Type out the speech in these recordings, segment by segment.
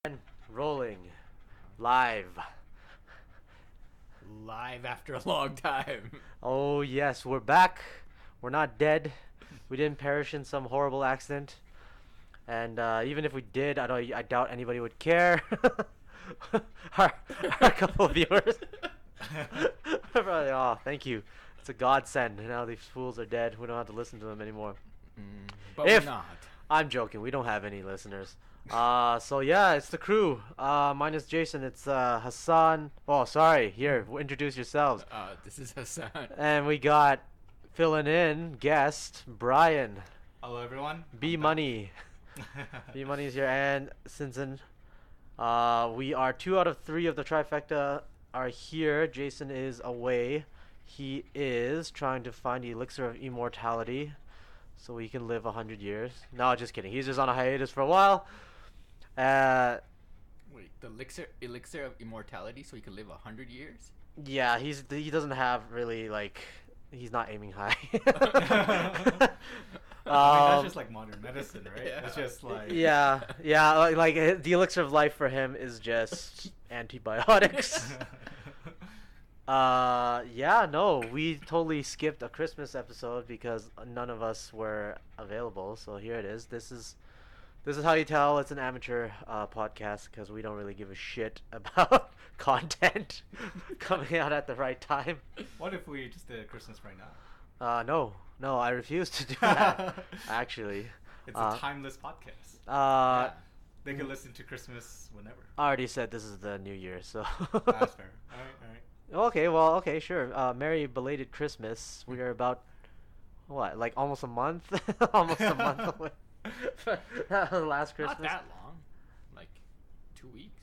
And rolling. Live. Live after a long time. Oh yes, we're back. We're not dead. We didn't perish in some horrible accident. And even if we did, I doubt anybody would care. our couple of viewers. Probably, oh, thank you. It's a godsend. Now these fools are dead. We don't have to listen to them anymore. But If- we're not. I'm joking. We don't have any listeners. So yeah, it's the crew. Mine is Jason. It's Hassan. Oh, sorry. Here, introduce yourselves. This is Hassan. And we got filling in guest Bryan. Hello, everyone. B Money. B Money is here, and Shenzhen. We are 2 out of 3 of the trifecta are here. Jason is away. He is trying to find the elixir of immortality, so he can live 100 years. No, just kidding. He's just on a hiatus for a while. Wait, the elixir of immortality, so he can live 100 years? Yeah, he doesn't have really he's not aiming high. That's just like modern medicine, right? Yeah. It's just like yeah, like the elixir of life for him is just antibiotics. Yeah, no, we totally skipped a Christmas episode because none of us were available. So here it is. This is how you tell it's an amateur podcast, because we don't really give a shit about content coming out at the right time. What if we just did Christmas right now? No, I refuse to do that. Actually, It's a timeless podcast. Yeah. They can listen to Christmas whenever. I already said this is the new year, so. That's fair. All right. Okay, well, okay, sure. Merry belated Christmas. We are about, what, like almost a month? Almost a month away. Last Christmas. Not that long. Like 2 weeks.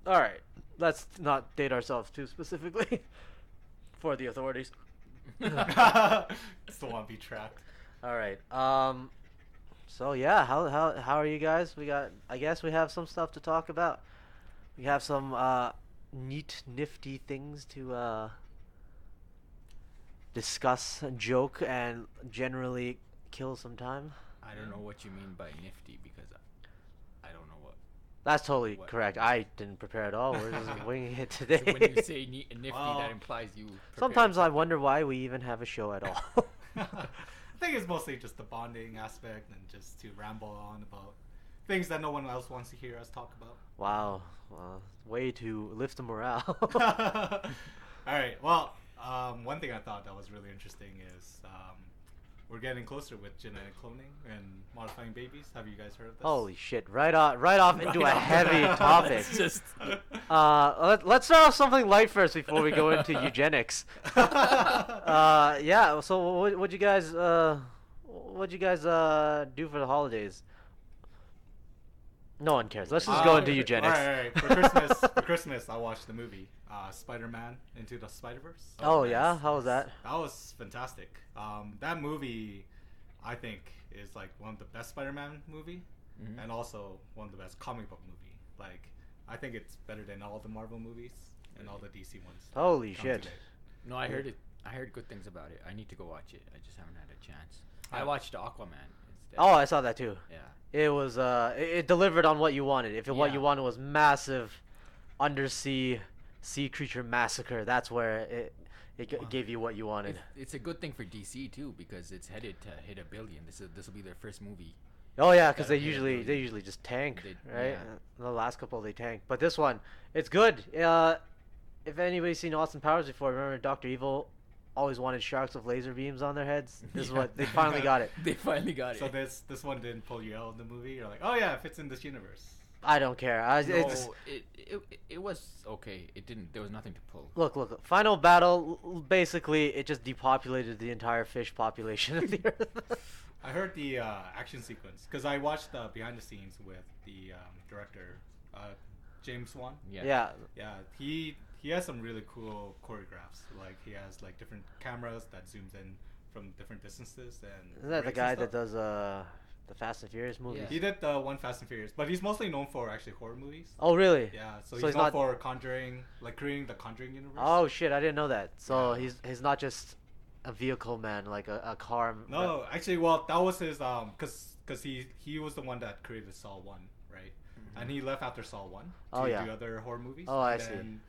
Alright, let's not date ourselves too specifically for the authorities. Still want to be tracked. Alright, so yeah, how are you guys? I guess we have some stuff to talk about. We have some, neat, nifty things to, discuss and joke and generally kill some time. I don't know what you mean by nifty, because I don't know what. That's totally What? correct. I didn't prepare at all. We're just winging it today. So when you say nifty, Well, that implies you prepared Sometimes I something. wonder why we even have a show at all. I think it's mostly just the bonding aspect and just to ramble on about things that no one else wants to hear us talk about. Wow. Way to lift the morale. All right. Well, one thing I thought that was really interesting is we're getting closer with genetic cloning and modifying babies. Have you guys heard of this? Holy shit. Right off into a heavy topic. It's just Let's start off something light first before we go into eugenics. Yeah, so what'd you guys do for the holidays? No one cares. Let's just go into eugenics. All right. For Christmas, I watched the movie Spider-Man Into the Spider-Verse. Oh, yeah? How was that? That was fantastic. That movie, I think, is like one of the best Spider-Man movie, and also one of the best comic book movie. Like, I think it's better than all the Marvel movies and all the DC ones. Holy come shit. today. no. I heard it. I heard good things about it. I need to go watch it. I just haven't had a chance. I Yeah. watched Aquaman instead. Oh, I saw that too. Yeah. It was it delivered on what you wanted. If what Yeah. you wanted was massive undersea sea creature massacre, that's where it gave you what you wanted. It's a good thing for DC too, because it's headed to hit $1 billion. This will be their first movie. Oh yeah, because Gotta they pay a usually billion. just tank, They- right? yeah. The last couple they tank, but this one, it's good. If anybody's seen Austin Powers before, remember Dr. Evil always wanted sharks with laser beams on their heads. This is Yeah. what they finally got it. They finally got So it. this one didn't pull you out in the movie. You're like, oh yeah, it fits in this universe. I don't care. No, it was okay. It didn't. There was nothing to pull. Look. Final battle. Basically, it just depopulated the entire fish population of the Earth. I heard the action sequence because I watched the behind the scenes with the director, James Wan. Yeah. Yeah, he has some really cool choreographs. Like he has like different cameras that zooms in from different distances and. Isn't that the breaks guy and that stuff. does the Fast and Furious movies? Yeah. He did the one Fast and Furious, but he's mostly known for actually horror movies. Oh really? Yeah, so So he's he's known not- for Conjuring, like creating the Conjuring universe. Oh shit! I didn't know that. So Yeah. he's not just a vehicle man, like a car. No, actually, well, that was his cause he was the one that created Saw 1, right? and he left after Saw 1 Oh, to yeah. do other horror movies. Oh, I and see. then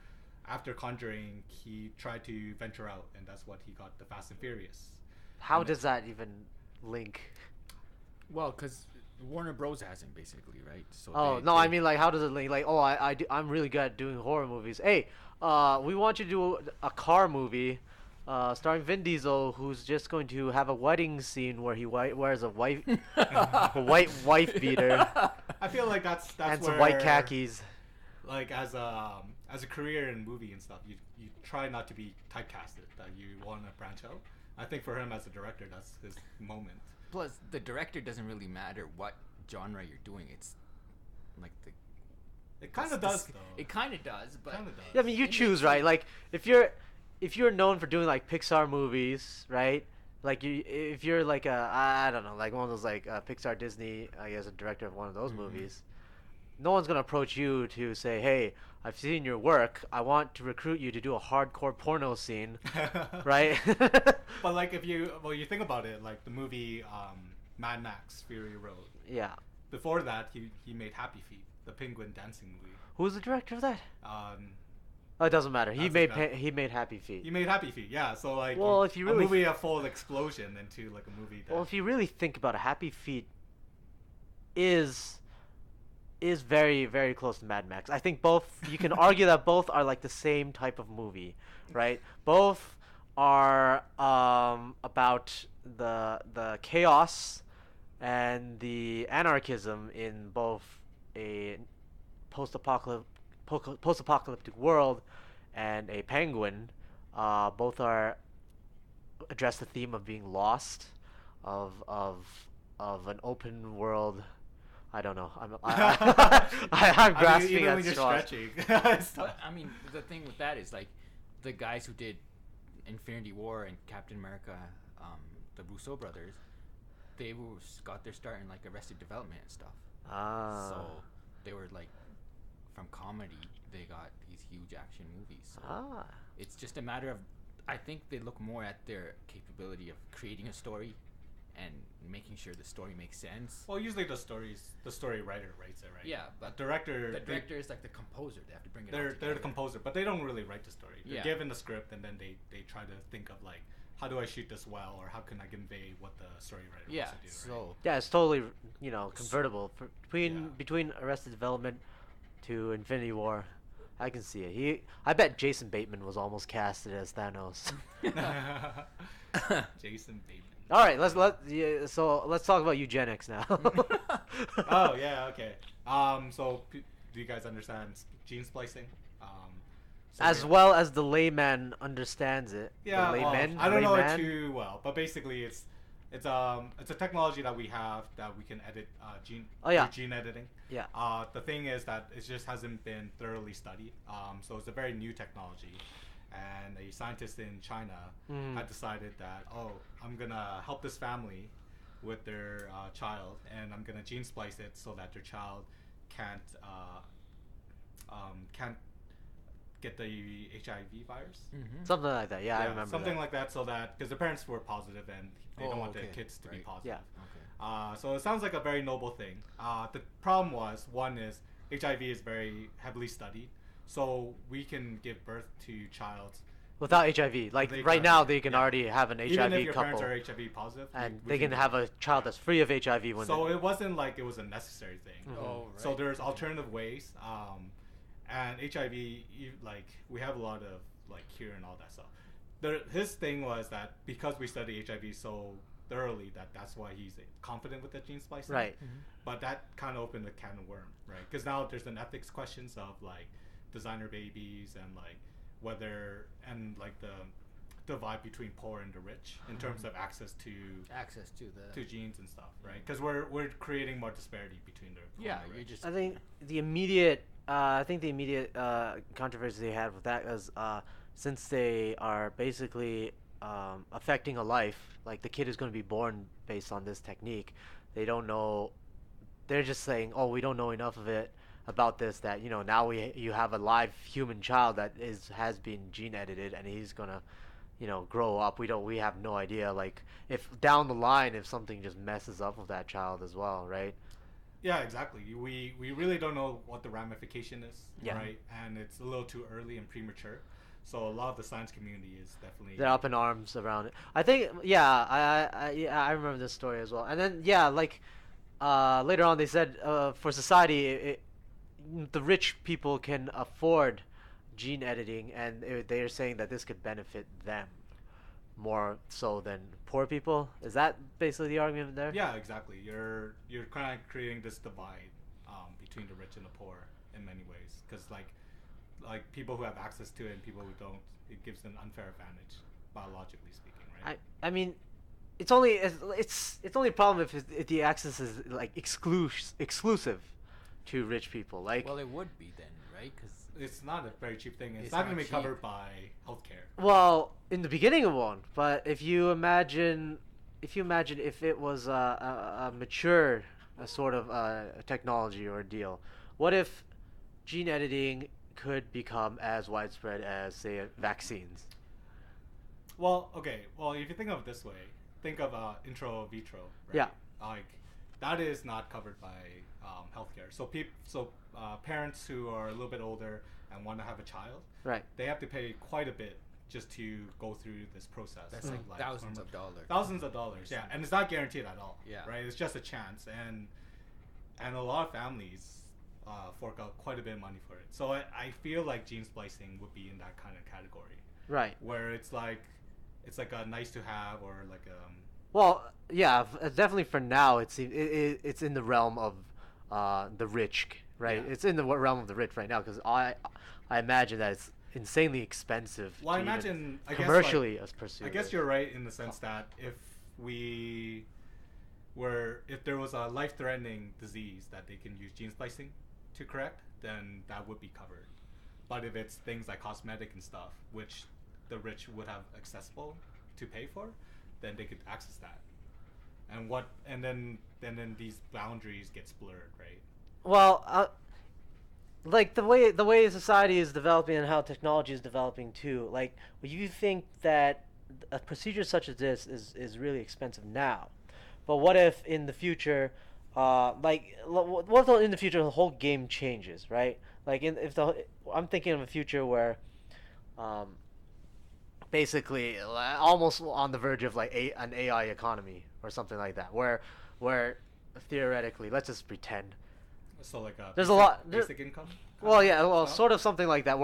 after Conjuring, he tried to venture out, and that's what he got the Fast and Furious. How And does that even link? Well, because Warner Bros. Has him basically, right? So Oh no, I mean like how does it link? Like, oh, I'm really good at doing horror movies. Hey, we want you to do a car movie, starring Vin Diesel, who's just going to have a wedding scene where he wears a white a white wife beater I feel like that's and where, some white khakis. like as a career in movie and stuff, you try not to be typecasted. That you want to branch out. I think for him as a director, that's his moment. Plus, the director doesn't really matter what genre you're doing. It's like the. It kind of does, though. It kind of does, but. Kind of does. Yeah, I mean you It choose, makes right? sense. Like if you're known for doing like Pixar movies, right? Like if you're like I don't know, like one of those like Pixar Disney, I guess a director of one of those movies, no one's gonna approach you to say, hey, I've seen your work. I want to recruit you to do a hardcore porno scene, right? But like if you think about it, like the movie Mad Max Fury Road. Yeah. Before that, he made Happy Feet, the penguin dancing movie. Who's the director of that? Um, Oh, it doesn't matter. He That's made okay. he made Happy Feet. he made Happy Feet, yeah. So like, Well, if you a really movie a full explosion into like a movie. That, Well, if you really think about it, Happy Feet is very very close to Mad Max. I think both you can argue that both are like the same type of movie, right? Both are about the chaos and the anarchism in both a post-apocalyptic world and a penguin. Both are address the theme of being lost, of an open world. I don't know. I'm I mean, grasping even at when you're straws. stretching. It's tough. But, I mean, the thing with that is like the guys who did Infinity War and Captain America, the Russo brothers, got their start in like Arrested Development and stuff. Ah. So they were like from comedy, they got these huge action movies. So Ah. it's just a matter of, I think they look more at their capability of creating a story and making sure the story makes sense. Well, usually the story writer writes it, right? Yeah, but The director. the director is like the composer. They have to bring it all They're together. the composer, but they don't really write the story. They're Yeah. given the script, and then they try to think of like, how do I shoot this well, or how can I convey what the story writer Yeah, wants to do. so Yeah, it's totally convertible Yeah. between Arrested Development to Infinity War. I can see it. I bet Jason Bateman was almost casted as Thanos. Right? Jason Bateman. All right, so let's talk about eugenics now. Oh yeah, okay. So do you guys understand gene splicing? So As well as the layman understands it. Yeah, the well, layman. I don't know it layman? too well, but basically it's a technology that we have that we can edit gene Oh, yeah. do gene editing. Yeah. The thing is that it just hasn't been thoroughly studied. So it's a very new technology, and a scientist in China had decided that I'm gonna help this family with their child, and I'm gonna gene splice it so that their child can't get the HIV virus. Something like that. Yeah, I remember something that. like that, so that because the parents were positive and they don't want their okay. kids to be Right. positive. Yeah. So it sounds like a very noble thing. The problem was, one is HIV is very heavily studied, so we can give birth to child. Without HIV, like With right HIV, now, they can yeah. already have an Even if HIV your couple, parents are HIV positive, and we they can do have it. a child that's free of HIV when. So it wasn't like it was a necessary thing. Oh, right. So there's alternative ways, and HIV, like we have a lot of like cure and all that stuff. His thing was that because we study HIV so thoroughly, that's why he's confident with the gene splicing. Right. But that kind of opened a can of worm, right? Because now there's an ethics questions of like designer babies and like whether and like the divide between poor and the rich in terms of access to genes and stuff, right? Because we're creating more disparity between the poor Yeah, and the you're rich. just. I think the immediate controversy they had with that is since they are basically affecting a life, like the kid is going to be born based on this technique, they don't know. They're just saying, oh, we don't know enough of it about this that now you have a live human child that has been gene edited and he's gonna grow up. We have no idea, like if down the line if something just messes up with that child as well, right? Yeah, exactly. We really don't know what the ramification is, Yeah. right? And it's a little too early and premature. So a lot of the science community is definitely They're up in arms around it. I think, yeah, I remember this story as well. And then, yeah, like, later on they said, for society, the rich people can afford gene editing, and they're saying that this could benefit them more so than poor people. Is that basically the argument there? Yeah, exactly. You're kind of creating this divide between the rich and the poor in many ways, because like people who have access to it and people who don't, it gives an unfair advantage biologically speaking, right? I mean, it's only a problem if the access is like exclusive to rich people. Like, Well, it would be then, right? Because It's not a very cheap thing. It's It's not not going to be cheap. covered by healthcare. well, in the beginning it won't. But if you imagine if it was a mature sort of technology or deal, what if gene editing could become as widespread as, say, vaccines? Well, okay. Well, if you think of it this way, think of intro vitro. Right? Yeah. Like that is not covered by healthcare. So parents who are a little bit older and want to have a child, Right. they have to pay quite a bit just to go through this process. that's of, like thousands of dollars. Thousands of dollars, yeah, and it's not guaranteed at all. Yeah. Right. It's just a chance, and a lot of families fork out quite a bit of money for it. So I feel like gene splicing would be in that kind of category, Right. where it's like a nice to have or like Well, yeah, definitely for now it's in the realm of the rich, right? Yeah. It's in the realm of the rich right now because I imagine that it's insanely expensive. Well, I to even imagine I commercially as pursued. I guess you're right in the sense that if there was a life-threatening disease that they can use gene splicing to correct, then that would be covered. But if it's things like cosmetic and stuff, which the rich would have accessible to pay for, then they could access that. And then these boundaries get blurred, right? Well, like the way society is developing and how technology is developing too. Like, you think that a procedure such as this is really expensive now, but what if in the future, what if in the future the whole game changes, right? Like, I'm thinking of a future where, basically, almost on the verge of like an AI economy or something like that, where theoretically, let's just pretend. So like a There's a lot- basic income. Well, yeah, well, style? sort of something like that.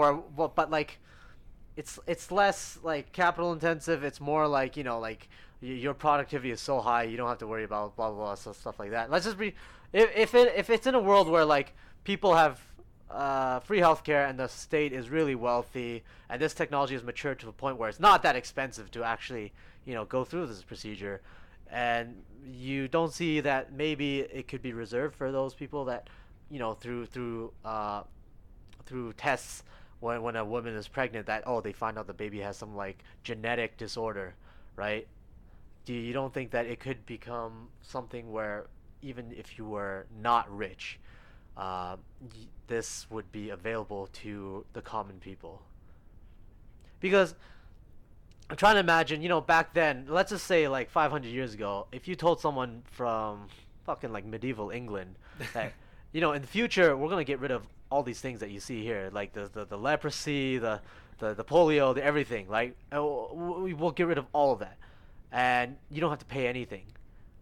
But like, it's less like capital intensive. It's more like, like your productivity is so high, you don't have to worry about blah blah blah stuff like that. Let's just be, if it's in a world where like people have free healthcare and the state is really wealthy and this technology is matured to a point where it's not that expensive to actually go through this procedure, and you don't see that maybe it could be reserved for those people that through tests when a woman is pregnant that they find out the baby has some like genetic disorder, right? You don't think that it could become something where even if you were not rich, this would be available to the common people? Because I'm trying to imagine, back then, let's just say like 500 years ago, if you told someone from fucking like medieval England that in the future we're gonna get rid of all these things that you see here, like the leprosy, the polio, the everything, like we'll get rid of all of that, and you don't have to pay anything.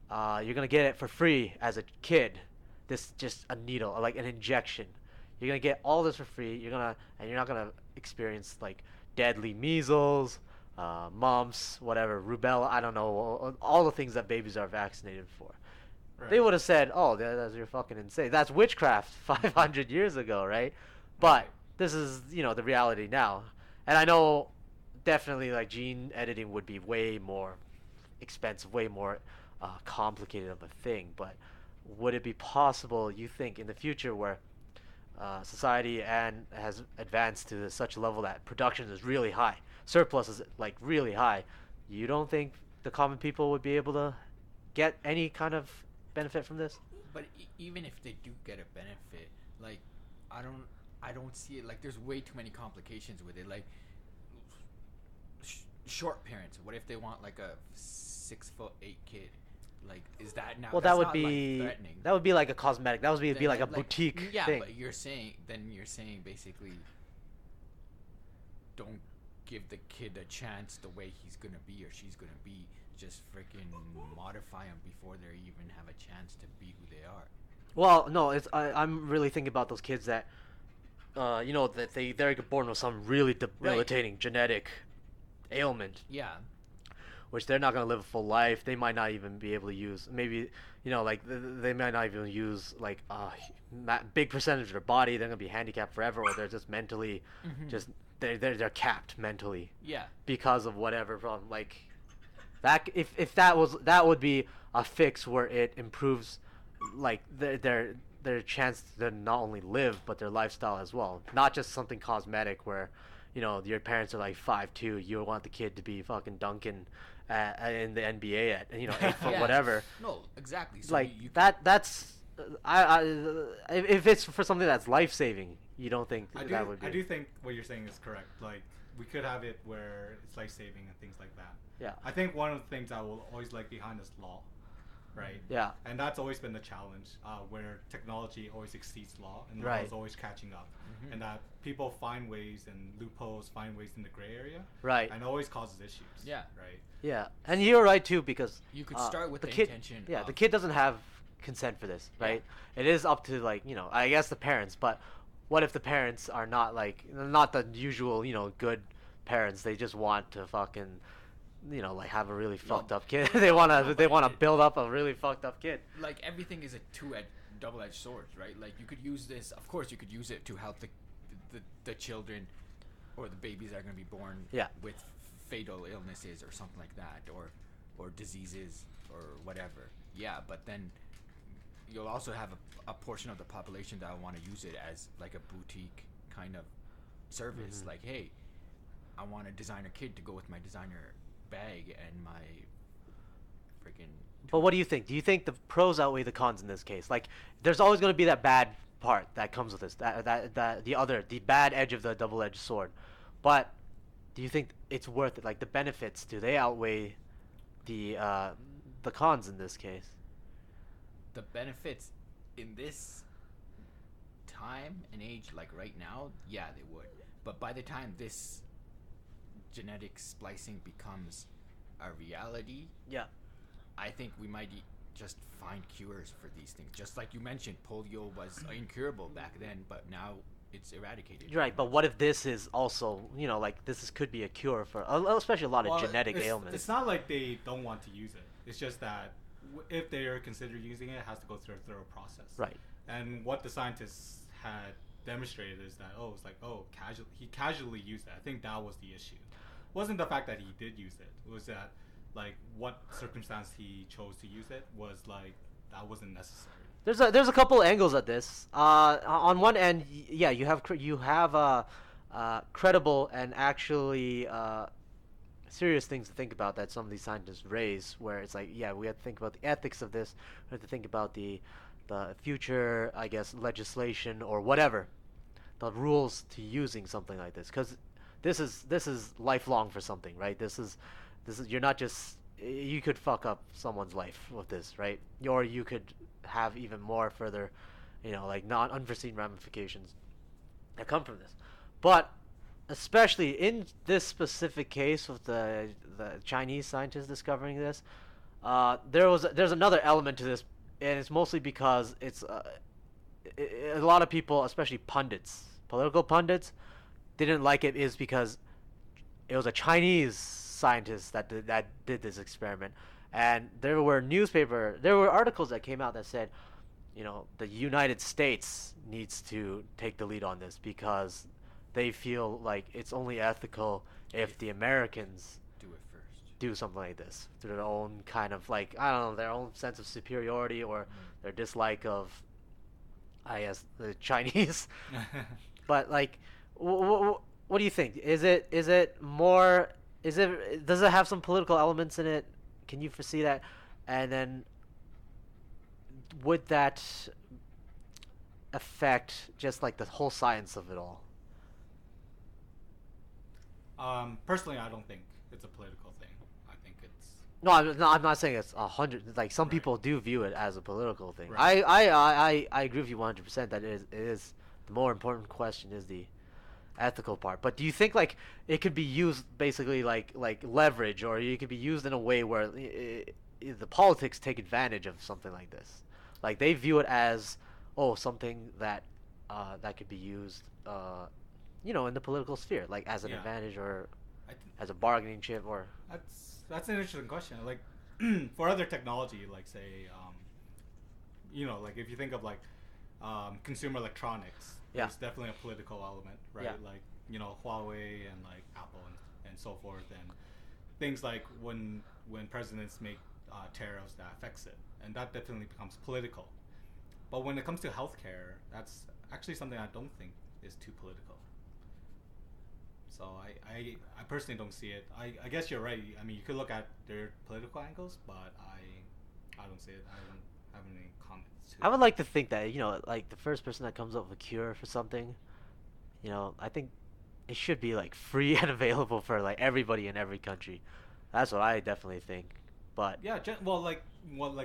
You're gonna get it for free as a kid. This just a needle, like an injection. You're gonna get all this for free. You're not gonna experience like deadly measles, mumps, whatever, rubella. I don't know, all the things that babies are vaccinated for. Right. They would have said, "Oh, you're fucking insane. That's witchcraft 500 years ago, right?" But this is, the reality now. And I know definitely like gene editing would be way more expensive, way more complicated of a thing. But would it be possible, you think, in the future where society has advanced to such a level that production is really high, surplus is like really high, you don't think the common people would be able to get any kind of benefit from this? But even if they do get a benefit, like I don't see it. Like, there's way too many complications with it. Like short parents. What if they want like a 6'8" kid? Like, is that now? Well, that's that would not, be like, threatening. that would be like a cosmetic. That would be like a Like, boutique yeah, thing. but you're saying basically, don't give the kid a chance the way he's gonna be or she's gonna be. Just freaking modify them before they even have a chance to be who they are. Well, no, I'm really thinking about those kids that, that they're born with some really debilitating genetic ailment. Yeah. Which they're not gonna live a full life. They might not even be able to use. Maybe like they might not even use like big percentage of their body. They're gonna be handicapped forever, or they're just mentally, just they're capped mentally. Yeah. Because of whatever problem. Like that, if that would be a fix where it improves, like their chance to not only live but their lifestyle as well. Not just something cosmetic where, your parents are like 5'2", you want the kid to be fucking dunking in the NBA at 8 foot Yeah. whatever. No, exactly. So Like you that's if it's for something that's life saving, you don't think that would be? I do think what you're saying is correct. Like, we could have it where it's life saving and things like that. Yeah. I think one of the things I will always like behind is law, right? Yeah. And that's always been the challenge, where technology always exceeds law, and law Right. is always catching up, and that people find ways and loopholes, find ways in the gray area, Right. and it always causes issues. Yeah. Right. Yeah, and you're right too, because You could start with the kid. intention Yeah, of- the kid doesn't have consent for this, right? It is up to I guess the parents. But what if the parents are not not the usual good parents? They just want to fucking have a really fucked up kid. they wanna build up a really fucked up kid. like everything is a double-edged sword, right? Like, you could use this. Of course, you could use it to help the children or the babies that are going to be born with fatal illnesses or something like that, or diseases or whatever. Yeah, but then you'll also have a portion of the population that will want to use it as like a boutique kind of service. Like, hey, I want a designer kid to go with my designer bag and my freaking. But what do you think? Do you think the pros outweigh the cons in this case? Like, there's always going to be that bad part that comes with this, the bad edge of the double-edged sword. But do you think it's worth it? Like, the benefits, do they outweigh the cons in this case? The benefits in this time and age, like right now, yeah, they would. But by the time this genetic splicing becomes a reality, Yeah. I think we might just find cures for these things. Just like you mentioned, polio was incurable back then, but now it's eradicated. Right, but what if this is also, could be a cure for, especially a lot of genetic ailments. It's not like they don't want to use it. It's just that if they are considered using it, it has to go through a thorough process. Right. And what the scientists had demonstrated is that, he casually used it. I think that was the issue. It wasn't the fact that he did use it. It was that, what circumstance he chose to use it was, that wasn't necessary. There's a couple angles at this. On one end, yeah, you have credible and actually serious things to think about that some of these scientists raise, where it's like, yeah, we have to think about the ethics of this. We have to think about the future, I guess, legislation or whatever, the rules to using something like this, because this is lifelong for something, right? This is you're not just, you could fuck up someone's life with this, right? Or you could have even more further, non unforeseen ramifications that come from this. But especially in this specific case with the Chinese scientists discovering this, there's another element to this, and it's mostly because it's a lot of people, especially political pundits, didn't like it, is because it was a Chinese scientist that did this experiment, and there were articles that came out that said, the United States needs to take the lead on this because they feel like it's only ethical if the Americans Do it first. do something like this through their own kind of their own sense of superiority or their dislike of, I guess, the Chinese. But what do you think? Does it have some political elements in it? Can you foresee that? And then would that affect just the whole science of it all? Personally, I don't think it's a political thing. I think it's No, I'm not saying it's 100. Like some Right. people do view it as a political thing. Right. I agree with you 100% that it is the more important question is the ethical part. But do you think like it could be used basically like leverage, or it could be used in a way where the politics take advantage of something like this? Like they view it as something that that could be used in the political sphere, like as an Yeah. advantage or I th- as a bargaining chip or that's an interesting question. Like for other technology, like say, like if you think of like consumer electronics, Yeah. there's definitely a political element, right? Yeah. Like Huawei and like Apple and so forth, and things like when presidents make tariffs that affects it, and that definitely becomes political. But when it comes to healthcare, that's actually something I don't think is too political. So I personally don't see it. I guess you're right. I mean, you could look at their political angles, but I don't see it. I don't have any comments. I would like to think that like the first person that comes up with a cure for something, I think it should be like free and available for like everybody in every country. That's what I definitely think. But Yeah, like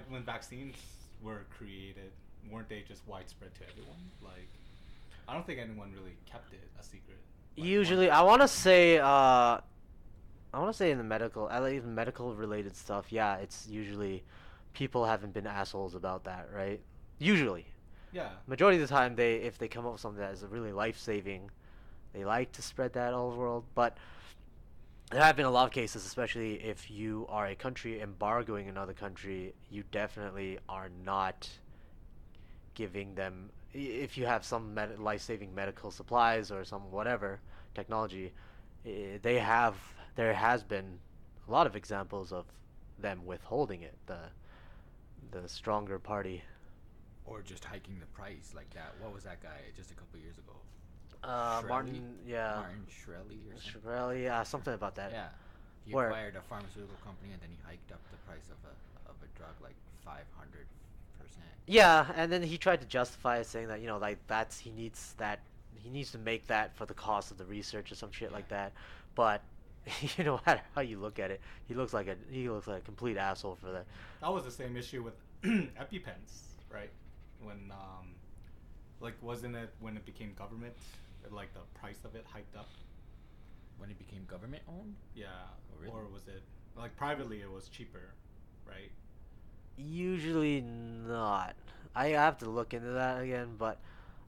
when vaccines were created, weren't they just widespread to everyone? Like, I don't think anyone really kept it a secret. Like, usually, I want to say in the medical, at least medical related stuff. Yeah, it's usually people haven't been assholes about that, right? Usually, Yeah. majority of the time, if they come up with something that is really life saving, they like to spread that all over the world. But there have been a lot of cases, especially if you are a country embargoing another country, you definitely are not giving them, if you have some life-saving medical supplies or some whatever technology, there has been a lot of examples of them withholding it, the stronger party. Or just hiking the price like that. What was that guy just a couple years ago? Martin, yeah. Martin Shkreli or something. Shkreli, yeah, something about that. Yeah. He Where- acquired a pharmaceutical company and then he hiked up the price of a drug like 500%. Yeah, and then he tried to justify it, saying that like he needs to make that for the cost of the research or some shit like that. But no matter how you look at it, he looks like a complete asshole for that. That was the same issue with EpiPens, right? When like wasn't it when it became government, like the price of it hiked up? When it became government owned? Yeah. Oh, really? Or was it like privately it was cheaper, right? Usually not. I have to look into that again, but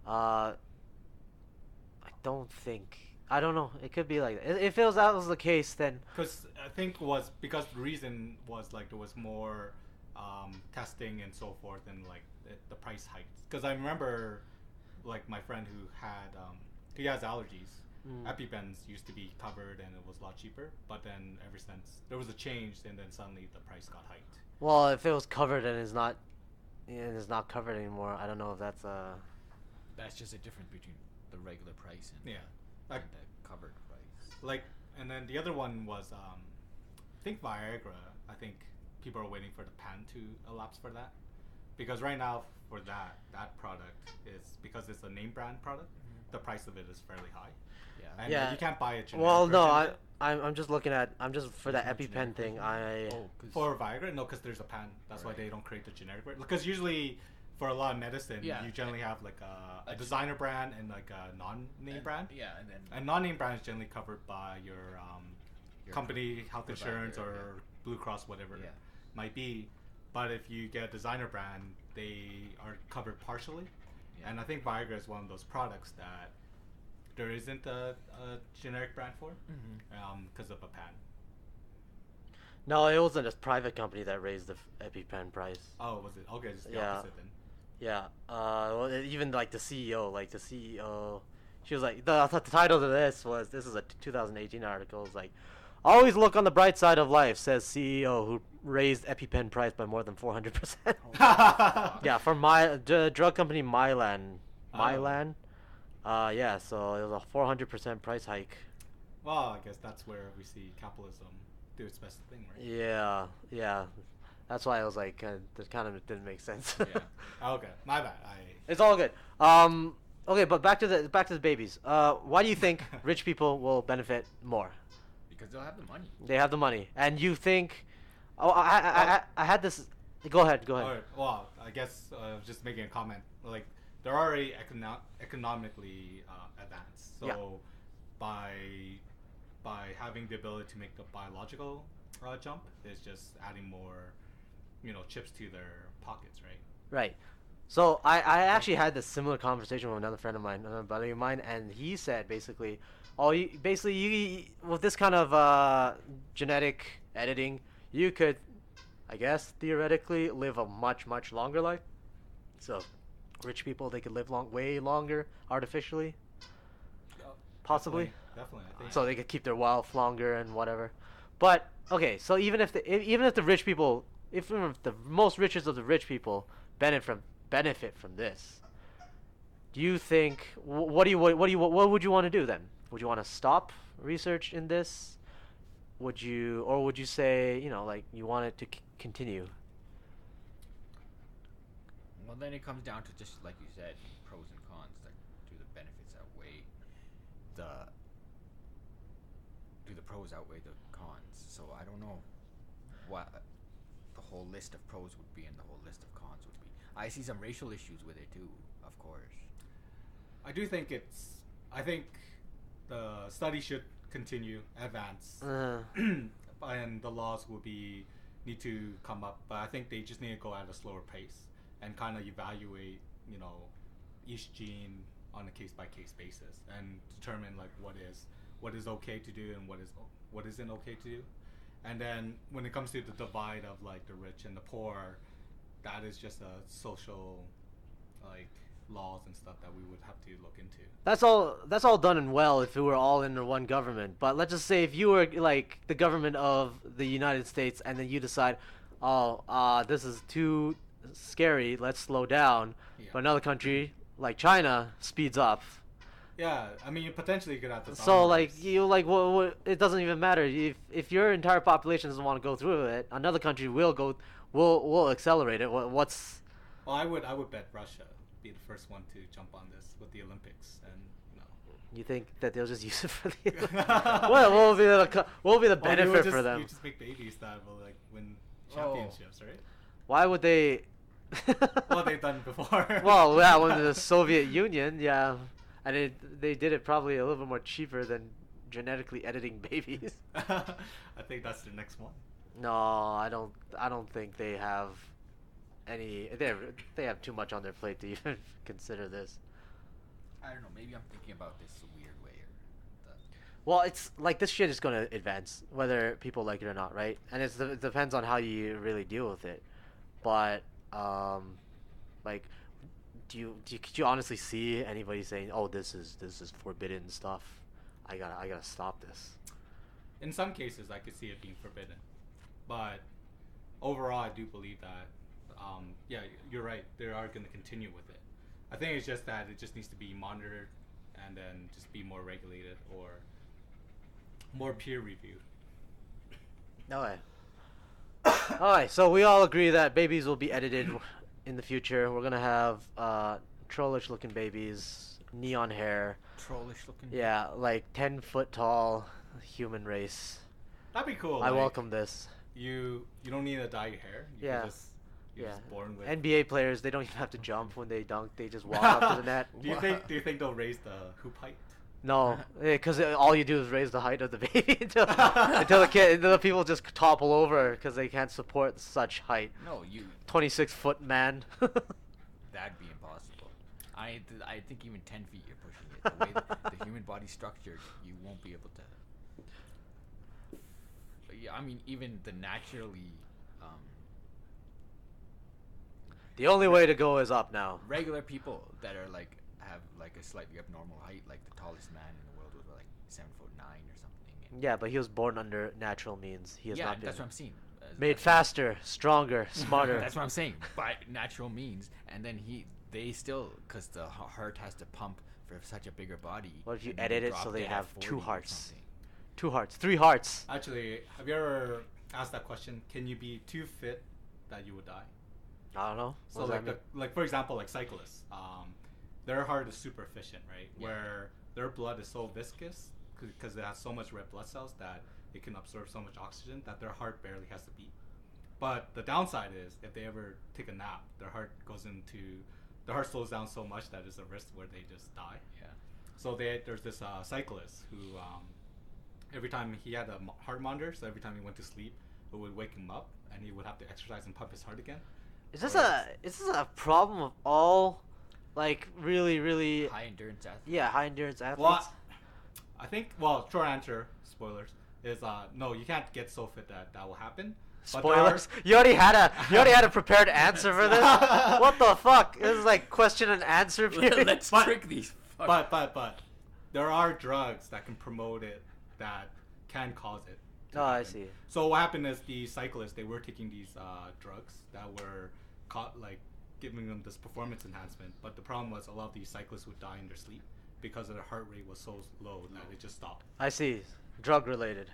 I don't think. I don't know. It could be like that. If that was the case, then Because I think was because the reason was like there was more testing and so forth, and like the price hiked. Because I remember, like my friend who had he has allergies. EpiPens used to be covered and it was a lot cheaper, but then ever since there was a change, and then suddenly the price got hiked. well, if it was covered and is not covered anymore, I don't know if that's That's just a difference between the regular price and, Yeah. and the covered price. Like, and then the other one was I think Viagra. I think people are waiting for the patent to elapse for that, because right now for that product is because it's a name brand product, the price of it is fairly high. Yeah. And Yeah. you can't buy a generic well, no, version of it. I'm just looking at for that There's no EpiPen generic thing. version? For Viagra, no, because there's a patent. That's why Right. they don't create the generic version. Because usually, for a lot of medicine, Yeah. you generally have like a designer brand and like a non-name brand. Yeah, and then And non-name brand is generally covered by your Your company health provider, insurance or Blue Cross, whatever Yeah. it might be. But if you get a designer brand, they are covered partially. Yeah. And I think Viagra is one of those products that there isn't a generic brand for because of a patent. No, it wasn't a private company that raised the EpiPen price. Oh, was it? Okay, it's the Yeah. opposite then. Yeah. Well, even like the CEO, she was like, the title to this is a 2018 article. It's like, always look on the bright side of life, says CEO who raised EpiPen price by more than 400%. Yeah, for drug company Mylan. Mylan. Yeah, so it was a 400% price hike. Well, I guess that's where we see capitalism do its best thing, right? Yeah. That's why I was like, that kind of didn't make sense. Yeah. Okay, my bad. It's all good. Okay, but back to the babies. Why do you think rich people will benefit more? because they'll have the money. They have the money, and you think Oh, I had this. Go ahead. Go ahead. All right. Well, I guess just making a comment. Like they're already economically advanced. So Yeah. by having the ability to make the biological jump is just adding more, chips to their pockets, right? Right. So I actually had this similar conversation with another friend of mine, another buddy of mine, and he said basically, you with this kind of genetic editing, you could, I guess, theoretically live a much longer life. So, rich people, they could live way longer artificially, possibly. Definitely. I think So they could keep their wealth longer and whatever. But okay, so even if the rich people, if the most richest of the rich people benefit from this, do you think what would you want to do then? Would you want to stop research in this? Would you say, like you want it to continue? Well, then it comes down to just like you said, pros and cons. Like, do the pros outweigh the cons? So I don't know what the whole list of pros would be and the whole list of cons would be. I see some racial issues with it too, of course. I do think I think the study should continue, advance, and the laws will need to come up. But I think they just need to go at a slower pace and kind of evaluate, each gene on a case-by-case basis and determine like what is okay to do and what isn't okay to do. And then when it comes to the divide of like the rich and the poor, that is just a social like laws and stuff that we would have to look into. That's all done and well if we were all under one government. But let's just say if you were like the government of the United States and then you decide, this is too scary, let's slow down. Yeah. But another country like China speeds up. Yeah, I mean, you potentially could have to. So like what, it doesn't even matter if your entire population doesn't want to go through it. Another country will accelerate it. What's? Well, I would bet Russia be the first one to jump on this with the Olympics, and You think that they'll just use it for the? what will be the benefit for them? You just make babies that will like win championships, right? Why would they? Well, they've done before. Well, yeah, when the Soviet Union, yeah. And they did it probably a little bit more cheaper than genetically editing babies. I think that's the next one. No, I don't think they have any. They have too much on their plate to even consider this. I don't know. Maybe I'm thinking about this a weird way. Well, it's like this shit is gonna advance, whether people like it or not, right? And it depends on how you really deal with it. But like. Could you honestly see anybody saying, "Oh, this is forbidden stuff. I gotta stop this"? In some cases, I could see it being forbidden, but overall, I do believe that. Yeah, you're right. They are going to continue with it. I think it's just that it just needs to be monitored, and then just be more regulated or more peer reviewed. Okay. All right. So we all agree that babies will be edited. In the future, we're gonna have trollish-looking babies, neon hair. Trollish-looking. Yeah, like 10-foot tall human race. That'd be cool. I welcome this. You don't need to dye your hair. You're just born with. NBA players, they don't even have to jump when they dunk. They just walk up to the net. Do you think they'll raise the hoop height? No, because all you do is raise the height of the baby until the people just topple over because they can't support such height. No, 26-foot man. That'd be impossible. I think even 10 feet you're pushing it. The way the human body structured, you won't be able to. But yeah, I mean, even the naturally. The only way to go is up now. Regular people that are have a slightly abnormal height, like the tallest man in the world was like 7'9" or something. Yeah, but he was born under natural means. He has not been. That's what I'm saying. Made faster, stronger, smarter. That's what I'm saying. By natural means, and then they still, because the heart has to pump for such a bigger body. What if you edit it so they have 2 hearts? 2 hearts, 3 hearts. Actually, have you ever asked that question? Can you be too fit that you would die? I don't know. So like for example, like cyclists, their heart is super efficient, right? Yeah. Where their blood is so viscous because it has so much red blood cells that it can absorb so much oxygen that their heart barely has to beat. But the downside is if they ever take a nap, their heart slows down so much that it's a risk where they just die. Yeah. So there's this cyclist who every time he had a heart monitor, so every time he went to sleep, it would wake him up, and he would have to exercise and pump his heart again. Is this a problem of all, like, really high endurance athletes? Yeah, high endurance athletes. Well, I think short answer, spoilers, is no, you can't get so fit that will happen. Spoilers. You already had a prepared answer for this. What the fuck? This is like question and answer period. Let's trick these. But there are drugs that can promote it that can cause it. Oh, I see. So what happened is the cyclists, they were taking these drugs that were giving them this performance enhancement. But the problem was a lot of these cyclists would die in their sleep because their heart rate was so low that it just stopped. I see. Drug related.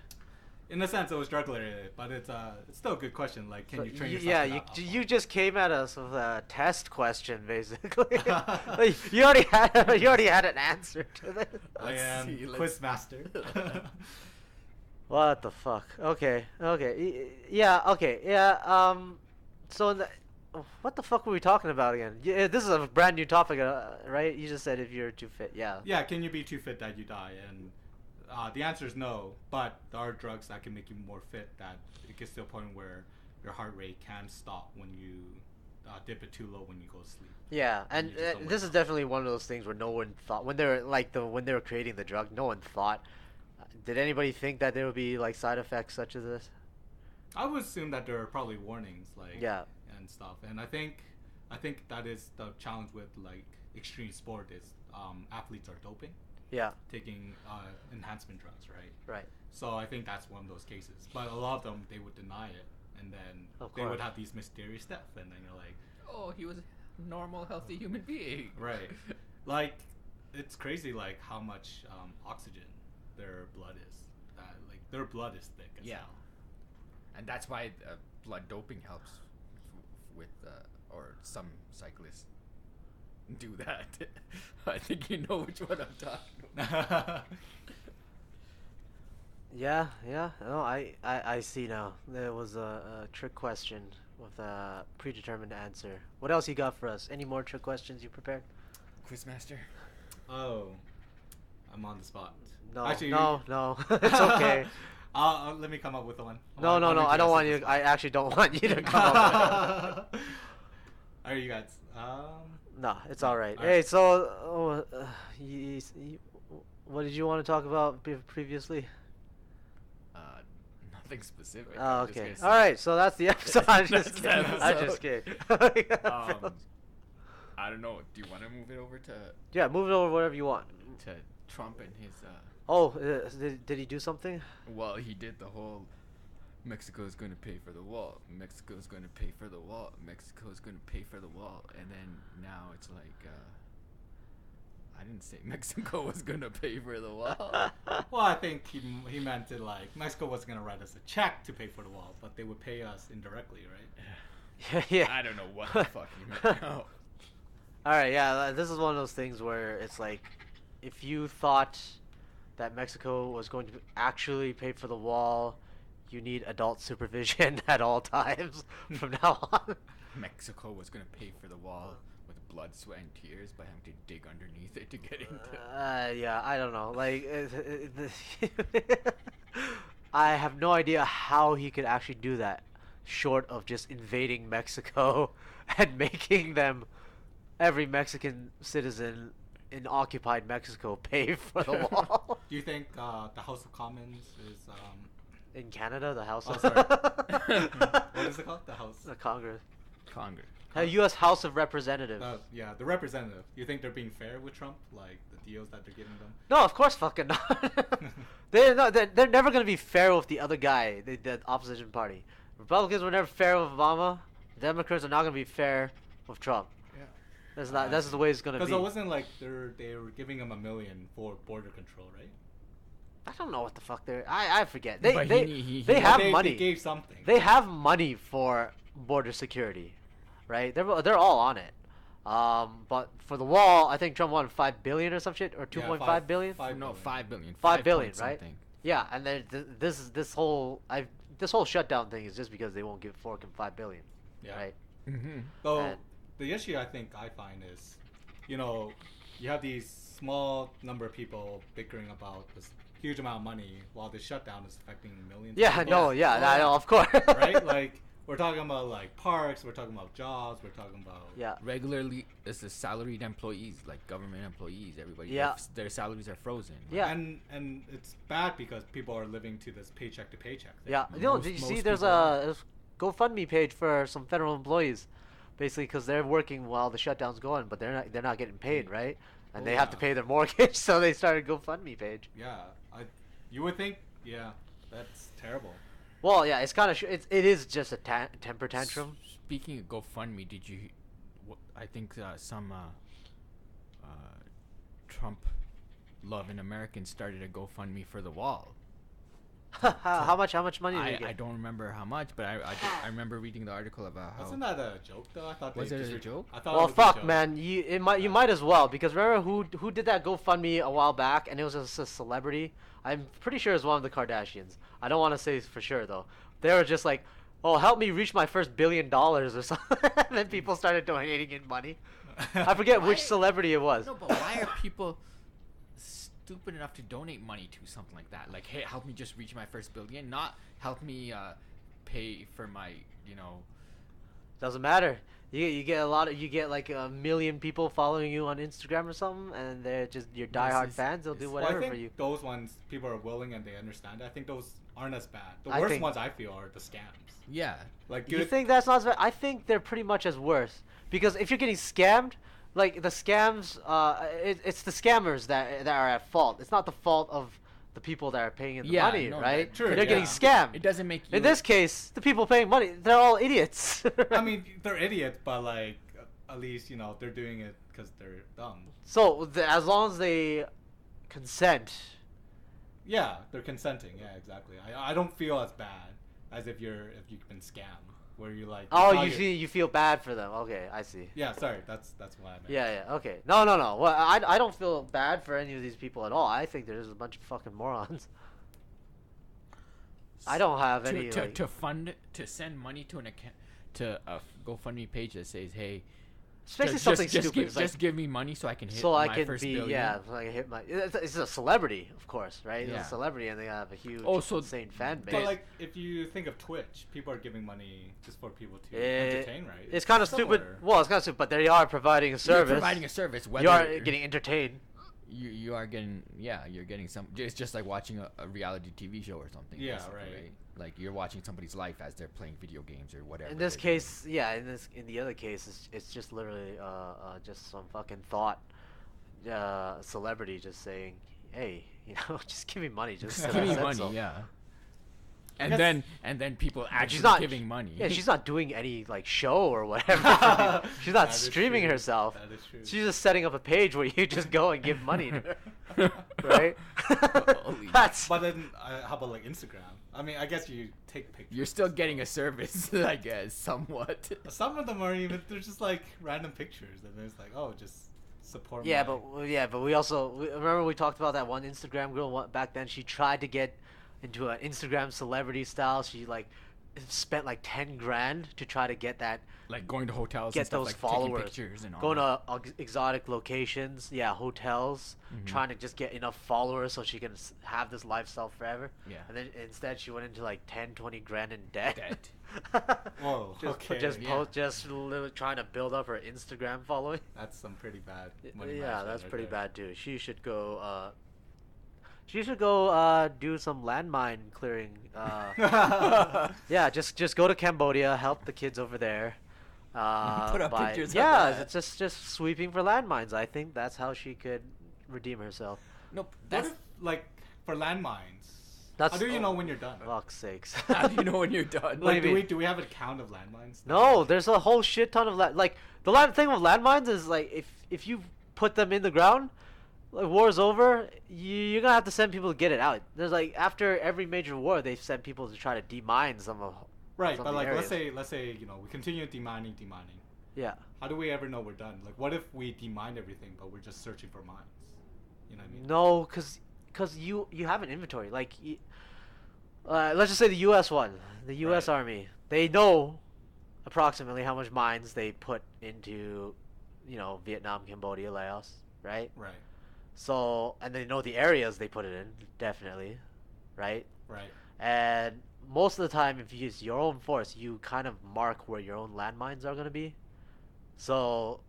In a sense, it was drug related, but it's still a good question. Like, can you train yourself? Yeah, you just came at us with a test question, basically. you already had an answer to this. I am quiz master. What the fuck? Okay. Yeah. So what the fuck were we talking about again? Yeah, this is a brand new topic, right? You just said if you're too fit. Yeah. Yeah. Can you be too fit that you die? And the answer is no, but there are drugs that can make you more fit that it gets to a point where your heart rate can stop when you dip it too low when you go to sleep. Yeah, and this is definitely one of those things where no one thought when they were creating the drug, no one thought. Did anybody think that there would be like side effects such as this? I would assume that there are probably warnings, and stuff. And I think that is the challenge with like extreme sport is athletes are doping. Yeah. Taking enhancement drugs, right? Right. So I think that's one of those cases. But a lot of them, they would deny it. And then they would have these mysterious deaths. And then you're like... Oh, he was a normal, healthy human being. Right. Like, it's crazy, like, how much oxygen their blood is. Like, their blood is thick as hell. And that's why blood doping helps with... or some cyclists do that. I think you know which one I'm talking about. Yeah. No, I see now. There was a trick question with a predetermined answer. What else you got for us? Any more trick questions you prepared? Quizmaster. Oh, I'm on the spot. No, actually, no. It's okay. Let me come up with one. No. I don't want you. I actually don't want you to come up with it. Are you guys? No, it's all right. Hey, so what did you want to talk about previously? Nothing specific. Oh, okay. All right, so that's the episode. I'm just kidding. I don't know. Do you want to move it over to? Yeah, move it over whatever you want. To Trump and his. Oh, did he do something? Well, he did the whole. Mexico's going to pay for the wall. Mexico's going to pay for the wall. Mexico's going to pay for the wall. And then now it's like, I didn't say Mexico was going to pay for the wall. Well, I think he meant it like Mexico was going to write us a check to pay for the wall, but they would pay us indirectly, right? Yeah. I don't know what the fuck he meant. No. All right, yeah, this is one of those things where it's like, if you thought that Mexico was going to actually pay for the wall, you need adult supervision at all times from now on. Mexico was going to pay for the wall with blood, sweat, and tears by having to dig underneath it to get into. Yeah, I don't know. Like, I have no idea how he could actually do that, short of just invading Mexico and making every Mexican citizen in occupied Mexico pay for the wall. Do you think the House of Commons is... in Canada, the House of... sorry. What is it called? The House? The Congress. Congress. U.S. House of Representatives. Yeah, the representative. You think they're being fair with Trump? Like, the deals that they're giving them? No, of course fucking not. They're never going to be fair with the other guy, the opposition party. Republicans were never fair with Obama. Democrats are not going to be fair with Trump. Yeah. That's the way it's going to be. Because it wasn't like they were giving him $1 million for border control, right? I don't know what the fuck I forget. They have money. They gave something. They have money for border security, right? They're all on it. But for the wall, I think Trump wanted $5 billion or some shit, or 2.5 billion. $5 billion. $5 billion, right? Yeah, and then this whole this whole shutdown thing is just because they won't give Fork and $5 billion, right? Mm-hmm. So the issue I find is, you have these small number of people bickering about this huge amount of money while the shutdown is affecting millions. Yeah, of people. I know, of course. Right, like. We're talking about like parks. We're talking about jobs. We're talking about regularly. This is salaried employees, like government employees. Everybody, their salaries are frozen. Yeah, and it's bad because people are living to this paycheck to paycheck thing. Yeah, did you see? There's a GoFundMe page for some federal employees, basically because they're working while the shutdown's going, but they're not getting paid, right? And they have to pay their mortgage, so they started a GoFundMe page. Yeah, you would think, that's terrible. Well, yeah, it's kind of it is just a temper tantrum. Speaking of GoFundMe, did you? I think some Trump loving Americans started a GoFundMe for the wall. How much money did you get? I don't remember how much, but I remember reading the article about how. Wasn't that a joke though? I thought was it a joke? I thought well, it was fuck, a joke. man, you might as well, because remember who did that GoFundMe a while back, and it was just a celebrity. I'm pretty sure it was one of the Kardashians. I don't want to say for sure though. They were just like, "Oh, help me reach my first $1 billion" or something. And then people started donating in money. I forget which celebrity it was. No, but why are people stupid enough to donate money to something like that? Like, hey, help me just reach my first $1 billion, not help me pay for my, Doesn't matter. You get like 1 million people following you on Instagram or something, and they're just your diehard fans. They'll do whatever for you. Those ones, people are willing and they understand. I think those aren't as bad. The worst ones I feel are the scams. Yeah. Like you think that's not as bad? I think they're pretty much as worse, because if you're getting scammed, like the scams, it's the scammers that are at fault. It's not the fault of the people that are paying in the money, right? True, they're getting scammed. It doesn't make you... In this case, the people paying money, they're all idiots. I mean, they're idiots, but like, at least, they're doing it because they're dumb. So, as long as they consent. Yeah, they're consenting. Yeah, exactly. I don't feel as bad as if you've been scammed. Where you like... you feel bad for them. Okay, I see. Yeah, sorry. That's what I meant. Yeah, okay. No. Well, I don't feel bad for any of these people at all. I think they're just a bunch of fucking morons. I don't have any... To send money to an account... To a GoFundMe page that says, hey... Especially something stupid. Just give me money so I can hit so my I can first be, billion. Yeah, so I can hit my... It's a celebrity, of course, right? Yeah. It's a celebrity, and they have a huge, insane fan base. But, like, if you think of Twitch, people are giving money just for people to entertain, right? It's kind of stupid. Well, it's kind of stupid, but they are providing a service. You're providing a service. You are getting entertained. You are getting... Yeah, you're getting some... It's just like watching a reality TV show or something. Yeah, right. Like you're watching somebody's life as they're playing video games or whatever. In this case, in the other case, it's just literally just some fucking thought celebrity just saying, hey, just give me money, just give me money, yeah. And then people actually giving money. Yeah, she's not doing any like show or whatever. She's not streaming herself. That is true. She's just setting up a page where you just go and give money to her, right? But then, how about like Instagram? I mean, I guess you take pictures. You're still getting a service, I guess, somewhat. Some of them are even, they're just like random pictures, and it's like, oh, just support. But we also remember we talked about that one Instagram girl back then. She tried to get into an Instagram celebrity style. She like spent like 10 grand to try to get that, like going to hotels, get and stuff, those like followers, taking pictures and all going that. to exotic locations, hotels, trying to just get enough followers so she can have this lifestyle forever. Yeah. And then instead she went into like 10-20 grand in debt. Whoa. Just literally trying to build up her Instagram following. That's some pretty bad money. Yeah, that's pretty bad too. She should go do some landmine clearing. Yeah, just go to Cambodia, help the kids over there. Put up pictures of that. It's just sweeping for landmines. I think that's how she could redeem herself. Nope. What if, like, for landmines? That's, how do you know when you're done? Fuck's sakes. How do you know when you're done? Like, do we have a count of landmines? No, there's a whole shit ton of like the thing with landmines is like if you put them in the ground, like war's over, you're gonna have to send people to get it out. There's like after every major war, they've sent people to try to demine some of. Right, some but like areas. let's say we continue demining. Yeah. How do we ever know we're done? Like, what if we demine everything, but we're just searching for mines? You know what I mean? No, cause you have an inventory. Like, let's just say the U.S. one, the U.S. Right. Army. They know approximately how much mines they put into, Vietnam, Cambodia, Laos, right? Right. So, and they know the areas they put it in, definitely, right? Right. And most of the time, if you use your own force, you kind of mark where your own landmines are going to be. So,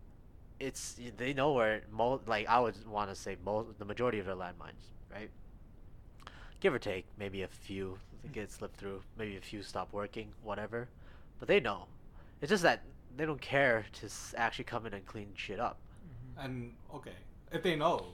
they know where, like, I would want to say the majority of their landmines, right? Give or take, maybe a few get slipped through, maybe a few stop working, whatever. But they know. It's just that they don't care to actually come in and clean shit up. And okay, if they know,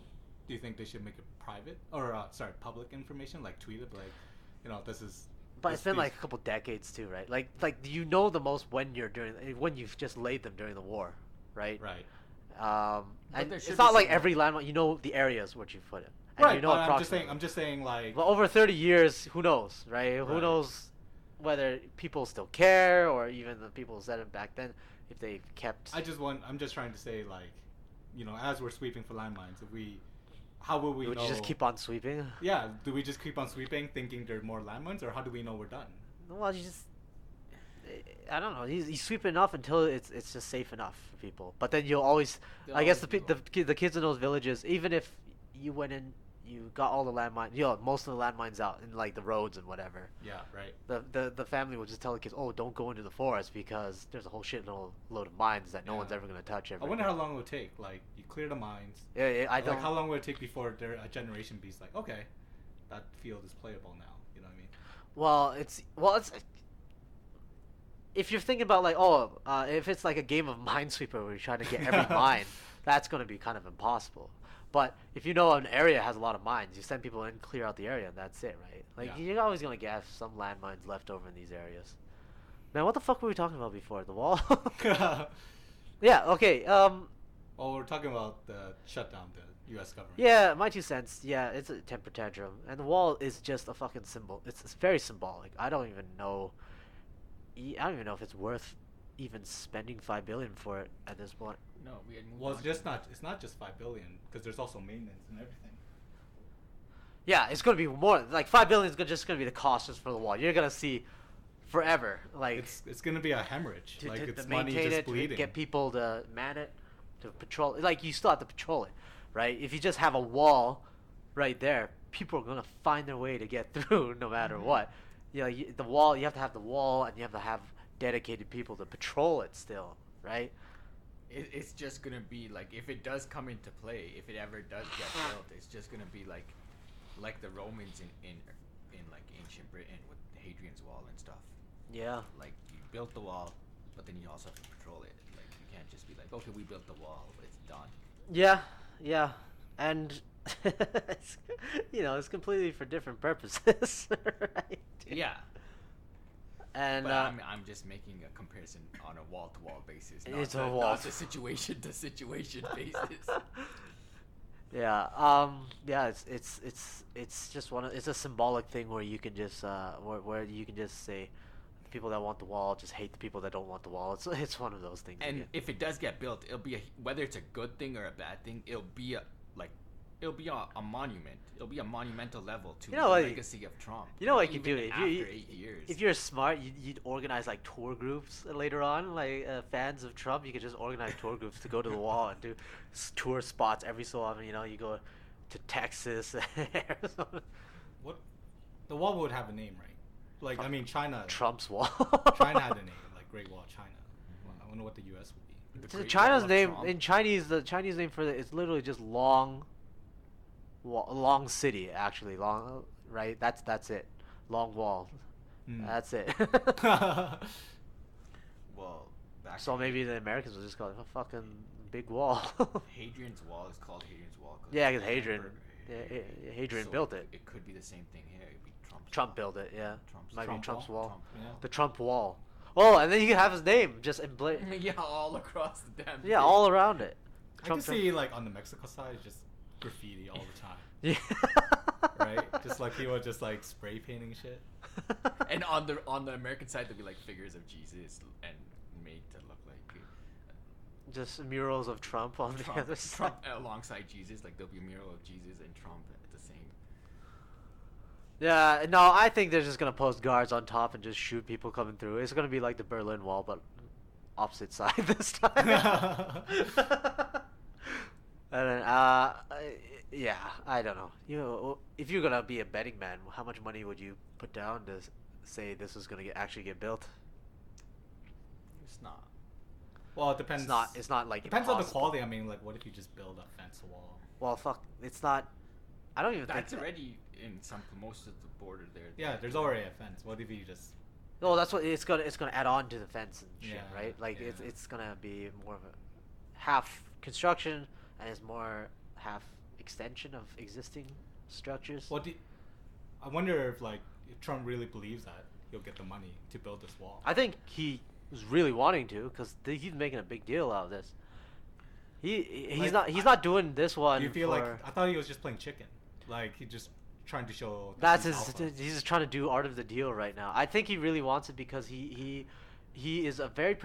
do you think they should make it private or public information, like tweet it, like, this is. But it's been like a couple decades too, right? Like you know the most when you've just laid them during the war, right? Right. And it's not like every landmark. You know the areas which you put it. And Right. You know I'm just saying, like. Well, over 30 years, who knows, right? Who knows whether people still care, or even the people who said it back then, if they kept. I'm just trying to say, like, as we're sweeping for landmines, how will we know? Would you just keep on sweeping? Yeah. Do we just keep on sweeping, thinking there are more landmines, or how do we know we're done? Well, I don't know. You sweep enough until it's just safe enough for people. But then you'll always. I guess the kids in those villages, even if you went in, you got all the landmines, most of the landmines out in like the roads and whatever. Yeah, right. The family will just tell the kids, oh, don't go into the forest because there's a whole load of mines that no one's ever gonna touch. I wonder how long it would take. Like, you clear the mines. Yeah, I don't. Like, how long would it take before a generation be's like, okay, that field is playable now. You know what I mean? Well, it's. If you're thinking about like, if it's like a game of Minesweeper where you're trying to get every mine, that's gonna be kind of impossible. But if you know an area has a lot of mines, you send people in, clear out the area, and that's it, right? Like, you're always going to get some landmines left over in these areas. Man, what the fuck were we talking about before? The wall? Yeah, okay. Well, we're talking about the shutdown, the U.S. government. Yeah, my 2 cents. Yeah, it's a temper tantrum. And the wall is just a fucking symbol. It's very symbolic. I don't even know if it's worth even spending $5 billion for it at this point. No, we had moved Well, on. it's not just $5 billion, because there's also maintenance and everything. Yeah, it's gonna be more. Like $5 billion is just gonna be the cost just for the wall. You're gonna see forever. Like it's gonna be a hemorrhage. It's to money maintain just it, bleeding. to get people to man it, to patrol. Like you still have to patrol it, right? If you just have a wall right there, people are gonna find their way to get through no matter what. The wall. You have to have the wall, and you have to have dedicated people to patrol it still, right? It's just gonna be like, if it does come into play, if it ever does get built, it's just gonna be like the Romans in like ancient Britain with Hadrian's Wall and stuff. Yeah. Like, you built the wall, but then you also have to patrol it. Like, you can't just be like, okay, we built the wall, it's done. Yeah, and it's completely for different purposes, right? Yeah. And but I'm just making a comparison on a wall-to-wall basis. Not a situation-to-situation basis. Yeah. It's just it's a symbolic thing where you can just where you can just say the people that want the wall just hate the people that don't want the wall. It's one of those things. And again. if it does get built, it'll be whether it's a good thing or a bad thing, it'll be a monument. It'll be a monumental level to the legacy of Trump. You know what you could do after 8 years. If you're smart, you'd organize like tour groups later on, like fans of Trump. You could just organize tour groups to go to the wall and do tour spots every so often. You go to Texas, Arizona. What? The wall would have a name, right? Like, I mean, China. Trump's wall. China had a name, like Great Wall of China. I wonder what the U.S. would be. China's name in Chinese, the Chinese name for it's literally just long city, actually, long, right? That's it. Long wall. That's it. Well, so maybe the Americans will just call it a fucking big wall. Hadrian's Wall is called Hadrian's Wall. Yeah, because Hadrian built it. It could be the same thing here. It'd be Trump built it, yeah. Might be Trump's wall. Trump, yeah. The Trump wall. Oh, and then you can have his name just yeah, all across the damn yeah, all around it. I can see, like, on the Mexico side, just graffiti all the time. Yeah. Right? Just like people just like spray painting shit. And on the American side, there'll be like figures of Jesus and made to look like just murals of Trump on the other side. Trump alongside Jesus, like there'll be a mural of Jesus and Trump at the same. Yeah, no, I think they're just gonna post guards on top and just shoot people coming through. It's gonna be like the Berlin Wall, but opposite side this time. And then, yeah, I don't know. If you're gonna be a betting man, how much money would you put down to say this is gonna actually get built? It's not. Well, it depends. It's not like depends on the impossible. quality. I mean, like, what if you just build a fence wall? Well, fuck, it's not. I don't even think That's already in most of the border there. Yeah, there's already a fence. What if you just? No, that's what it's gonna add on to the fence and shit, Yeah, right? Like yeah. it's gonna be more of a half construction and it's more half extension of existing structures. I wonder if Trump really believes that he'll get the money to build this wall. I think he was really wanting to because he's making a big deal out of this. He's not doing this one. Do you feel like I thought he was just playing chicken, like he just trying to show. That's he's just trying to do art of the deal right now. I think he really wants it because he is a very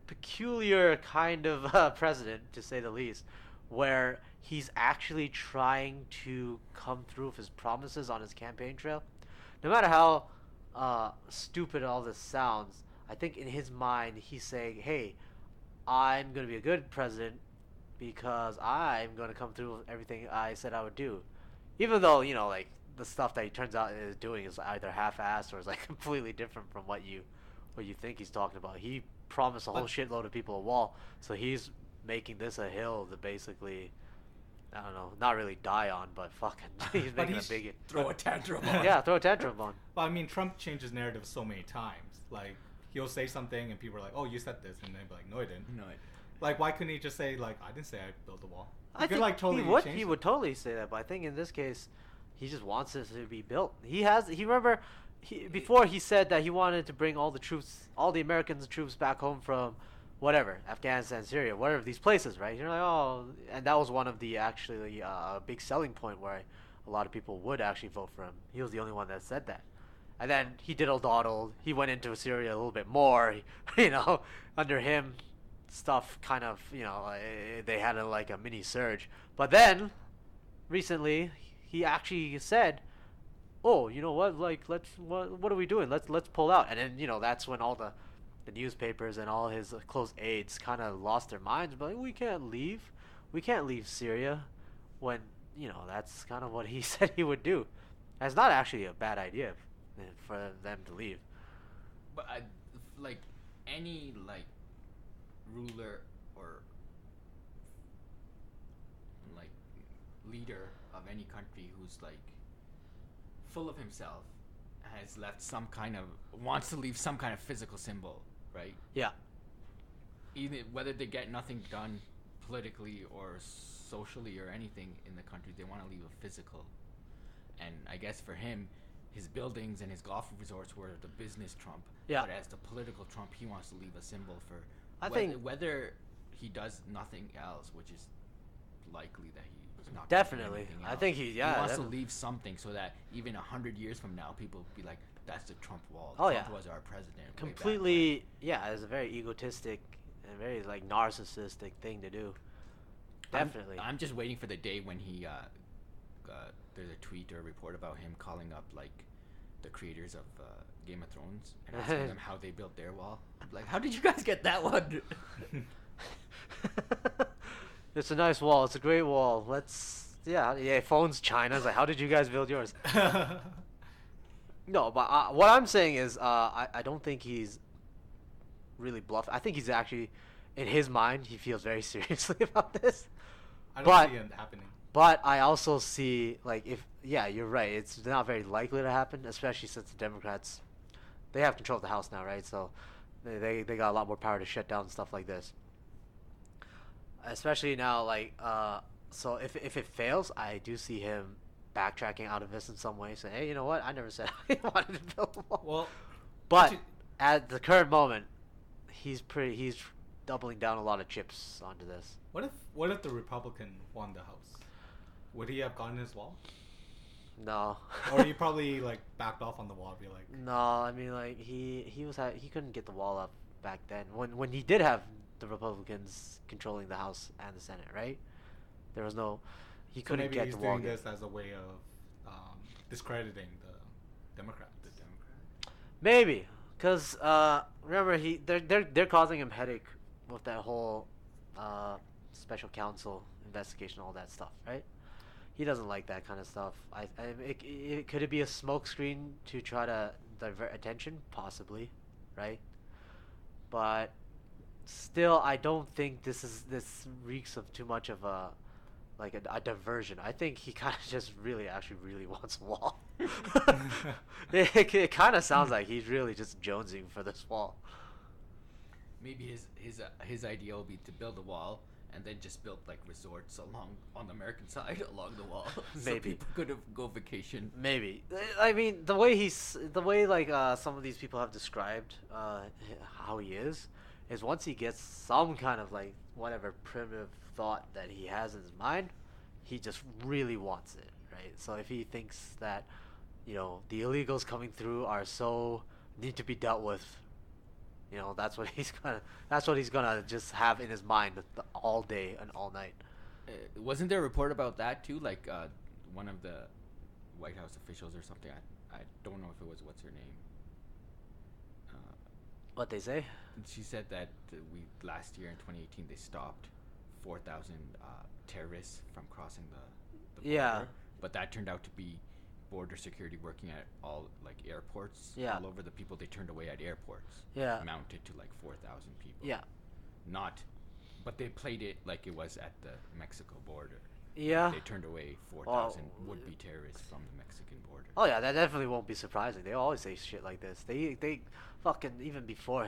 peculiar kind of president, to say the least, where he's actually trying to come through with his promises on his campaign trail. No matter how stupid all this sounds, I think in his mind he's saying, hey, I'm going to be a good president because I'm going to come through with everything I said I would do. Even though, like, the stuff that he turns out is doing is either half-assed or is, like, completely different from what you think he's talking about. He promised a whole shitload of people a wall, so he's making this a hill to basically, I don't know, not really die on, but fucking he's making a big throw a tantrum on. Yeah, throw a tantrum on. Well, I mean, Trump changes narrative so many times. Like, he'll say something and people are like, "Oh, you said this," and they'll be like, "No, I didn't." No, I didn't. Like, why couldn't he just say like, "I didn't say I built the wall"? I think he would totally say that, but I think in this case, he just wants it to be built. Before he said that he wanted to bring all the American troops back home from whatever, Afghanistan, Syria, whatever these places, right? You're like, oh, and that was one of the actually big selling point where a lot of people would actually vote for him. He was the only one that said that. And then he diddle-daddled. He went into Syria a little bit more, under him. Stuff kind of, they had a mini surge. But then, recently, he actually said, "Oh, you know what? Like, what are we doing? Let's pull out." And then, that's when all the newspapers and all his close aides kind of lost their minds. But we can't leave Syria, when that's kind of what he said he would do. And it's not actually a bad idea for them to leave. But any ruler or leader of any country who's full of himself has wants to leave some kind of physical symbol, right? Yeah. Even whether they get nothing done politically or socially or anything in the country, they want to leave a physical. And I guess for him, his buildings and his golf resorts were the business Trump. Yeah. But as the political Trump, he wants to leave a symbol for whether he does nothing else, which is likely that he's not. Definitely, I think he wants to leave something so that even 100 years from now, people will be like, "That's the Trump wall. Oh, Trump yeah. was our president." Completely, yeah. It's a very egotistic and very narcissistic thing to do. Definitely. I'm just waiting for the day when he there's a tweet or a report about him calling up the creators of Game of Thrones and asking them how they built their wall. Like, how did you guys get that one? It's a nice wall. It's a great wall. Phone's China's like, how did you guys build yours? No, but what I'm saying is, I don't think he's really bluffed. I think he's actually, in his mind, he feels very seriously about this. I don't see it happening. But I also see, you're right. It's not very likely to happen, especially since the Democrats, they have control of the House now, right? So they got a lot more power to shut down stuff like this. Especially now, so if it fails, I do see him backtracking out of this in some way, saying, "Hey, you know what? I never said I wanted to build a wall." Well, but at the current moment, he's doubling down a lot of chips onto this. What if the Republican won the House? Would he have gotten his wall? No. Or he probably backed off on the wall, be like. No, I mean he couldn't get the wall up back then when he did have the Republicans controlling the House and the Senate, right? He couldn't get the wall. Maybe he's doing this as a way of discrediting Democrat. The Democrat. Maybe, cause remember they're causing him headache with that whole special counsel investigation, all that stuff, right? He doesn't like that kind of stuff. Could it be a smokescreen to try to divert attention? Possibly, right? But still, I don't think this reeks of too much of a diversion. I think he kind of just really wants a wall. It kind of sounds like he's really just jonesing for this wall. Maybe his idea will be to build a wall and then just build like resorts along on the American side along the wall. So Maybe people could go vacation. Maybe. I mean, the way like some of these people have described how he is once he gets some kind of like whatever primitive thought that he has in his mind, he just really wants it, right? So if he thinks that, the illegals coming through need to be dealt with, that's what he's gonna just have in his mind all day and all night. Wasn't there a report about that too? Like one of the White House officials or something. I don't know if it was what's her name. What they say? She said that last year in 2018 they stopped 4,000 terrorists from crossing the border. Yeah. But that turned out to be border security working at all like airports. Yeah. All over the people they turned away at airports. Yeah. Amounted to like 4,000 people. Yeah. But they played it like it was at the Mexico border. Yeah. They turned away 4,000 would-be terrorists from the Mexican border. Oh yeah, that definitely won't be surprising. They always say shit like this. They fucking even before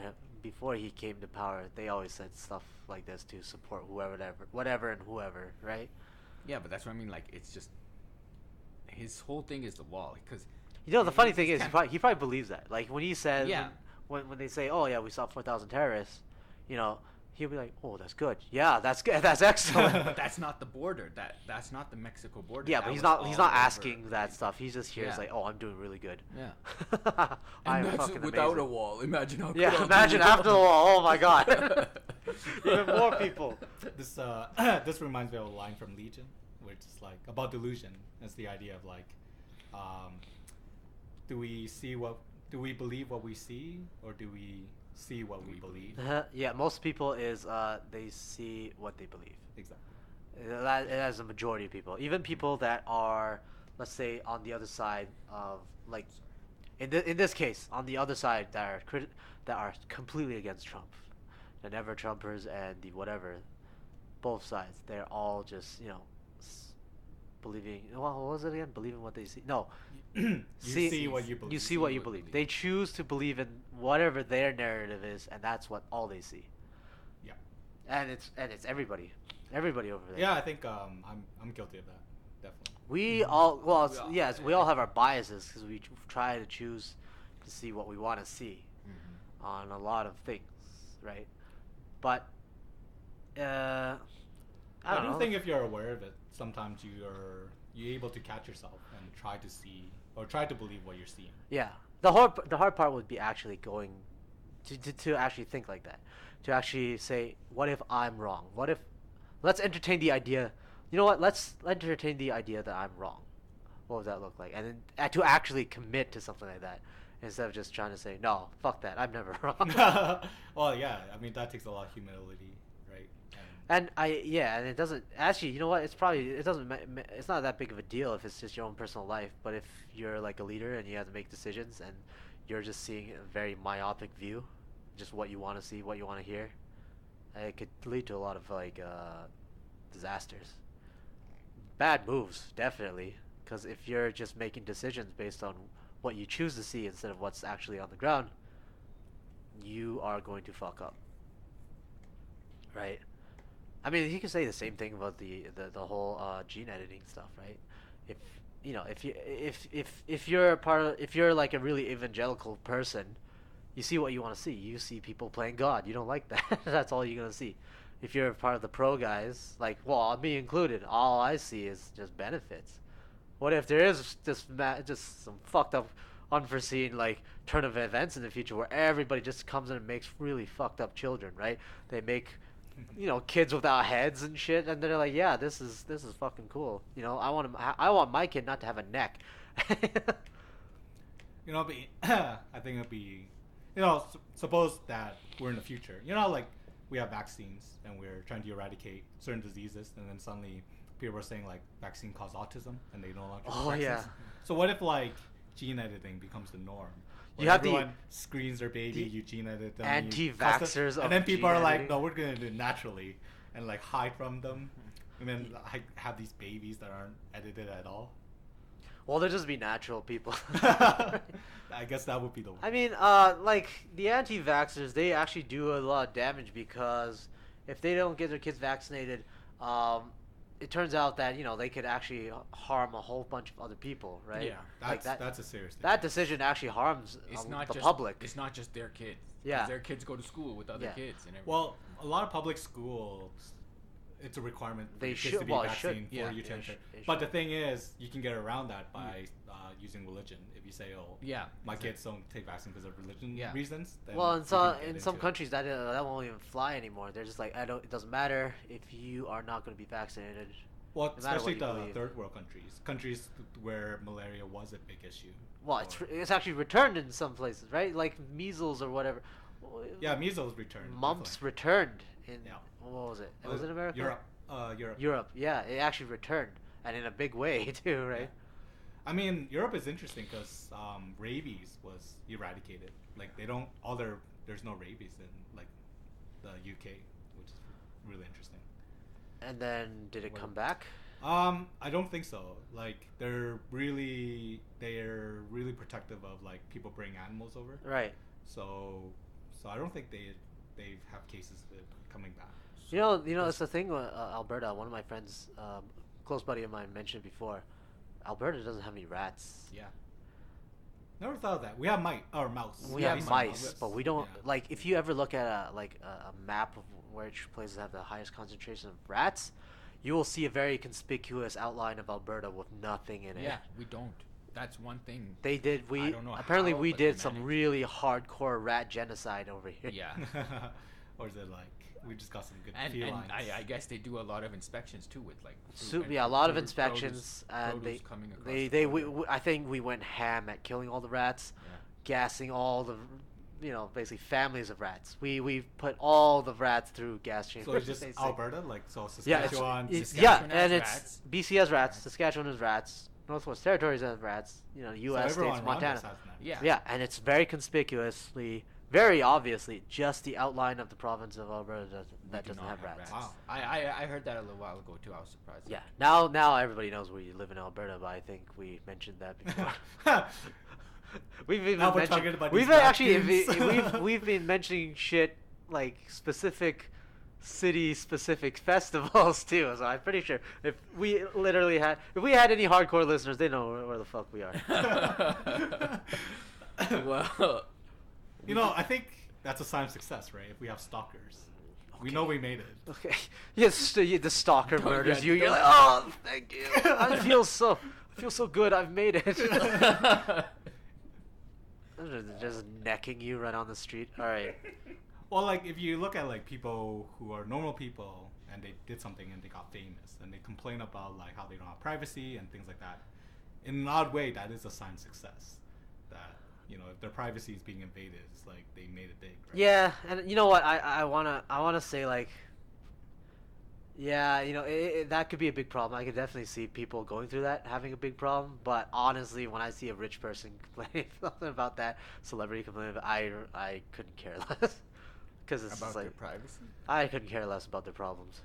he came to power, they always said stuff like this to support whatever and whoever, right? Yeah, but that's what I mean. Like, it's just his whole thing is the wall, because the funny thing is he probably believes that. Like when he says, yeah, when they say, oh yeah, we saw 4,000 terrorists, he'll be like, oh, that's good. Yeah, that's good. That's excellent. But that's not the border. That's not the Mexico border. Yeah, that but he's not asking over, that stuff. He's just here. It's like, oh, I'm doing really good. Yeah. I'm that's fucking without amazing. a wall. Imagine how. Yeah, imagine after the wall. Oh my god. Even more people. This reminds me of a line from Legion, which is like about delusion. It's the idea of like, do we believe what we see, or do we see what we believe? Yeah, most people is they see what they believe. Exactly. That is a majority of people. Even people that are, let's say, on the other side of, like, in this case, on the other side that are completely against Trump, the never Trumpers and the whatever, both sides, they're all just believing. Well, what was it again? Believing what they see. No. You see what you believe. You see what you believe. They choose to believe in whatever their narrative is, and that's all they see. Yeah. And it's everybody over there. Yeah, I think I'm guilty of that. Definitely. We all have our biases because we try to choose to see what we want to see on a lot of things, right? But I don't think if you're aware of it, sometimes you're able to catch yourself and try to see or try to believe what you're seeing. Yeah, the hard part would be actually going to actually think like that, to actually say, what if I'm wrong? What if, let's entertain the idea. You know what? Let's entertain the idea that I'm wrong. What would that look like? And then to actually commit to something like that, instead of just trying to say, no, fuck that, I'm never wrong. Well, yeah, I mean that takes a lot of humility, right? And it doesn't actually. You know what? It's not that big of a deal if it's just your own personal life. But if you're like a leader and you have to make decisions and you're just seeing a very myopic view, just what you want to see, what you want to hear, it could lead to a lot of like disasters, bad moves, definitely. Because if you're just making decisions based on what you choose to see instead of what's actually on the ground, you are going to fuck up, right? I mean, you can say the same thing about the whole gene editing stuff, right? If you're like a really evangelical person, you see what you want to see. You see people playing God. You don't like that. That's all you're gonna see. If you're part of the pro guys, like, well, me included, all I see is just benefits. What if there is just some fucked up, unforeseen like turn of events in the future where everybody just comes in and makes really fucked up children, right? They make kids without heads and shit, and they're like, yeah, this is fucking cool. I want my kid not to have a neck. You know, I think it'd be, suppose that we're in the future. You know, like we have vaccines and we're trying to eradicate certain diseases, and then suddenly people are saying like vaccine caused autism, and they no longer. Oh yeah. So what if like gene editing becomes the norm? You have everyone screens their baby, you gene edit them, anti-vaxxers, and then people are like, no, we're gonna do it naturally, and like hide from them, and then have these babies that aren't edited at all. Well, they'll just be natural people. I guess that would be the one. I mean, like, the anti-vaxxers, they actually do a lot of damage because if they don't get their kids vaccinated, it turns out that, they could actually harm a whole bunch of other people, right? Yeah. That's a serious thing. That decision actually harms the public. It's not just their kids. Yeah. Their kids go to school with other kids and everything. Well, a lot of public schools, it's a requirement for They kids should- to be well, vaccinated should. for Yeah, you to they enter. should- they But the should. thing is, you can get around that by using religion. If you say, "Oh, Yeah, my kids don't take vaccine because of religion Yeah. reasons," then Well, you can get in some into it. countries that won't even fly anymore. They're just like, it doesn't matter if you are not going to be vaccinated. Well, no matter especially what you the believe. third world countries where malaria was a big issue. Well, it's actually returned in some places, right? Like measles or whatever. Yeah, measles returned. Mumps definitely. returned in Yeah. what was it? Was it America? Europe. Europe. Yeah, it actually returned, and in a big way too, right? I mean, Europe is interesting because rabies was eradicated. Like there's no rabies in like the UK, which is really interesting. And then did it come back? I don't think so. Like they're really protective of like people bring animals over. Right. So I don't think they have cases of it coming back. It's the thing with Alberta. One of my friends, close buddy of mine, mentioned before. Alberta doesn't have any rats. Yeah. Never thought of that. We have mouse. We have mice, but we don't like. If you ever look at a map of which places have the highest concentration of rats, you will see a very conspicuous outline of Alberta with nothing in it. Yeah, we don't. That's one thing. They did. I don't know apparently how, we but did they some managed. really hardcore rat genocide over here. Yeah. Or is it like we just got some good And felines? I guess they do a lot of inspections too with like A lot of inspections, and I think we went ham at killing all the rats, gassing all the, basically families of rats. We put all the rats through gas chambers. So it's just basically. Alberta, like so Yeah, Saskatchewan. Saskatchewan has and rats. it's BC has rats, Saskatchewan has rats, Northwest Territories has rats, U.S. everyone states, around Montana. us has that. Yeah. And it's very conspicuously, very obviously, just the outline of the province of Alberta that do doesn't not have rats. Wow. I heard that a little while ago too. I was surprised. Yeah, now everybody knows we live in Alberta, but I think we mentioned that before. We've even Now we're mentioned, talking about we've these actually we've been mentioning shit like specific city specific festivals too. So I'm pretty sure if we had any hardcore listeners, they know where the fuck we are. Well, I think that's a sign of success, right? If we have stalkers, we know we made it. Okay. Yes, the stalker Don't murders get- you. You're don't- like, oh, thank you. I feel so good. I've made it. They're just necking you right on the street. All right. Well, like if you look at like people who are normal people and they did something and they got famous and they complain about like how they don't have privacy and things like that, in an odd way, that is a sign of success. That if their privacy is being invaded, it's like they made it big. Right? Yeah, and you know what? I wanna say like, yeah, that could be a big problem. I could definitely see people going through that, having a big problem. But honestly, when I see a rich person complaining about that, celebrity complaining, I couldn't care less. Because it's about just their like privacy. I couldn't care less about their problems.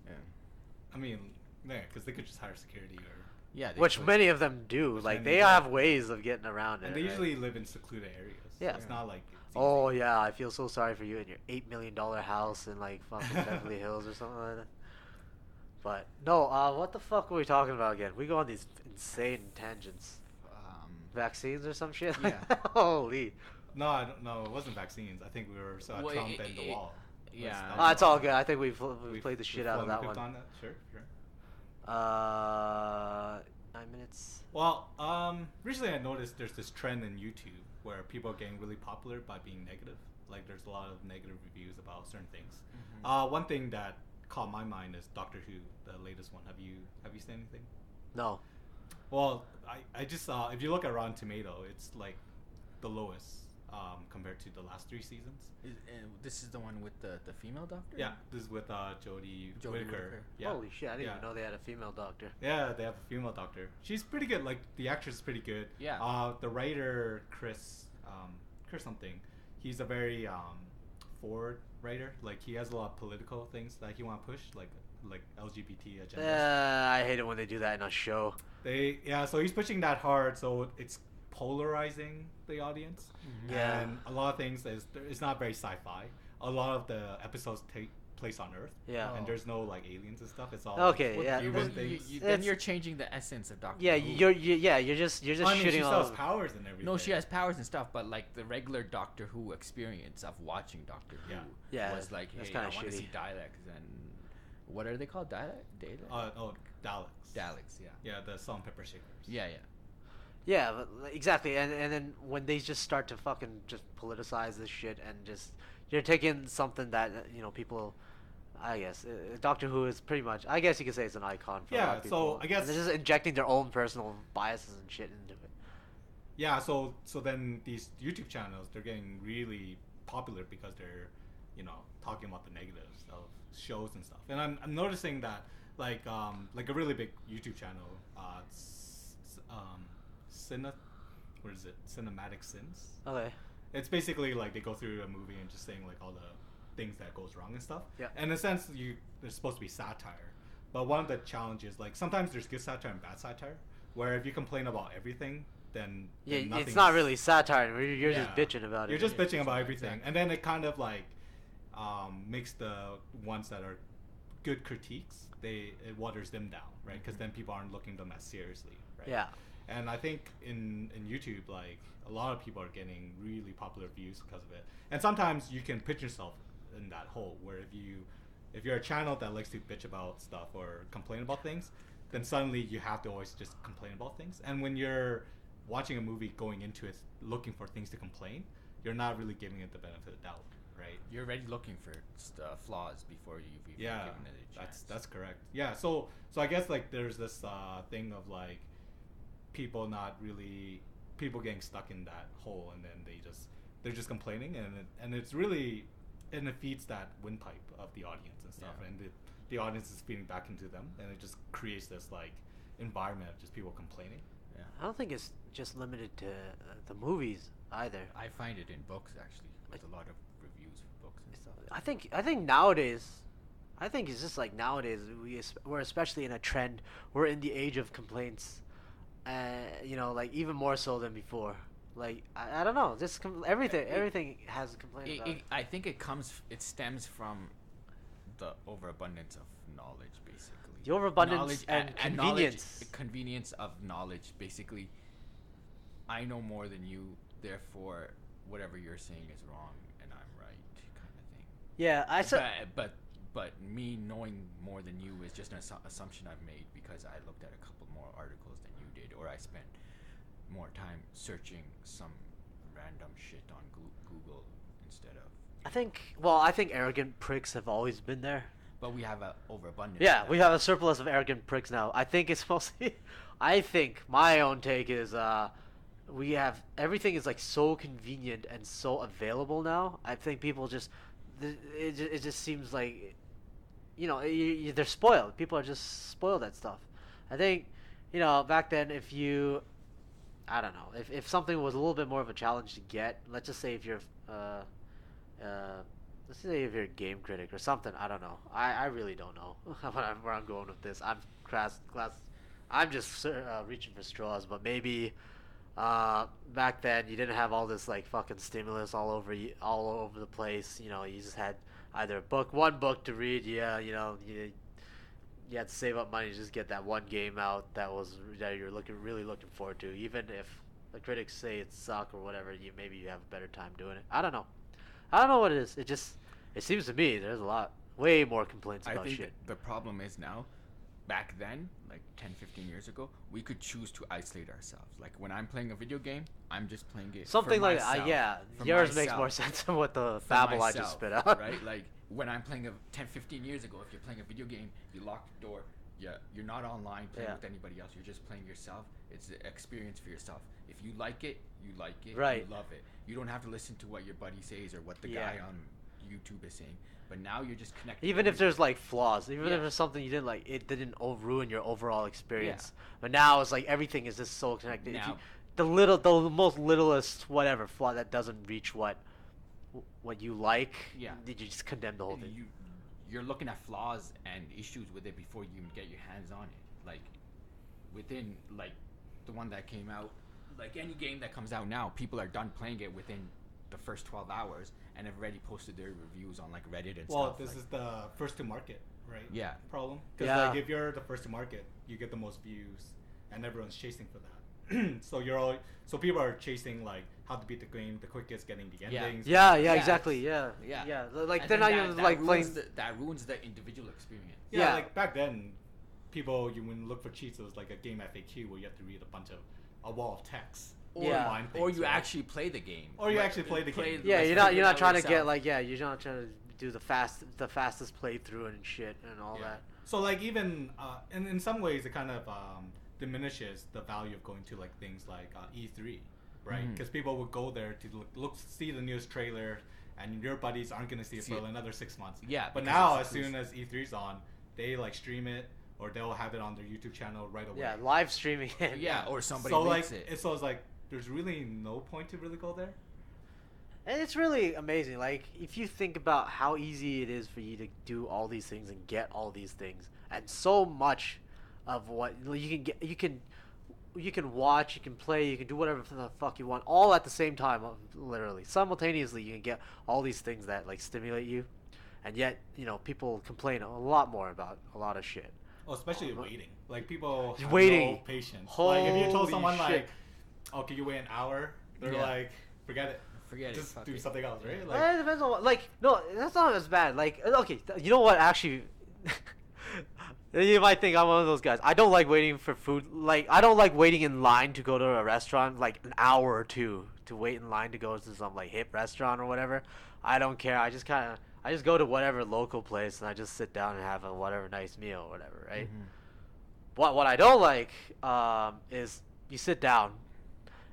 Yeah. I mean, yeah, because they could just hire security or. Yeah. Which many of them do. Which Like many they do. have ways of getting around it. And they right? usually live in secluded areas. Yeah. So it's not like. It's Oh easy. yeah, I feel so sorry for you and your $8 million house in like fucking Beverly Hills or something like that. But no, what the fuck were we talking about again? We go on these insane tangents. Vaccines or some shit. Like Yeah. that? Holy. No, I don't. No, it wasn't vaccines. I think we were Well, Trump and the wall. yeah. It's all good. I think we've played the shit out of that flown one. on that. Sure. 9 minutes. Well, recently I noticed there's this trend in YouTube where people are getting really popular by being negative. Like there's a lot of negative reviews about certain things. Mm-hmm. One thing that caught my mind is Doctor Who, the latest one. Have you seen anything? No. Well, I just if you look at Rotten Tomato, it's like the lowest compared to the last 3 seasons. This is the one with the female doctor? Yeah, this is with Jodie Whittaker. Yeah. Holy shit, I didn't even know they had a female doctor. Yeah, they have a female doctor. She's pretty good. Like, the actress is pretty good. Yeah. The writer, Chris something, he's a very forward writer. Like, he has a lot of political things that he want to push, like LGBT agendas. I hate it when they do that in a show. So he's pushing that hard, so it's polarizing the audience. Yeah. And a lot of things it's not very sci-fi. A lot of the episodes take place on Earth. Yeah. And there's no like aliens and stuff. It's all okay. like, Yeah. human things. Then you're changing the essence of Doctor Yeah. Who. You're just I mean, shitting she on. still has powers and everything. No, she has powers and stuff, but like the regular Doctor Who experience of watching Doctor Who was like, hey, I want to see Daleks and what are they called? Daleks. Daleks, yeah. Yeah, the salt and pepper shakers. Yeah. Yeah, but exactly, and then when they just start to fucking just politicize this shit and just you're taking something that people, I guess Doctor Who is pretty much, I guess you could say it's an icon for a lot of people. So I guess and they're just injecting their own personal biases and shit into it. Yeah, so then these YouTube channels, they're getting really popular because they're talking about the negatives of shows and stuff. And I'm noticing that like a really big YouTube channel, Cinematic Sins. Okay. It's basically like they go through a movie and just saying like all the things that goes wrong and stuff. Yeah. And in a sense, there's supposed to be satire, but one of the challenges, like sometimes there's good satire and bad satire, where if you complain about everything, then it's not really satire. You're just bitching about it. You're just bitching about everything, exactly. And then it kind of like makes the ones that are good critiques, it waters them down, right? Because then people aren't looking them as seriously, right? Yeah. And I think in YouTube, like a lot of people are getting really popular views because of it. And sometimes you can put yourself in that hole where if you're a channel that likes to bitch about stuff or complain about things, then suddenly you have to always just complain about things. And when you're watching a movie going into it looking for things to complain, you're not really giving it the benefit of the doubt, right? You're already looking for flaws before you've even given it a chance. That's correct. Yeah, so I guess like there's this thing of like people getting stuck in that hole, and then they're just complaining, and it's really, and it feeds that windpipe of the audience and stuff, and the audience is feeding back into them, and it just creates this like environment of just people complaining. Yeah. I don't think it's just limited to the movies either. I find it in books actually, with a lot of reviews for books and stuff. I think nowadays, it's just like nowadays we're especially in a trend. We're in the age of complaints, like even more so than before. Like I don't know, just everything has a complaint about it. I think it stems from the overabundance of knowledge, basically. The overabundance and convenience. Convenience of knowledge, basically. I know more than you, therefore whatever you're saying is wrong and I'm right, kind of thing. Yeah, but me knowing more than you is just an assumption I've made because I looked at a couple more articles than you did, or I spent more time searching some random shit on Google instead of. I think arrogant pricks have always been there. But we have an overabundance. Yeah, we have a surplus of arrogant pricks now. I think it's mostly. I think my own take is we have everything is like so convenient and so available now. I think people just it just seems like they're spoiled. People are just spoiled at stuff. I think back then I don't know, if something was a little bit more of a challenge to get, let's just say if you're let's say if you're a game critic or something, I don't know. I really don't know where I'm going with this. I'm just reaching for straws, but maybe back then you didn't have all this like fucking stimulus all over the place. You just had either one book to read. You had to save up money to just get that one game out that you're really looking forward to, even if the critics say it suck or whatever. Maybe you have a better time doing it. I don't know what it is. It seems to me there's way more complaints about shit. I think the problem is now, back then, like 10, 15 years ago, we could choose to isolate ourselves. Like when I'm playing a video game, I'm just playing it something for like myself, yours makes more sense than what the babble I just spit out. Right? Like when I'm playing 10, 15 years ago, if you're playing a video game, you lock the door, you're not online playing with anybody else. You're just playing yourself. It's an experience for yourself. If you like it, you like it. Right. You love it. You don't have to listen to what your buddy says or what the guy on YouTube is saying. But now you're just connected. Even if there's like flaws, even if there's something you didn't like, it didn't ruin your overall experience. But now it's like everything is just so connected. Now, The most littlest whatever flaw that doesn't reach what you like, you just condemn the whole thing. You're looking at flaws and issues with it before you even get your hands on it. Like within like the one that came out, like any game that comes out now, people are done playing it within the first 12 hours and have already posted their reviews on like Reddit and stuff. Well, this is the first to market, right? Yeah. Problem. Because like if you're the first to market, you get the most views, and everyone's chasing for that. So people are chasing like how to beat the game the quickest, getting the endings. Exactly. Like they're not even like playing. That ruins the individual experience. Yeah, like back then, people you wouldn't look for cheats. It was like a game FAQ where you have to read a wall of text. Or you actually play the game. Or you actually play the game. Yeah, you're not trying to get like you're not trying to do the fastest playthrough and shit and all that. So like even in some ways it kind of diminishes the value of going to like things like E3, right? Because people would go there to see the newest trailer, and your buddies aren't gonna see it for another 6 months. Yeah. But now as soon as E3's on, they like stream it. Or they'll have it on their YouTube channel right away. Yeah, live streaming it. Or somebody leaks it. So it's like, there's really no point to really go there. And it's really amazing. Like, if you think about how easy it is for you to do all these things and get all these things, and so much of what you can get, you can watch, you can play, you can do whatever the fuck you want, all at the same time, literally. Simultaneously, you can get all these things that, like, stimulate you. And yet, people complain a lot more about a lot of shit. Oh, especially waiting. Like, people have waiting. no patience. Holy like, if you told someone, shit. like, oh, can you wait an hour? They're like, forget it. Just do something else, right? Like, it depends on what, like, no, that's not as bad. Like, okay, you know what, actually, you might think I'm one of those guys. I don't like waiting for food. Like, I don't like waiting in line to go to a restaurant, like, an hour or two to wait in line to go to some, like, hip restaurant or whatever. I don't care. I just go to whatever local place and I just sit down and have a whatever nice meal or whatever, right? What I don't like is you sit down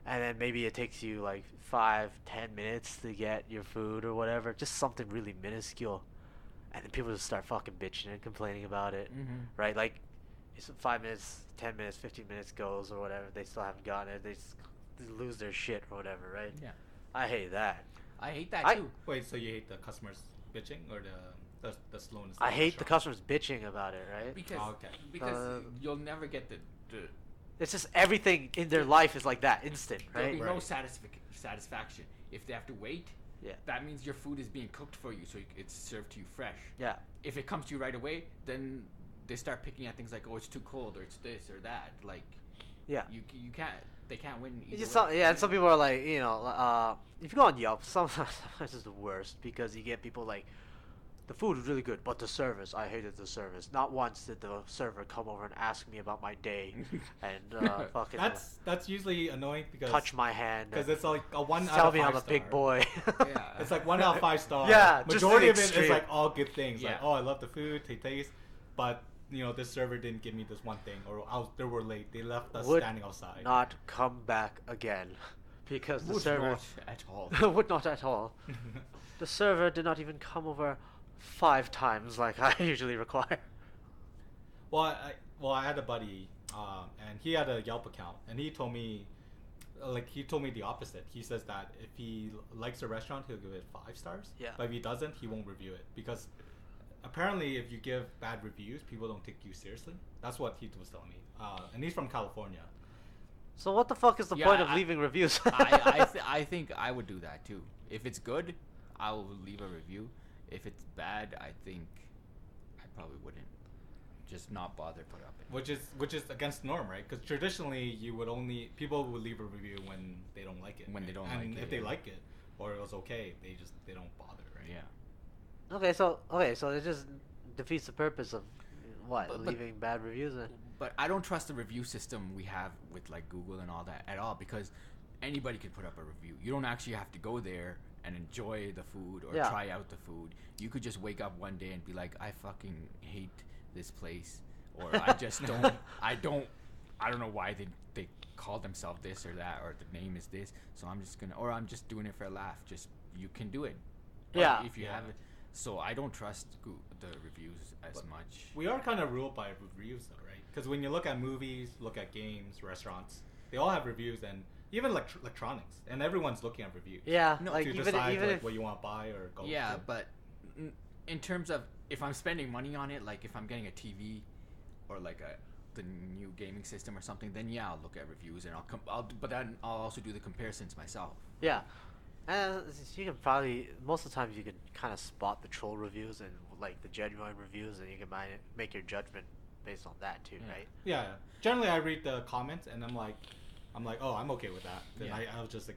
and then maybe it takes you like 5-10 minutes to get your food or whatever, just something really minuscule, and then people just start fucking bitching and complaining about it, right? Like, it's 5 minutes, 10 minutes, 15 minutes goes or whatever, they still haven't gotten it, they lose their shit or whatever, right? Yeah. I hate that. I hate that too. Wait, so you hate the customers bitching or the slowness? I hate the customers bitching about it, right? Because you'll never get the it's just everything in their life is like that, instant, right? There'll be no satisfaction. If they have to wait, that means your food is being cooked for you, so it's served to you fresh. Yeah. If it comes to you right away, then they start picking at things like, oh, it's too cold, or it's this or that. Like, you can't. They can't win. And some people are like, if you go on Yelp, sometimes it's the worst because you get people like, the food is really good, but the service, I hated the service. Not once did the server come over and ask me about my day, and fucking. That's usually annoying because touch my hand. Because it's like a 1 out of 5 star. Tell me I'm a big boy. It's like 1 out of 5 stars. Yeah, majority of it is like all good things. Yeah. Like, oh, I love the food, they taste, but this server didn't give me this one thing, or they were late. They left us standing outside. Not come back again, because the server not at all. would not at all. The server did not even come over 5 times like I usually require. Well, I had a buddy, and he had a Yelp account, and he told me the opposite. He says that if he likes a restaurant, he'll give it 5 stars. Yeah. But if he doesn't, he won't review it because apparently if you give bad reviews, people don't take you seriously. That's what he was telling me. And he's from California. So what the fuck is the point of leaving reviews? I think I would do that too. If it's good, I will leave a review. If it's bad, I think I probably wouldn't. Just not bother put up it. Which is against the norm, right? Because traditionally, people would leave a review when they don't like it. When they don't and like it. if they like it or it was okay, they don't bother, right? Yeah. Okay, so it just defeats the purpose of leaving bad reviews. But I don't trust the review system we have with like Google and all that at all, because anybody can put up a review. You don't actually have to go there and enjoy the food or try out the food. You could just wake up one day and be like, I fucking hate this place, or I just don't. I don't know why they call themselves this or that, or the name is this. So I'm just gonna, or I'm just doing it for a laugh. Just you can do it. Yeah. If you have it. So I don't trust the reviews as much. We are kind of ruled by reviews, though, right? Because when you look at movies, look at games, restaurants, they all have reviews, and even electronics, and everyone's looking at reviews. Yeah, to like even decide if what you want to buy or go. Yeah, to. but in terms of if I'm spending money on it, like if I'm getting a TV or like the new gaming system or something, then yeah, I'll look at reviews and but then I'll also do the comparisons myself. Yeah. And you can probably, most of the times you can kind of spot the troll reviews and like the genuine reviews, and you can make your judgment based on that too, right? Yeah. Generally, I read the comments and I'm like, oh, I'm okay with that. Then I'll just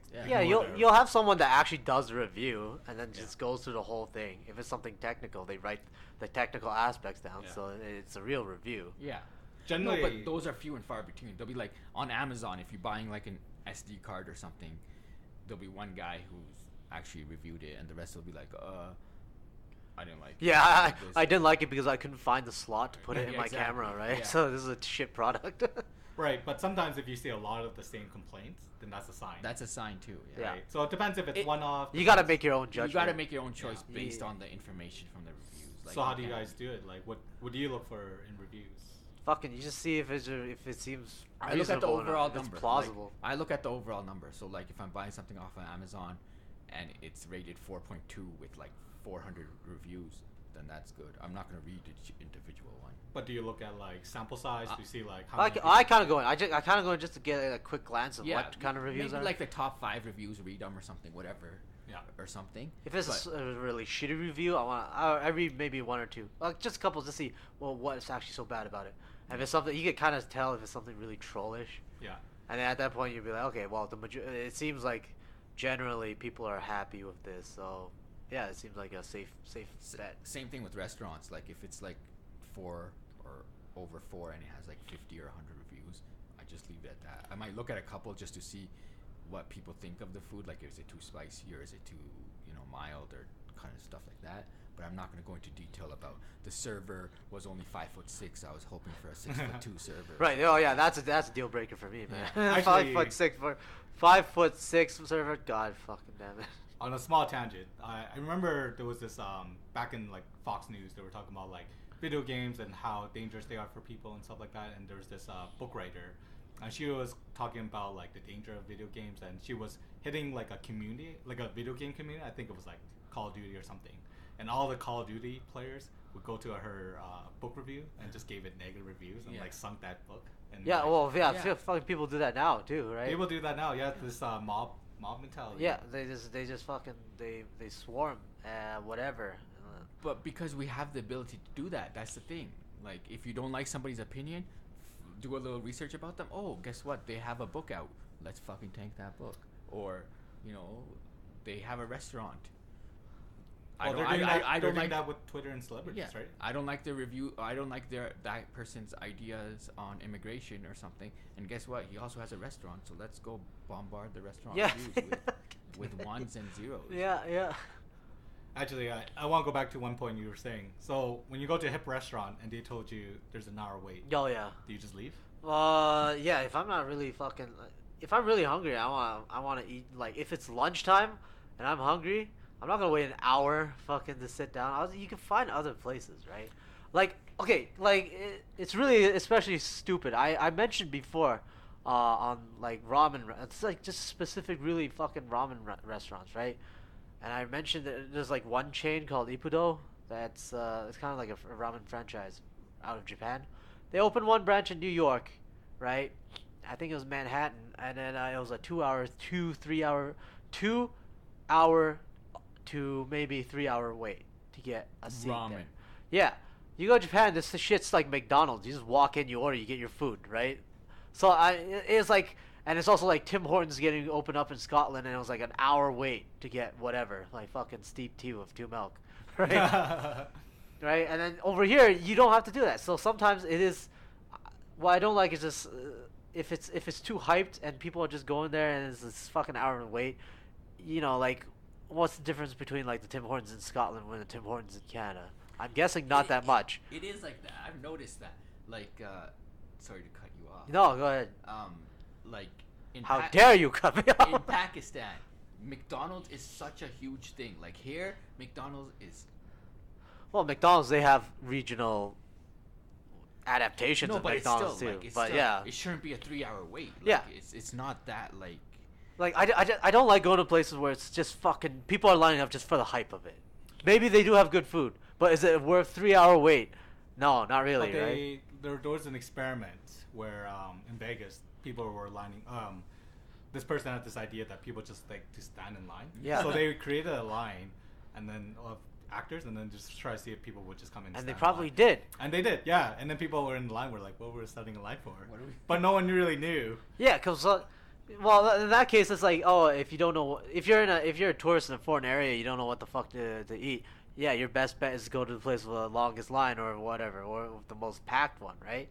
you'll have someone that actually does the review and then just goes through the whole thing. If it's something technical, they write the technical aspects down, so it's a real review. Yeah. Generally, no, but those are few and far between. They'll be like on Amazon, if you're buying like an SD card or something, there'll be one guy who's actually reviewed it, and the rest will be like, I didn't like it. Yeah, I didn't like it because I couldn't find the slot to put it in my camera, right? Yeah. So this is a shit product. Right, but sometimes if you see a lot of the same complaints, then that's a sign. That's a sign too. Yeah. Right. So it depends if it's one-off. You gotta make your own judgment. You gotta make your own choice based on the information from the reviews. Like, so how do you guys do it? Like, what do you look for in reviews? Fucking, you just see if it seems I look at the overall number. It's plausible. Like, I look at the overall number. So like if I'm buying something off of Amazon and it's rated 4.2 with like 400 reviews, then that's good. I'm not gonna read each individual one. But do you look at like sample size? Do you see like how I kind of go in. I kind of go in just to get a quick glance of what kind of reviews maybe are. like the top 5 reviews, read them or something, whatever. Yeah. Or something. If it's a really shitty review, I read maybe 1 or 2, just a couple, to see what's actually so bad about it. And if it's something, you can kind of tell if it's something really trollish. Yeah. And then at that point you'd be like, okay, well it seems like generally people are happy with this, so yeah, it seems like a safe bet. Same thing with restaurants. Like if it's like 4 or over 4 and it has like 50 or 100 reviews, I just leave it at that. I might look at a couple just to see what people think of the food, like is it too spicy or is it too mild or kind of stuff like that. But I'm not going to go into detail about the server was only 5'6". I was hoping for a 6'2" server. Right. Oh yeah, that's a deal breaker for me, man. Yeah. Actually, 5'6" server. God fucking damn it. On a small tangent, I remember there was this back in like Fox News, they were talking about like video games and how dangerous they are for people and stuff like that. And there was this book writer, and she was talking about like the danger of video games, and she was hitting like a community, like a video game community. I think it was like Call of Duty or something. And all the Call of Duty players would go to her book review and just gave it negative reviews and like sunk that book. And yeah, like, I feel fucking people do that now too, right? People do that now. Yeah, this mob mentality. Yeah, they just fucking they swarm whatever. But because we have the ability to do that, that's the thing. Like if you don't like somebody's opinion, do a little research about them. Oh, guess what? They have a book out. Let's fucking tank that book. Or they have a restaurant. Well, I don't like that with Twitter and celebrities, right? I don't like the review. I don't like that person's ideas on immigration or something. And guess what? He also has a restaurant, so let's go bombard the restaurant reviews with ones and zeros. Yeah. Actually, I want to go back to one point you were saying. So when you go to a hip restaurant and they told you there's an hour wait. Oh yeah. Do you just leave? Yeah. If I'm not really if I'm really hungry, I want to eat. Like if it's lunchtime and I'm hungry, I'm not gonna wait an hour fucking to sit down. You can find other places, right? Like, okay, like it's really especially stupid. I mentioned before on like ramen. It's like just specific really fucking ramen restaurants, right? And I mentioned that there's like one chain called Ippudo that's it's kind of like a ramen franchise out of Japan. They opened one branch in New York, right? I think it was Manhattan, and then it was a 2 hour to maybe 3 hour wait to get a seat ramen. There. Yeah, you go to Japan, this shit's like McDonald's. You just walk in, you order, you get your food, right? So it's like, and it's also like Tim Hortons getting opened up in Scotland, and it was like an hour wait to get whatever, like fucking steep tea with 2 milk, right? Right, and then over here you don't have to do that. So sometimes it is. What I don't like is just if it's too hyped and people are just going there and it's this fucking hour and wait, like. What's the difference between like the Tim Hortons in Scotland and the Tim Hortons in Canada? I'm guessing not that much. It is like that. I've noticed that. like sorry to cut you off. No, go ahead. Like how dare you cut me off? In Pakistan, McDonald's is such a huge thing. Like here, McDonald's is. Well, McDonald's, they have regional adaptations of McDonald's still, too. Like, but still, yeah, it shouldn't be a 3-hour wait. Like, yeah, it's not that like. Like I don't like going to places where it's just fucking people are lining up just for the hype of it. Maybe they do have good food, but is it worth 3-hour wait? No, not really. But right? There was an experiment where in Vegas people were lining. This person had this idea that people just like to stand in line. Yeah. So they created a line, and then of actors, and then just try to see if people would just come in. And they probably did. And they did, yeah. And then people were in the line. Were like, "What were we starting a line for?" But no one really knew. Yeah, because well, in that case, it's like, oh, if you don't know, if you're a tourist in a foreign area, you don't know what the fuck to eat. Yeah, your best bet is to go to the place with the longest line or whatever, or the most packed one, right?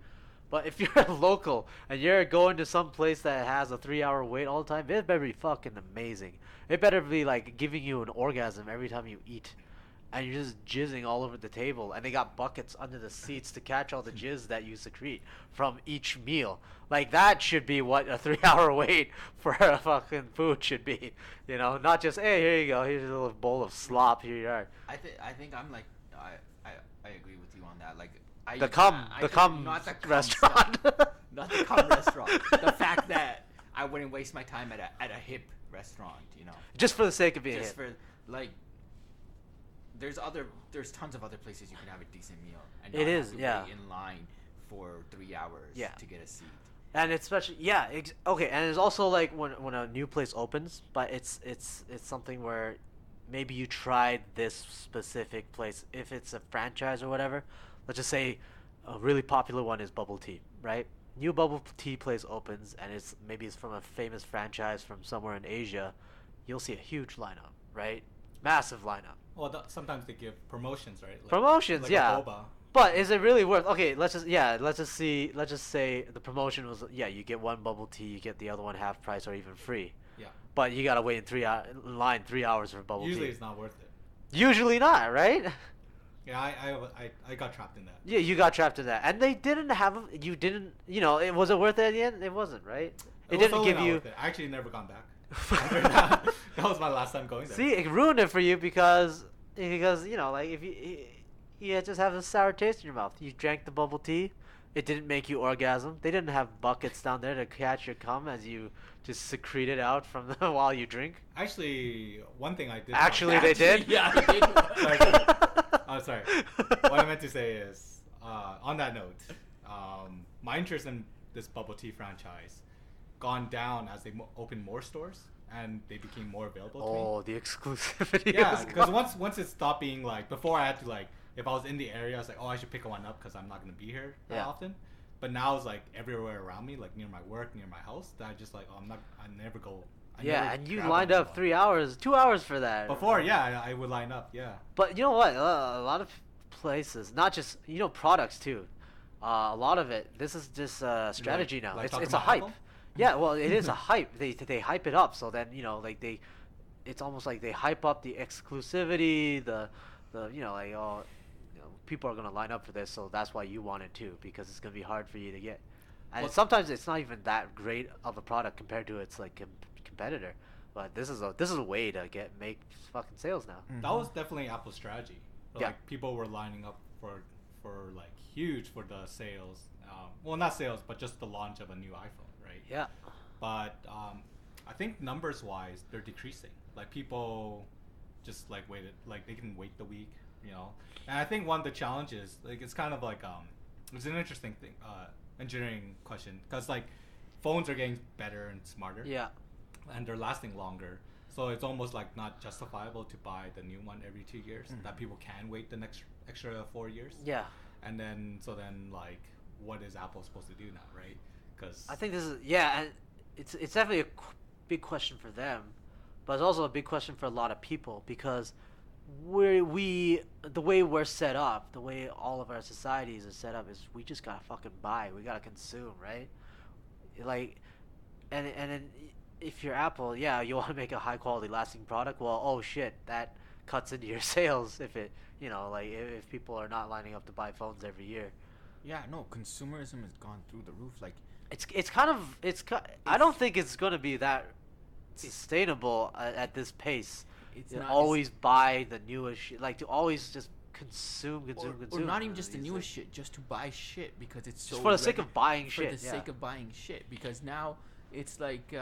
But if you're a local and you're going to some place that has a 3-hour wait all the time, it better be fucking amazing. It better be like giving you an orgasm every time you eat. And you're just jizzing all over the table, and they got buckets under the seats to catch all the jizz that you secrete from each meal. Like, that should be what a 3-hour wait for a fucking food should be, you know? Not just, hey, here you go, here's a little bowl of slop, here you are. I think I'm like I agree with you on that. Like the cum restaurant. Not the cum restaurant. The fact that I wouldn't waste my time at a hip restaurant, you know. Just for the sake of being just hip. For like. There's tons of other places you can have a decent meal and it is, have to wait in line for 3 hours to get a seat. And especially, yeah, okay. And it's also like when a new place opens, but it's something where maybe you tried this specific place. If it's a franchise or whatever, let's just say a really popular one is bubble tea, right? New bubble tea place opens, and it's from a famous franchise from somewhere in Asia. You'll see a huge lineup, right? Massive lineup. Well, sometimes they give promotions, right? Like, promotions, like yeah. a boba. But is it really worth? Okay, let's just say the promotion was, you get one bubble tea, you get the other one half price or even free. Yeah. But you gotta wait in line 3 hours for bubble tea. Usually it's not worth it. Usually not, right? Yeah, I got trapped in that. Yeah, you got trapped in that, and they didn't have. You didn't. It was it worth it at the end? It wasn't, right? It didn't give you. I actually never gone back. that was my last time going there. See, it ruined it for you because like if you just have a sour taste in your mouth. You drank the bubble tea, it didn't make you orgasm. They didn't have buckets down there to catch your cum as you just secrete it out from while you drink. Actually, one thing I did. Actually, they did. Yeah, they did. Sorry. What I meant to say is, on that note, my interest in this bubble tea franchise gone down as they opened more stores and they became more available to me. Oh, the exclusivity. Yeah, because once it stopped being like, before I had to like, if I was in the area, I was like, oh, I should pick one up because I'm not going to be here that often. But now it's like everywhere around me, like near my work, near my house, that I just like, oh, I never go. And you lined up 3 hours, 2 hours for that. Before, yeah, I would line up, yeah. But you know what? A lot of places, not just, products too. A lot of it, this is just strategy now. Like it's a hype. Apple? Yeah, well, it is a hype. They hype it up, so then it's almost like they hype up the exclusivity, people are gonna line up for this, so that's why you want it too, because it's gonna be hard for you to get. And sometimes it's not even that great of a product compared to its like competitor, but this is a way to make fucking sales now. Mm-hmm. That was definitely Apple's strategy. Like people were lining up for like huge for the sales. Well, not sales, but just the launch of a new iPhone, right? Yeah. But I think numbers wise, they're decreasing. Like people just like waited, like they can wait the week, And I think one of the challenges, like it's kind of like it's an interesting thing, engineering question, because like phones are getting better and smarter. Yeah. And they're lasting longer, so it's almost like not justifiable to buy the new one every 2 years. Mm-hmm. That people can wait the next extra 4 years. Yeah. And then like, what is Apple supposed to do now, right? Because I think this is and it's definitely a big question for them, but it's also a big question for a lot of people, because the way we're set up, the way all of our societies are set up, is we just gotta fucking buy, we gotta consume, right? Like, and then if you're Apple, you want to make a high quality lasting product. Well, oh shit, that cuts into your sales if it, if people are not lining up to buy phones every year. Yeah, no, consumerism has gone through the roof. Like, I don't think it's gonna be that sustainable at this pace. it's To not always buy the newest shit, like to always just consume. or not even just the newest shit, just to buy shit because it's so just for the sake of buying for shit. the sake of buying shit, because now it's like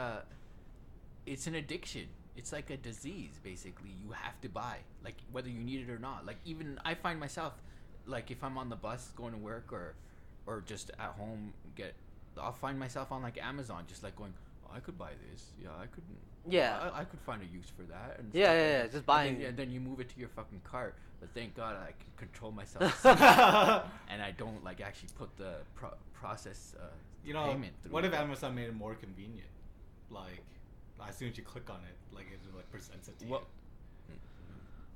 it's an addiction. It's like a disease, basically. You have to buy, like, whether you need it or not. Like, even I find myself, like, if I'm on the bus going to work or just at home, I'll find myself on like Amazon, just like going, oh, I could buy this. Yeah, I could. Yeah. I could find a use for that. And Yeah, stuff yeah, like yeah, that. just buying. And then you move it to your fucking cart. But thank God I can control myself, and I don't like actually put the process payment through. What if Amazon made it more convenient? Like, as soon as you click on it, like it like presents it to you.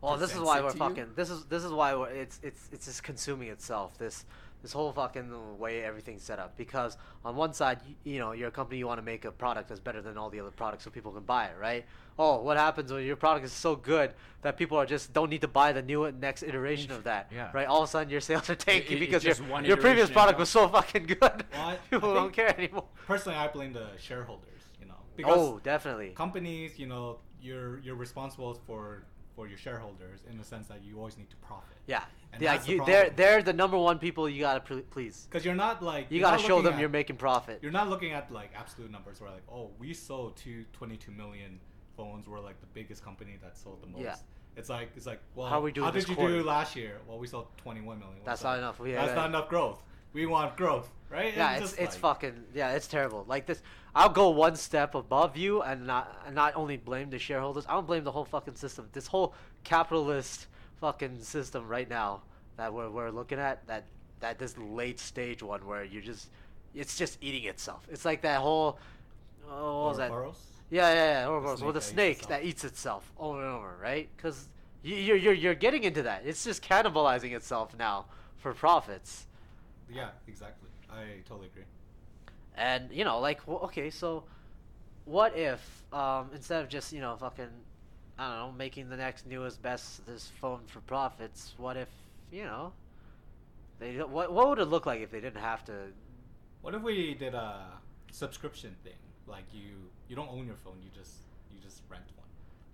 Well, this is why we're fucking. This is why it's just consuming itself. This whole fucking way everything's set up. Because on one side, you know, you're a company, you want to make a product that's better than all the other products so people can buy it, right? Oh, what happens when your product is so good that people are just don't need to buy the new next iteration of that, right? All of a sudden your sales are tanking because your previous product was so fucking good. Well, people don't care anymore. Personally, I blame the shareholders, you know. Because definitely. Companies, you know, you're responsible for your shareholders in the sense that you always need to profit. Yeah. And yeah, they're the number one people you gotta please. Because you're not like you gotta show them you're making profit. You're not looking at like absolute numbers where like, oh, we sold 22 million phones. We're like the biggest company that sold the most. Yeah. It's like well, how did you do last year? Well, we sold 21 million. That's not enough. That's not enough growth. We want growth, right? Yeah, it's fucking it's terrible. Like this, I'll go one step above you and not only blame the shareholders. I'll blame the whole fucking system. This whole capitalist fucking system right now that we're looking at, that this late stage one where it's just eating itself. It's like that whole what was that? Yeah, Ouroboros with a snake that eats itself over and over, right? Because you're getting into that. It's just cannibalizing itself now for profits. Yeah, exactly. I totally agree. And you know, like, okay, so what if instead of just, you know, fucking, I don't know, making the next newest best this phone for profits, what if, you know, what would it look like if they didn't have to? What if we did a subscription thing? Like you don't own your phone, you just rent one.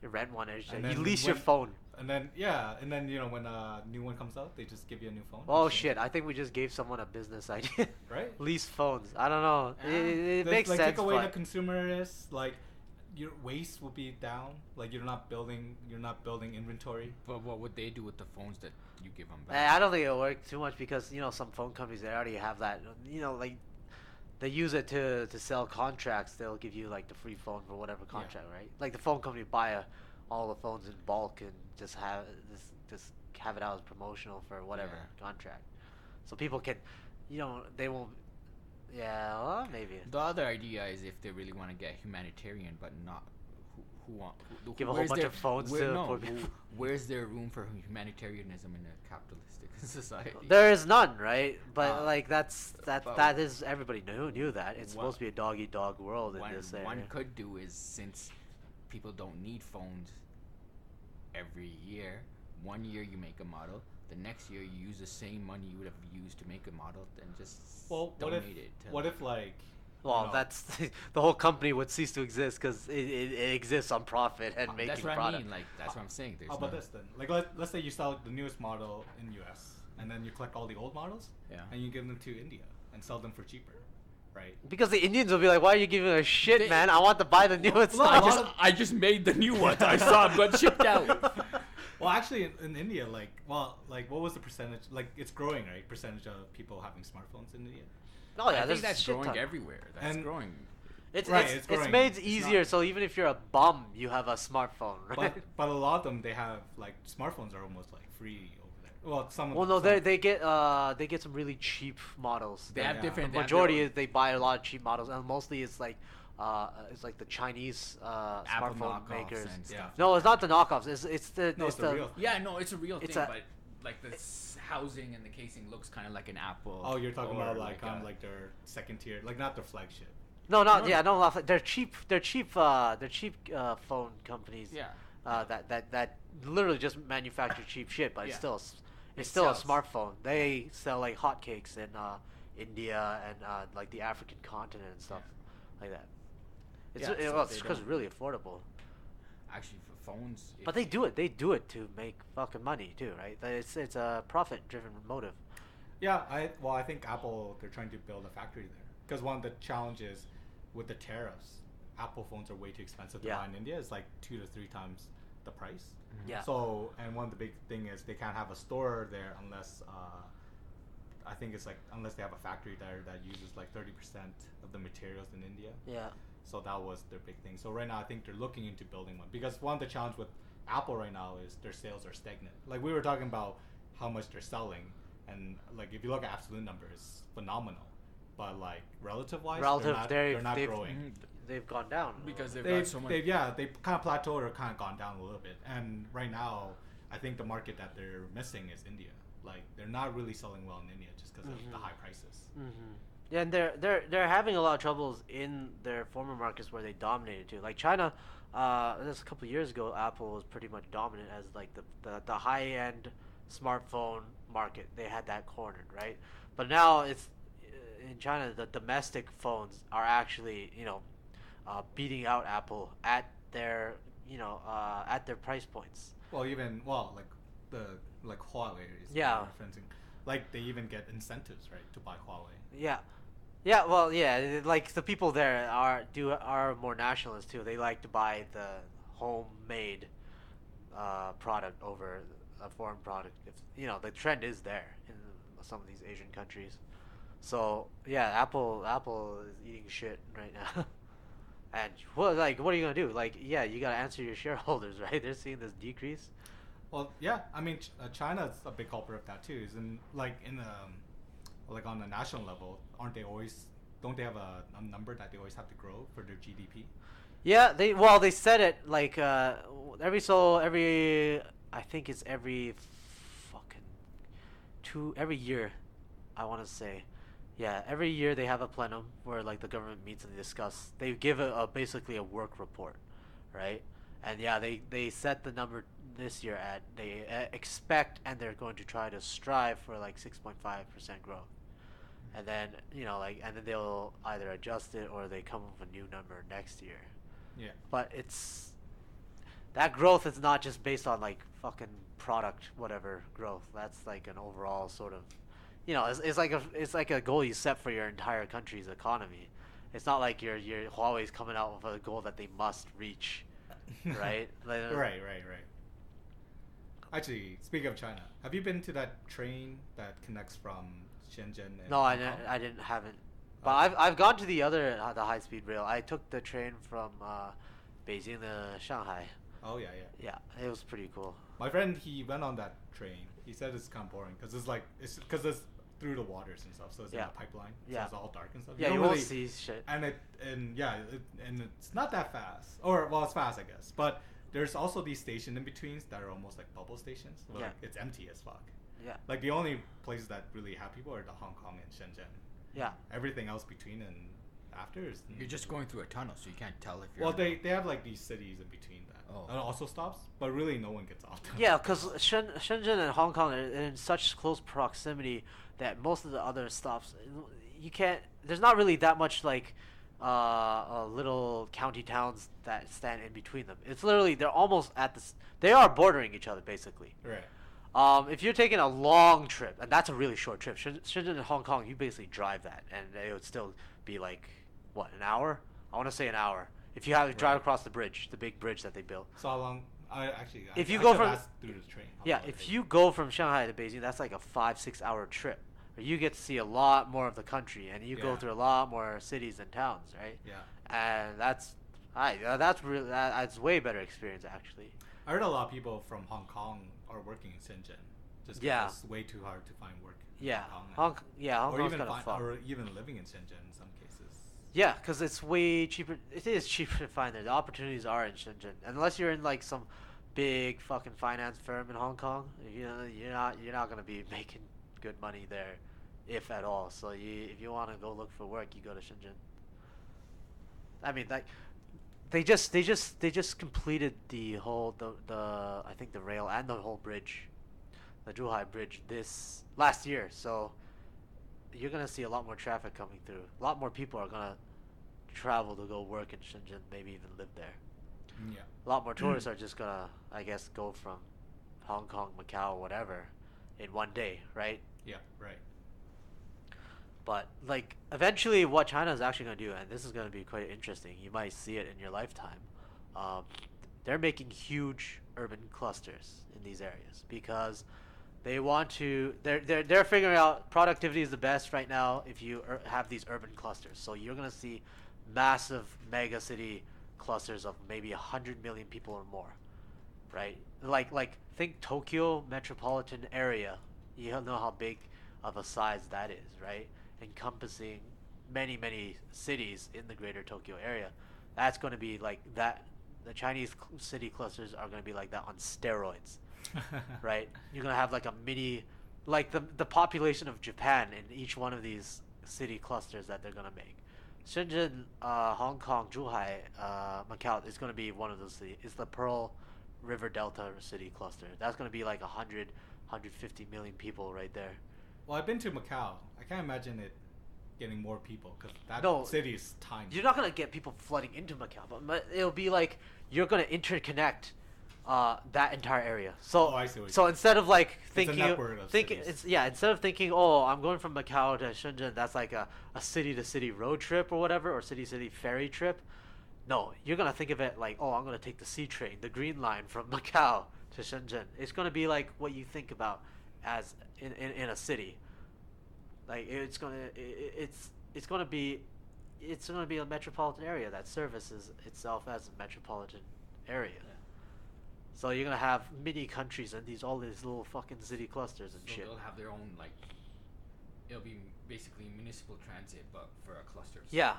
You rent one, you lease your phone. And then you know, when a new one comes out, they just give you a new phone. Oh shit! I think we just gave someone a business idea. Right? Lease phones. I don't know. It makes like, sense. Take away the consumerist. Like, your waste will be down. Like, you're not building inventory. But what would they do with the phones that you give them back? I don't think it'll work too much because, you know, some phone companies, they already have that. You know, like, they use it to sell contracts. They'll give you like the free phone for whatever contract, right? Like the phone company buy all the phones in bulk and just have it out as promotional for whatever contract, so people can, you know, they won't. Yeah, well, maybe. The other idea is if they really want to get humanitarian, but not give a whole bunch of phones to poor people. Where's there room for humanitarianism in a capitalistic society? There is none, right? But like that is, everybody knew that it's supposed to be a dog eat dog world in this area. One could do is, since people don't need phones every year, 1 year you make a model, the next year you use the same money you would have used to make a model, then just donate it. What if like? Well, no. That's the whole company would cease to exist because it exists on profit and making that's what product. I mean. Like that's what I'm saying. How about this then? Like let's say you sell the newest model in US, and then you collect all the old models, and you give them to India and sell them for cheaper, right? Because the Indians will be like, "Why are you giving a shit, man? I want to buy the newest." I just made the new ones. I saw them got shipped out. Well, actually, in India, what was the percentage? Like, it's growing, right? Percentage of people having smartphones in India. Oh yeah, I think that's growing everywhere. That's growing. It's made easier, so even if you're a bum, you have a smartphone, right? But a lot of them, they have like smartphones are almost like free over there. Well, some. Well, no, they get some really cheap models. They have different. The majority is they buy a lot of cheap models, and mostly it's like the Chinese smartphone makers. And stuff. No, it's not the knockoffs. It's the real. Yeah, no, it's a real thing, but like the housing and the casing looks kind of like an Apple. Oh, you're talking about like their second tier, like not their flagship. No, they're cheap. They're cheap phone companies. Yeah. That literally just manufacture cheap shit, but It's still a smartphone. They sell like hotcakes in India and like the African continent and stuff like that. It's because it's really affordable. Actually, for phones. But they do it. They do it to make fucking money too, right? It's a profit-driven motive. Yeah, I think Apple, they're trying to build a factory there because one of the challenges with the tariffs, Apple phones are way too expensive to buy in India. It's like 2 to 3 times the price. Yeah. So, and one of the big thing is they can't have a store there unless I think it's like unless they have a factory there that uses like 30% of the materials in India. Yeah. So that was their big thing. So right now I think they're looking into building one because one of the challenge with Apple right now is their sales are stagnant. Like we were talking about how much they're selling, and like if you look at absolute numbers, phenomenal. But like relative wise, they're not growing. They've gone down because they've got so much. They kind of plateaued or kind of gone down a little bit. And right now, I think the market that they're missing is India. Like they're not really selling well in India just because of the high prices. Yeah, and they're having a lot of troubles in their former markets where they dominated too. Like China, just a couple of years ago, Apple was pretty much dominant as like the high end smartphone market. They had that cornered, right? But now it's in China, the domestic phones are actually beating out Apple at their at their price points. Well, like Huawei is referencing. Like they even get incentives, right, to buy Huawei. Yeah. Yeah, well, yeah, like the people there are more nationalist too. They like to buy the homemade product over a foreign product. If the trend is there in some of these Asian countries. So yeah, Apple is eating shit right now. And what are you gonna do? Like, yeah, you gotta answer your shareholders, right? They're seeing this decrease. Well, yeah, I mean, China's a big culprit of that too. Is like on a national level, don't they have a number that they always have to grow for their GDP? Yeah, they said it like every I think it's every year, I want to say. Yeah, every year they have a plenum where like the government meets and they discuss. They give basically a work report, right? And yeah, they set the number this year at they expect, and they're going to try to strive for like 6.5% growth. And then and then they'll either adjust it or they come up with a new number next year. Yeah. But that growth is not just based on like fucking product whatever growth. That's like an overall sort of, it's like a goal you set for your entire country's economy. It's not like your Huawei's coming out with a goal that they must reach, right? Right. Actually, speaking of China, have you been to that train that connects from Shenzhen and No, Hong Kong? I haven't. But I've gone to the high speed rail. I took the train from Beijing to Shanghai. Oh yeah. Yeah, it was pretty cool. My friend, he went on that train. He said it's kind of boring because it's through the waters and stuff, so it's in a pipeline. So it's all dark and stuff. Yeah, you won't see shit. And it's not that fast. It's fast, I guess. But there's also these station in betweens that are almost like bubble stations. Where like, it's empty as fuck. Yeah. Like the only places that really have people are the Hong Kong and Shenzhen. Yeah. Everything else between and after is. You're just going through a tunnel, so you can't tell if you're. Well, they have like these cities in between that. And also stops, but really no one gets off. Yeah, because Shenzhen and Hong Kong are in such close proximity that most of the other stops, you can't. There's not really that much like little county towns that stand in between them. It's literally they're almost at this. They are bordering each other basically. Right. If you're taking a long trip, and that's a really short trip, Shenzhen and Hong Kong, you basically drive that, and it would still be like an hour? I want to say an hour. If you have to drive across the bridge, the big bridge that they built. So how long? If you go from through the train. If you go from Shanghai to Beijing, that's like a 5-6 hour trip. You get to see a lot more of the country, and you go through a lot more cities and towns, right? Yeah. And that's way better experience actually. I heard a lot of people from Hong Kong are working in Shenzhen. Just because it's way too hard to find work. Yeah. Hong Kong's kind of fun. Or even living in Shenzhen in some cases. Yeah, because it's way cheaper. It is cheaper to find there. The opportunities are in Shenzhen, unless you're in like some big fucking finance firm in Hong Kong. You're not gonna be making good money there, if at all. So if you want to go look for work, you go to Shenzhen. I mean, like they just completed the whole the I think the rail and the whole bridge. the Zhuhai Bridge this last year. So you're gonna see a lot more traffic coming through. A lot more people are gonna travel to go work in Shenzhen, maybe even live there. Yeah. A lot more tourists are just gonna, I guess, go from Hong Kong, Macau, whatever, in one day, right? Yeah. Right. But like eventually, what China is actually gonna do, and this is gonna be quite interesting. You might see it in your lifetime. They're making huge urban clusters in these areas because they want to. They're figuring out productivity is the best right now if you have these urban clusters. So you're gonna see massive mega city clusters of maybe 100 million people or more, right? Like think Tokyo metropolitan area. You know how big of a size that is, right? Encompassing many cities in the greater Tokyo area. That's going to be like that. The Chinese city clusters are going to be like that on steroids, right? You're going to have like a mini, like the population of Japan in each one of these city clusters that they're going to make. Shenzhen, Hong Kong, Zhuhai, Macau is going to be one of those cities. It's the Pearl River Delta city cluster. That's going to be like 150 million people right there. Well, I've been to Macau. I can't imagine it getting more people because that city is tiny. You're not going to get people flooding into Macau, but it'll be like you're going to interconnect that entire area. So, I see what so instead of like thinking, instead of thinking, oh, I'm going from Macau to Shenzhen, that's like a city-to-city road trip or whatever, or city-to-city ferry trip. No, you're going to think of it like, oh, I'm going to take the C train, the green line from Macau to Shenzhen. It's going to be like what you think about as in a city. Like it's gonna be a metropolitan area that services itself as a metropolitan area. Yeah. So you're gonna have mini countries and all these little fucking city clusters and shit. They'll have their own it'll be basically municipal transit but for a cluster. Yeah,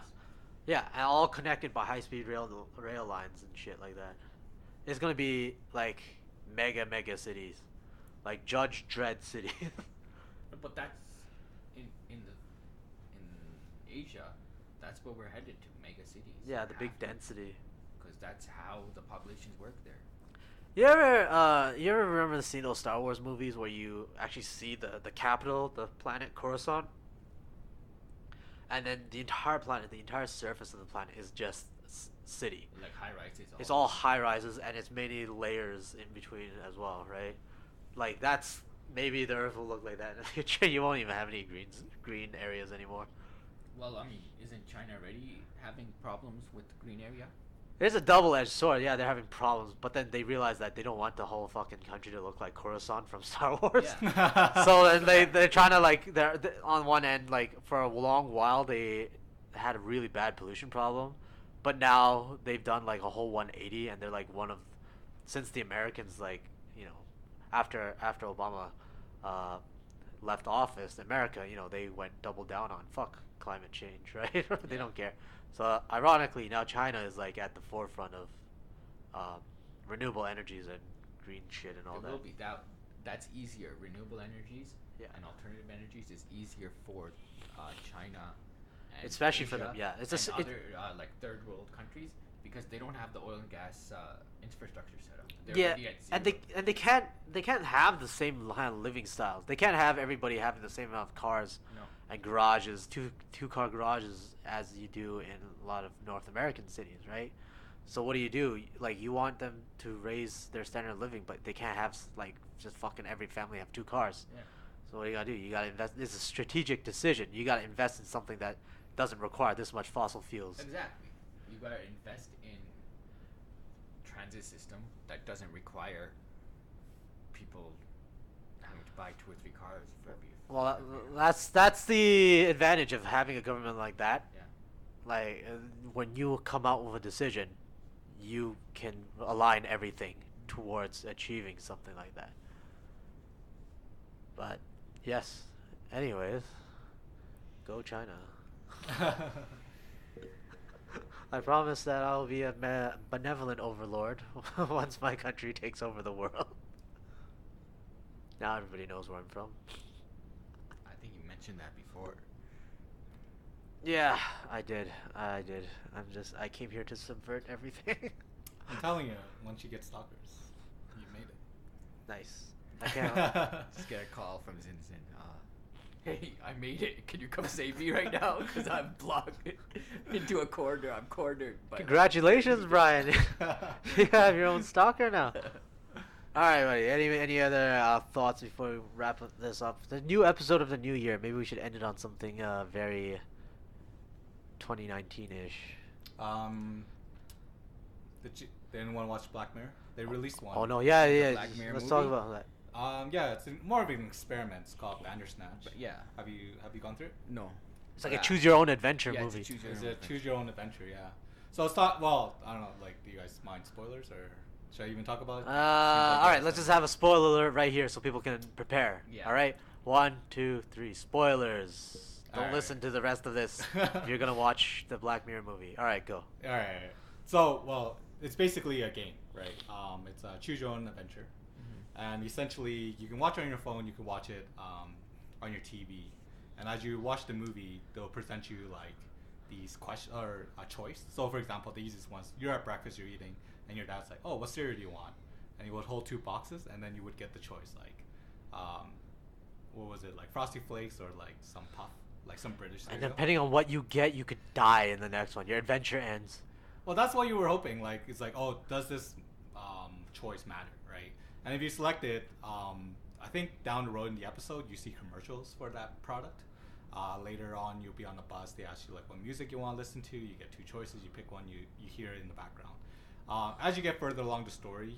yeah, and all connected by high-speed rail lines and shit like that. It's gonna be like mega cities, like Judge Dredd cities. But that's in Asia. That's where we're headed to, mega cities. Yeah, the big density. Because that's how the populations work there. You ever remember the scene of those Star Wars movies where you actually see the capital, the planet Coruscant, and then the entire planet, the entire surface of the planet is just city. Like high rises. It's all high rises, and it's many layers in between as well, right? Like that's. Maybe the Earth will look like that in the future. You won't even have any green areas anymore. Well, I mean, isn't China already having problems with the green area? It's a double-edged sword. Yeah, they're having problems, but then they realize that they don't want the whole fucking country to look like Coruscant from Star Wars. Yeah. So then they're trying to they're on one end, like for a long while they had a really bad pollution problem, but now they've done like a whole 180, and they're like since the Americans after Obama left office, America, they went double down on fuck climate change, right? They don't care. So ironically, now China is like at the forefront of renewable energies and green shit and all that. It will be that's easier. Renewable energies and alternative energies is easier for China, and especially Asia for them. Yeah, it's other like third world countries because they don't have the oil and gas infrastructure set up. They're and they can't have the same kind of living styles. They can't have everybody having the same amount of cars and garages, two car garages as you do in a lot of North American cities, right? So what do? Like you want them to raise their standard of living, but they can't have just fucking every family have 2 cars. Yeah. So what do? You gotta invest. It's a strategic decision. You gotta invest in something that doesn't require this much fossil fuels. Exactly. You gotta invest in transit system that doesn't require people having to buy 2 or 3 cars for every. Well, that's the advantage of having a government like that. Yeah. Like when you come out with a decision, you can align everything towards achieving something like that. But yes, anyways, go China. I promise that I'll be a benevolent overlord once my country takes over the world. Now everybody knows where I'm from. I think you mentioned that before. Yeah, I did. I came here to subvert everything. I'm telling you, once you get stalkers, you made it. Nice. I can't. Just get a call from Zinzin. Hey, I made it. Can you come save me right now? Because I'm blocked into a corner. I'm cornered. Congratulations, Bryan. You have your own stalker now. All right, buddy. Any other thoughts before we wrap this up? The new episode of the new year. Maybe we should end it on something very 2019-ish. Did anyone want to watch Black Mirror? They released one. Oh no, yeah. Black Mirror Let's movie? talk about that. Yeah, it's more of an experiment. It's called Bandersnatch. But yeah. Have you gone through it? No. It's like a choose your own adventure Yeah, movie. it's It's a choose your own adventure. Yeah. So it's not. Well, I don't know. Like, do you guys mind spoilers, or should I even talk about it? All right, let's just have a spoiler alert right here so people can prepare. Yeah. All right, 1, 2, 3, spoilers. Don't Alright. listen to the rest of this if you're gonna watch the Black Mirror movie. All right, go. All right. So, well, it's basically a game, right? It's a choose your own adventure, and essentially you can watch it on your phone. You can watch it on your TV, and as you watch the movie, they'll present you like these questions or a choice. So, for example, the easiest ones: you're at breakfast, you're eating, and your dad's like, "Oh, what cereal do you want?" And he would hold 2 boxes, and then you would get the choice, like, what was it, like Frosty Flakes or like some puff, like some British cereal. And depending on what you get, you could die in the next one. Your adventure ends. Well, that's what you were hoping. Like, it's like, oh, does this choice matter, right? And if you select it, I think down the road in the episode, you see commercials for that product. Later on, you'll be on the bus. They ask you like what music you want to listen to. You get 2 choices. You pick one. You hear it in the background. As you get further along the story,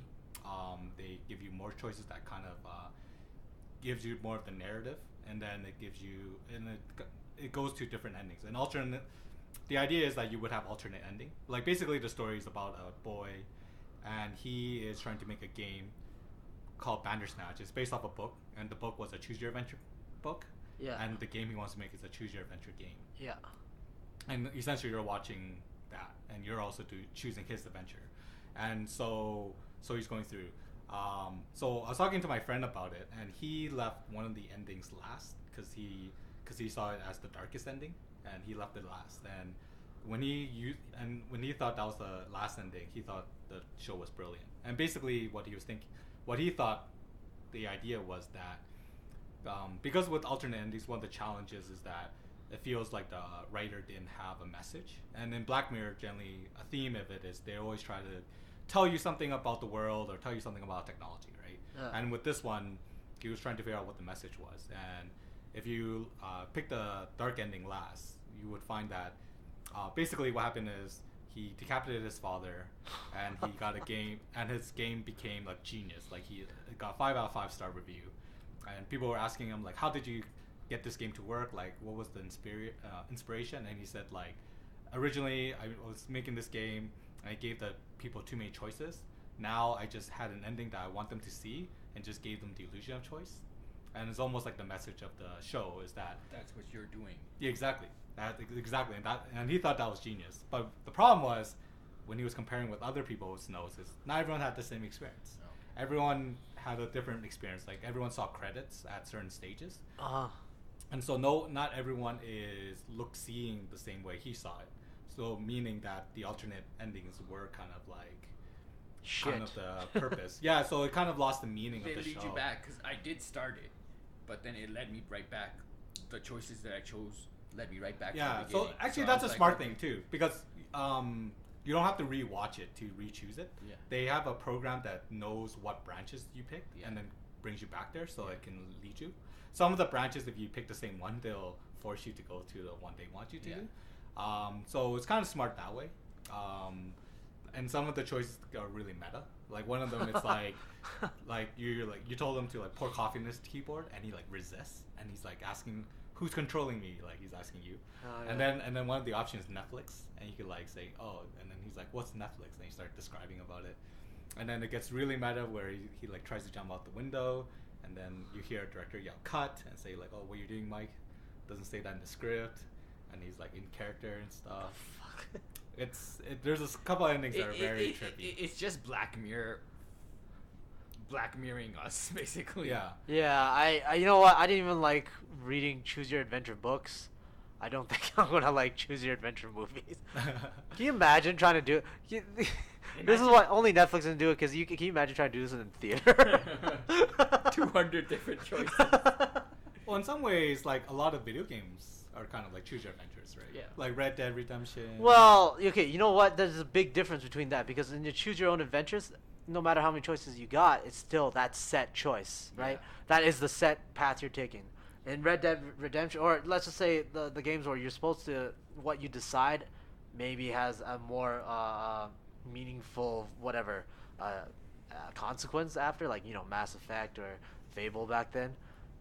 they give you more choices that kind of gives you more of the narrative, and then it gives you, and it goes to different endings. And alternate. The idea is that you would have alternate ending. Like, basically the story is about a boy, and he is trying to make a game called Bandersnatch. It's based off a book, and the book was a choose your adventure book. Yeah. And the game he wants to make is a choose your adventure game. Yeah. And essentially you're watching that, and you're also choosing his adventure. And so he's going through. So I was talking to my friend about it, and he left one of the endings last because he saw it as the darkest ending, and he left it last. And when he thought that was the last ending, he thought the show was brilliant. And basically what he thought the idea was that because with alternate endings, one of the challenges is that it feels like the writer didn't have a message. And in Black Mirror, generally a theme of it is they always try to tell you something about the world or tell you something about technology, right? And with this one, he was trying to figure out what the message was. And if you pick the dark ending last, you would find that basically what happened is he decapitated his father, and he got a game, and his game became like genius. Like, he got 5 out of 5 star review, and people were asking him like, how did you get this game to work? Like, what was the inspiration? And he said, like, originally I was making this game, and I gave the people too many choices. Now I just had an ending that I want them to see, and just gave them the illusion of choice. And it's almost like the message of the show is that that's what you're doing. Yeah, exactly. Exactly, and he thought that was genius. But the problem was, when he was comparing with other people's notes, is not everyone had the same experience. No. Everyone had a different experience. Like, everyone saw credits at certain stages, and so not everyone is seeing the same way he saw it. So meaning that the alternate endings were kind of like kind of the purpose. Yeah, so it kind of lost the meaning of the show. They lead you back, because I did start it, but then it led me right back. The choices that I chose led me right back to the beginning. So actually that's a smart thing too, because you don't have to re-watch it to re-choose it. Yeah. They have a program that knows what branches you picked, and then brings you back there so it can lead you. Some of the branches, if you pick the same one, they'll force you to go to the one they want you to do. So it's kind of smart that way. And some of the choices are really meta. Like, one of them is like you told him to like pour coffee in his keyboard, and he like resists, and he's like asking, who's controlling me? Like, he's asking you. And then one of the options is Netflix, and you could like say, oh, and then he's like, what's Netflix? And you start describing about it, and then it gets really meta where he like tries to jump out the window, and then you hear a director yell cut and say like, oh, what you're doing, Mike, doesn't say that in the script, and he's like in character and stuff. There's a couple of endings that are very trippy. It's just Black Mirroring us, basically. Yeah. I you know what? I didn't even like reading Choose Your Adventure books. I don't think I'm gonna like Choose Your Adventure movies. Can you imagine trying to do it? This is why only Netflix can do it, because can you imagine trying to do this in theater? 200 different choices. Well, in some ways, like a lot of video games are kind of like choose your adventures, right? Yeah. Like Red Dead Redemption. Well, okay, you know what? There's a big difference between that because in your choose your own adventures, no matter how many choices you got, it's still that set choice, right? Yeah. That is the set path you're taking. In Red Dead Redemption, or let's just say the games where you're supposed to, what you decide maybe has a more meaningful whatever consequence after, like, you know, Mass Effect or Fable back then.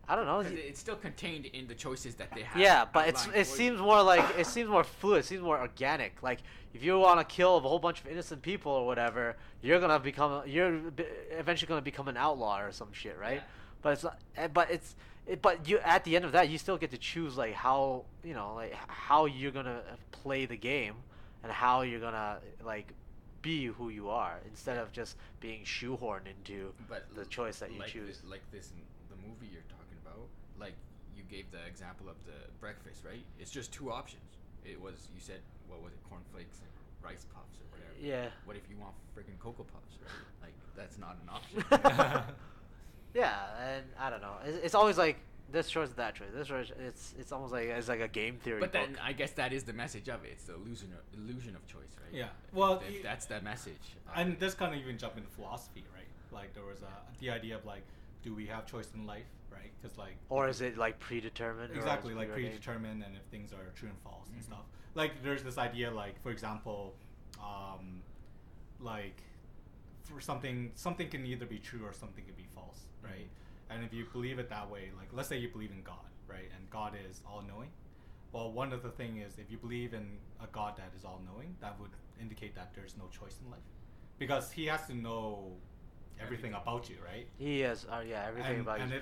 I don't know. It's still contained in the choices that they have. Yeah, but it seems more like it seems more fluid. It seems more organic. Like if you want to kill a whole bunch of innocent people or whatever, you're eventually gonna become an outlaw or some shit, right? Yeah. But it's not, but you at the end of that you still get to choose like how, you know, like how you're gonna play the game and how you're gonna like be who you are instead of just being shoehorned into the choice that you choose. Like this in the movie you're talking about, like you gave the example of the breakfast, right? It's just two options. It was, you said, what was it, cornflakes and rice puffs or whatever. Yeah. What if you want freaking Cocoa Puffs, right? Like that's not an option. Yeah, and I don't know. It's always like this choice, that choice. This choice. It's almost like it's like a game theory. But then book. I guess that is the message of it. It's the illusion of choice, right? Yeah. Well, that's the message. And this kind of even jump into philosophy, right? Like there was the idea of like, do we have choice in life, right? Because like, or is it like predetermined? Exactly, like predetermined, and if things are true and false and stuff. Like there's this idea, like for example, like for something can either be true or something can be false, right? And if you believe it that way, like let's say you believe in God, right? And God is all-knowing. Well, one of the thing is if you believe in a God that is all-knowing, that would indicate that there's no choice in life, because He has to know everything about you, right? He is, everything about you.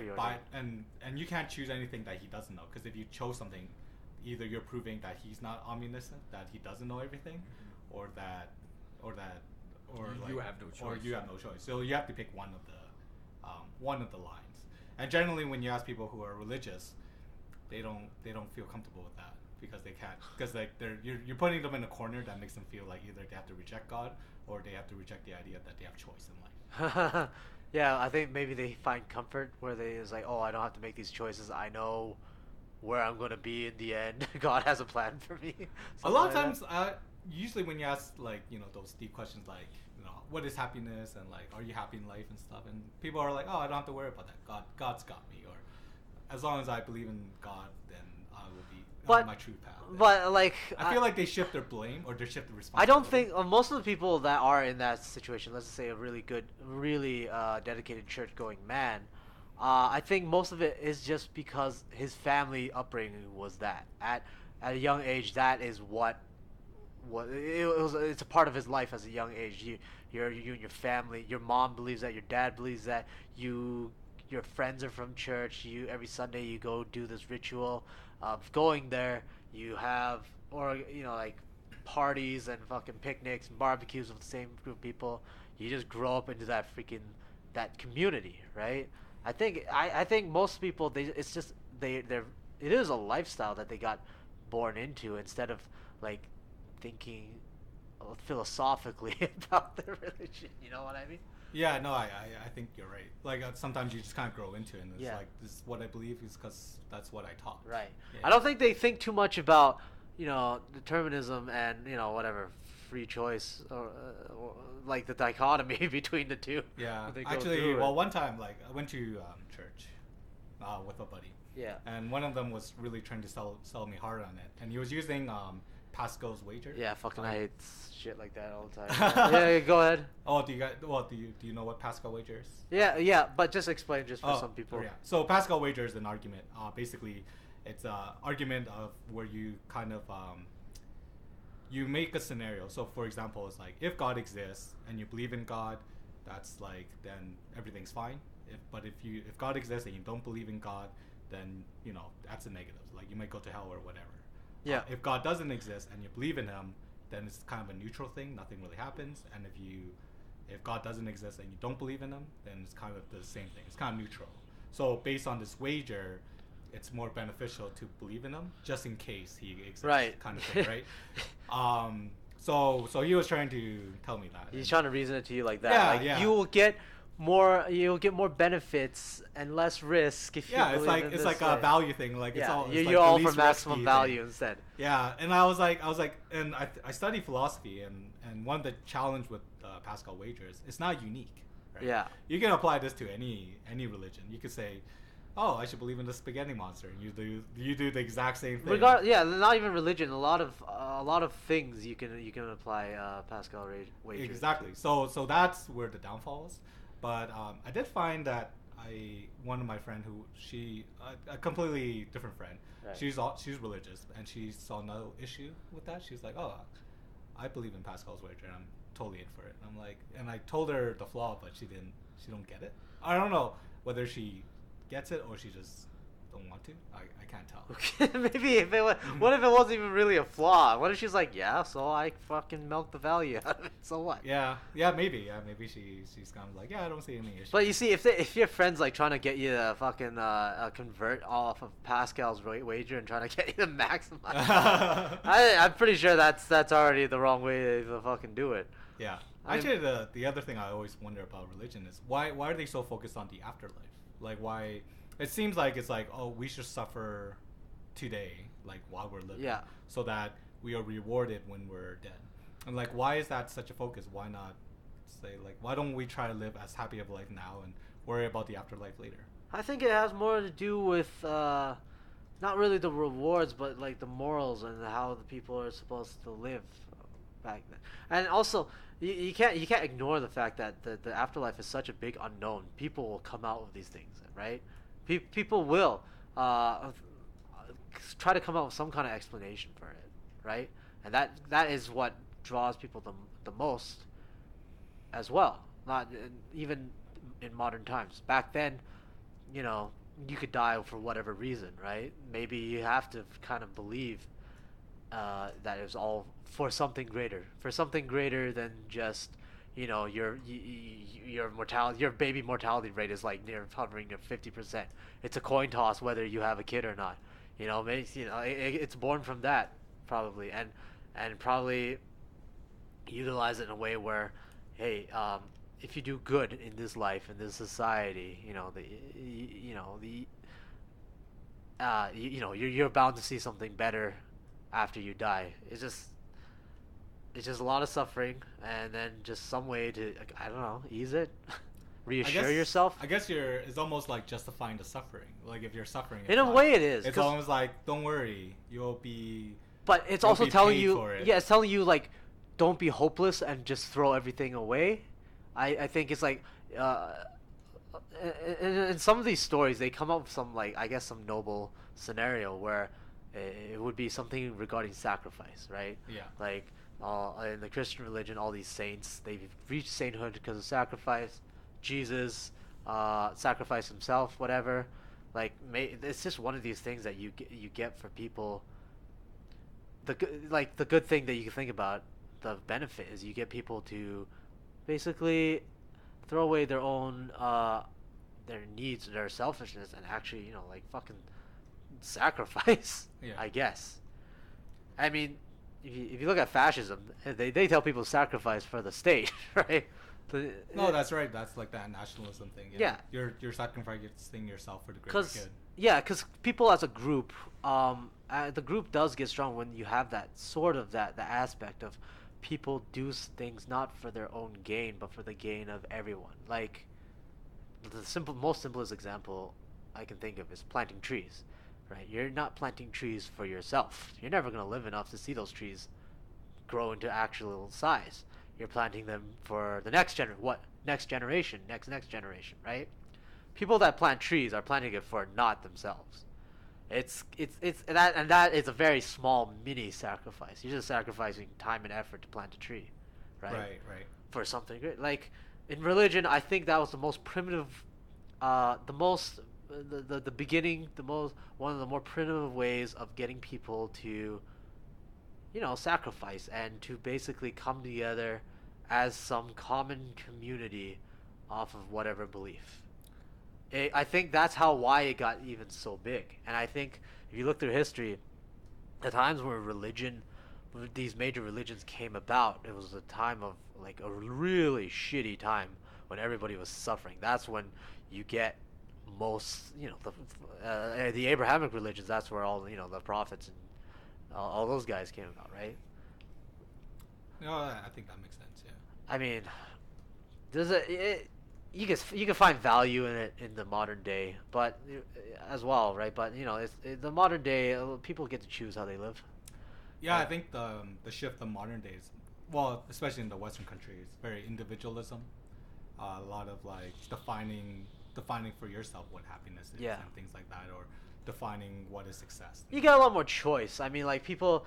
And you can't choose anything that He doesn't know, because if you chose something, either you're proving that He's not omniscient, that He doesn't know everything, or you have no choice. Or you have no choice. So you have to pick one of the lines. And generally, when you ask people who are religious, they don't feel comfortable with that, because they can't, because like you're putting them in a corner that makes them feel like either they have to reject God or they have to reject the idea that they have choice in life. Yeah, I think maybe they find comfort where they is like, oh, I don't have to make these choices. I know where I'm gonna be in the end. God has a plan for me. A lot of times, usually when you ask like, you know, those deep questions like, you know, what is happiness, and like, are you happy in life and stuff, and people are like, oh, I don't have to worry about that. God's got me, or as long as I believe in God, then I will be on my true path. But like, I feel like they shift their blame, or they shift the responsibility. I don't think most of the people that are in that situation, let's just say a really good, really dedicated church-going man, I think most of it is just because his family upbringing was that. At a young age, that is it's a part of his life as a young age. You and your family, your mom believes that, your dad believes that, your friends are from church. Every Sunday you go do this ritual of going there. You have, or you know, like parties and fucking picnics and barbecues with the same group of people. You just grow up into that community, right? I think most people, it is a lifestyle that they got born into, instead of like thinking philosophically about their religion. You know what I mean? Yeah, no, I think you're right. Like sometimes you just kind of grow into it, and it's like, this is what I believe is because that's what I taught. Right. Yeah. I don't think they think too much about, you know, determinism and, you know, whatever, free choice, or like the dichotomy between the two. Yeah. Actually, one time, like I went to church with a buddy. Yeah. And one of them was really trying to sell me hard on it, and he was using Pascal's wager. Yeah, fucking I hate shit like that all the time. Yeah, go ahead. Oh, do you know what Pascal wager is? Yeah, but just explain just for some people. Yeah. So Pascal wager is an argument. Basically, it's an argument of where you kind of you make a scenario. So for example, it's like, if God exists and you believe in God, that's like, then everything's fine. If God exists and you don't believe in God, then, you know, that's a negative. Like you might go to hell or whatever. Yeah. If God doesn't exist and you believe in Him, then it's kind of a neutral thing. Nothing really happens. And if God doesn't exist and you don't believe in Him, then it's kind of the same thing. It's kind of neutral. So based on this wager, it's more beneficial to believe in Him just in case He exists. Right. Kind of thing, right? So he was trying to tell me that. He's trying to reason it to you like that. Yeah, like, you will get you'll get more benefits and less risk if you believe in it's this like way. a value thing. Like it's all it's you're like all the for least maximum risky value thing. instead. Yeah, and I was like, and I study philosophy, and one of the challenge with Pascal wagers, it's not unique. Right? Yeah. You can apply this to any religion. You could say, oh, I should believe in the spaghetti monster, and you do the exact same thing. Not even religion. A lot of things you can apply Pascal wagers. Exactly. So that's where the downfall is. But I did find that one of my friend who a completely different friend. Right. She's religious, and she saw no issue with that. She's like, oh, I believe in Pascal's wager, and I'm totally in for it. And I'm like, and I told her the flaw, but she don't get it. I don't know whether she gets it or she just don't want to. I can't tell. Maybe what if it wasn't even really a flaw? What if she's like, yeah, so I fucking milk the value out of it. So what? Maybe she's kind of like, yeah, I don't see any issue. But you see, if your friend's like trying to get you to fucking convert off of Pascal's wager and trying to get you to maximize, I'm pretty sure that's already the wrong way to fucking do it. Yeah. Actually, the other thing I always wonder about religion is why are they so focused on the afterlife? Like why? It seems like it's like, oh, we should suffer today, like while we're living, so that we are rewarded when we're dead. And like, why is that such a focus? Why not say like, why don't we try to live as happy of life now and worry about the afterlife later? I think it has more to do with not really the rewards, but like the morals and how the people are supposed to live back then. And also, you can't ignore the fact that the afterlife is such a big unknown. People will come out with these things, right? People will try to come up with some kind of explanation for it, right? And that is what draws people the most as well. Not even in modern times. Back then, you could die for whatever reason, right? Maybe you have to kind of believe that it was all for something greater than just your mortality, your baby mortality rate is like near hovering at 50%. It's a coin toss whether you have a kid or not. It's born from that probably, and probably utilize it in a way where, hey, if you do good in this life, in this society, you're bound to see something better after you die. It's just a lot of suffering, and then just some way to, I don't know, ease it, reassure yourself. I guess it's almost like justifying the suffering. Like if you're suffering, in a way, it is. It's almost like, don't worry, you'll be. But it's also telling you, it's telling you like, don't be hopeless and just throw everything away. I think it's like, in some of these stories, they come up with some like, I guess, some noble scenario where it would be something regarding sacrifice, right? Yeah. Like. In the Christian religion, all these saints, they've reached sainthood because of sacrifice. Jesus sacrificed himself, whatever. Like, it's just one of these things that you get for people. The good thing that you can think about, the benefit is you get people to basically throw away their own their needs, their selfishness, and actually like fucking sacrifice. Yeah. I guess. I mean. If you look at fascism, they tell people to sacrifice for the state, right? No, that's right. That's like that nationalism thing. Yeah. You're sacrificing yourself for the greater good. Yeah, because people as a group, the group does get strong when you have that sort of the aspect of people do things not for their own gain, but for the gain of everyone. Like the most simplest example I can think of is planting trees. Right, you're not planting trees for yourself. You're never gonna live enough to see those trees grow into actual size. You're planting them for the next generation, next generation, right? People that plant trees are planting it for not themselves. It's that is a very small mini sacrifice. You're just sacrificing time and effort to plant a tree, right? Right. For something great. Like in religion, I think that was the most primitive, the beginning, one of the more primitive ways of getting people to, sacrifice and to basically come together as some common community off of whatever belief. I think that's why it got even so big. And I think if you look through history, the times where these major religions came about, it was a time of like a really shitty time when everybody was suffering. That's when you get most, the Abrahamic religions. That's where all the prophets and all those guys came about, right? No, I think that makes sense. Yeah. I mean, you can find value in it in the modern day, but as well, right? But the modern day, people get to choose how they live. Yeah, I think the shift of modern days, well, especially in the Western countries, very individualism. A lot of like defining for yourself what happiness is and things like that, or defining what is success. You get a lot more choice. I mean, like people.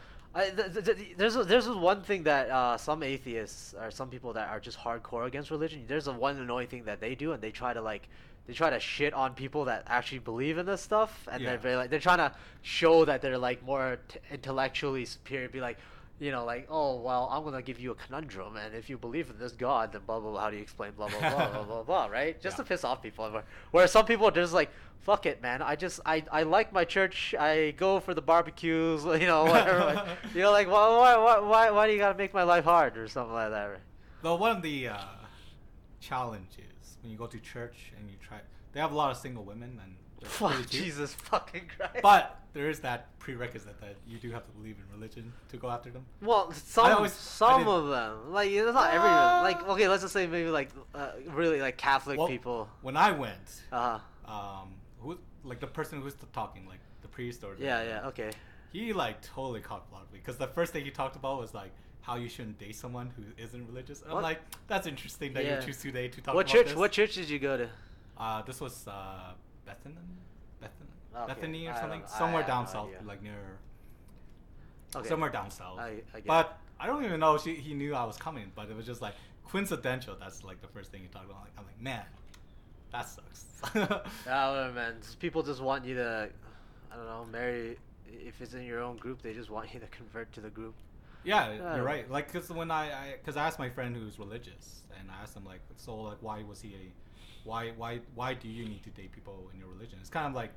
There's one thing that some atheists or some people that are just hardcore against religion. There's one annoying thing that they do, and they try to shit on people that actually believe in this stuff, and they're trying to show that they're like more intellectually superior. Be like, like, oh well, I'm gonna give you a conundrum, and if you believe in this God, then blah blah blah. How do you explain blah blah blah blah blah blah, right? Just to piss off people. Where some people are just like, fuck it, man. I like my church. I go for the barbecues, whatever. Like, why do you gotta make my life hard or something like that, right? Though one of the challenges when you go to church and they have a lot of single women and. Fuck, Jesus fucking Christ. But there is that prerequisite that you do have to believe in religion to go after them. Well, some of them, like it's not everyone. Like okay, let's just say maybe like really like Catholic people. When I went, who like the person who's talking, like the priest or okay. He like totally caught a lot of me because the first thing he talked about was like how you shouldn't date someone who isn't religious. And I'm like, that's interesting that you choose today to talk about this. What church did you go to? This was Bethany or something, somewhere down south, like near. Okay. Somewhere down south. But I don't even know he knew I was coming, but it was just like coincidental. That's like the first thing he talked about. Like, I'm like, man, that sucks. Whatever, man. People just want you to, I don't know, marry. If it's in your own group, they just want you to convert to the group. Yeah, you're right. Like, cause when I asked my friend who's religious, and I asked him like, so like, why why do you need to date people in your religion? It's kind of like,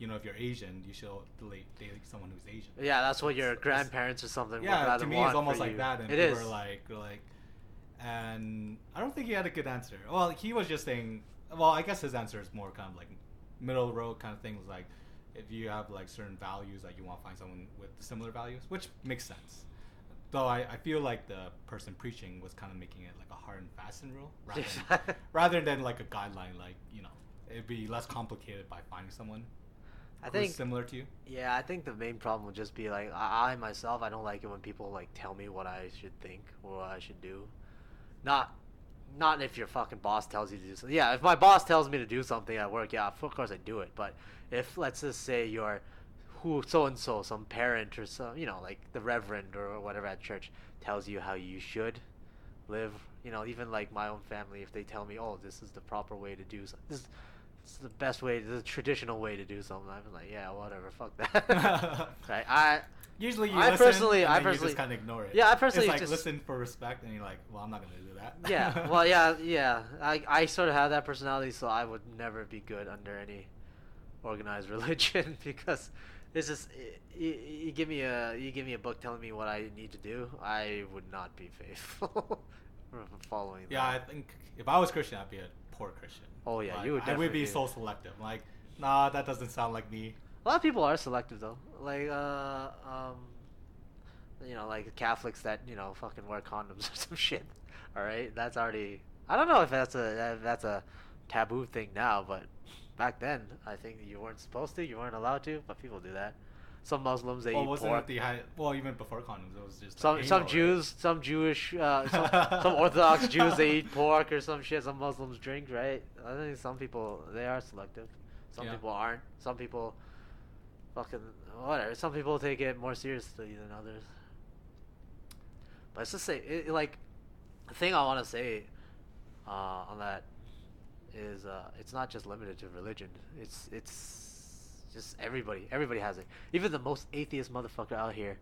if you're Asian, you should date someone who's Asian. Yeah, that's what your grandparents or something would rather want. Yeah, to me it's almost like that, and people are like, and I don't think he had a good answer. Well, he was just saying, well, I guess his answer is more kind of like middle road kind of thing. Was like, if you have like certain values, that you want to find someone with similar values, which makes sense. Though I feel like the person preaching was kind of making it like a hard and fast rule rather than like a guideline, like, it'd be less complicated by finding someone who's similar to you. Yeah, I think the main problem would just be like, I myself, I don't like it when people like tell me what I should think or what I should do. Not if your fucking boss tells you to do something. Yeah, if my boss tells me to do something at work, yeah, of course I do it. But if, let's just say you're so-and-so, some parent or some, like the reverend or whatever at church tells you how you should live, even like my own family, if they tell me, oh, this is the proper way to do something, this is the best way, the traditional way to do something, I'm like, yeah, whatever, fuck that. Right? I personally you just kind of ignore it. Yeah, I personally it's like listen for respect, and you're like, well, I'm not gonna do that. Yeah, well, yeah. I sort of have that personality, so I would never be good under any organized religion because it's just you give me a book telling me what I need to do, I would not be faithful following that. Yeah, I think if I was Christian, I'd be a poor Christian. Oh yeah, like, you would definitely. I would be so selective. Like, nah, that doesn't sound like me. A lot of people are selective though. Like like Catholics that fucking wear condoms or some shit. All right, that's already. I don't know if that's a taboo thing now, but back then I think you weren't supposed to, you weren't allowed to, but people do that. Some Muslims they eat pork. Even before condoms, it was just some Jews, right? Some Jewish, some Orthodox Jews they eat pork or some shit. Some Muslims drink, right? I think some people they are selective. Some people aren't. Some people fucking whatever. Some people take it more seriously than others. But it's just say like the thing I want to say on that is it's not just limited to religion. It's just everybody has it. Even the most atheist motherfucker out here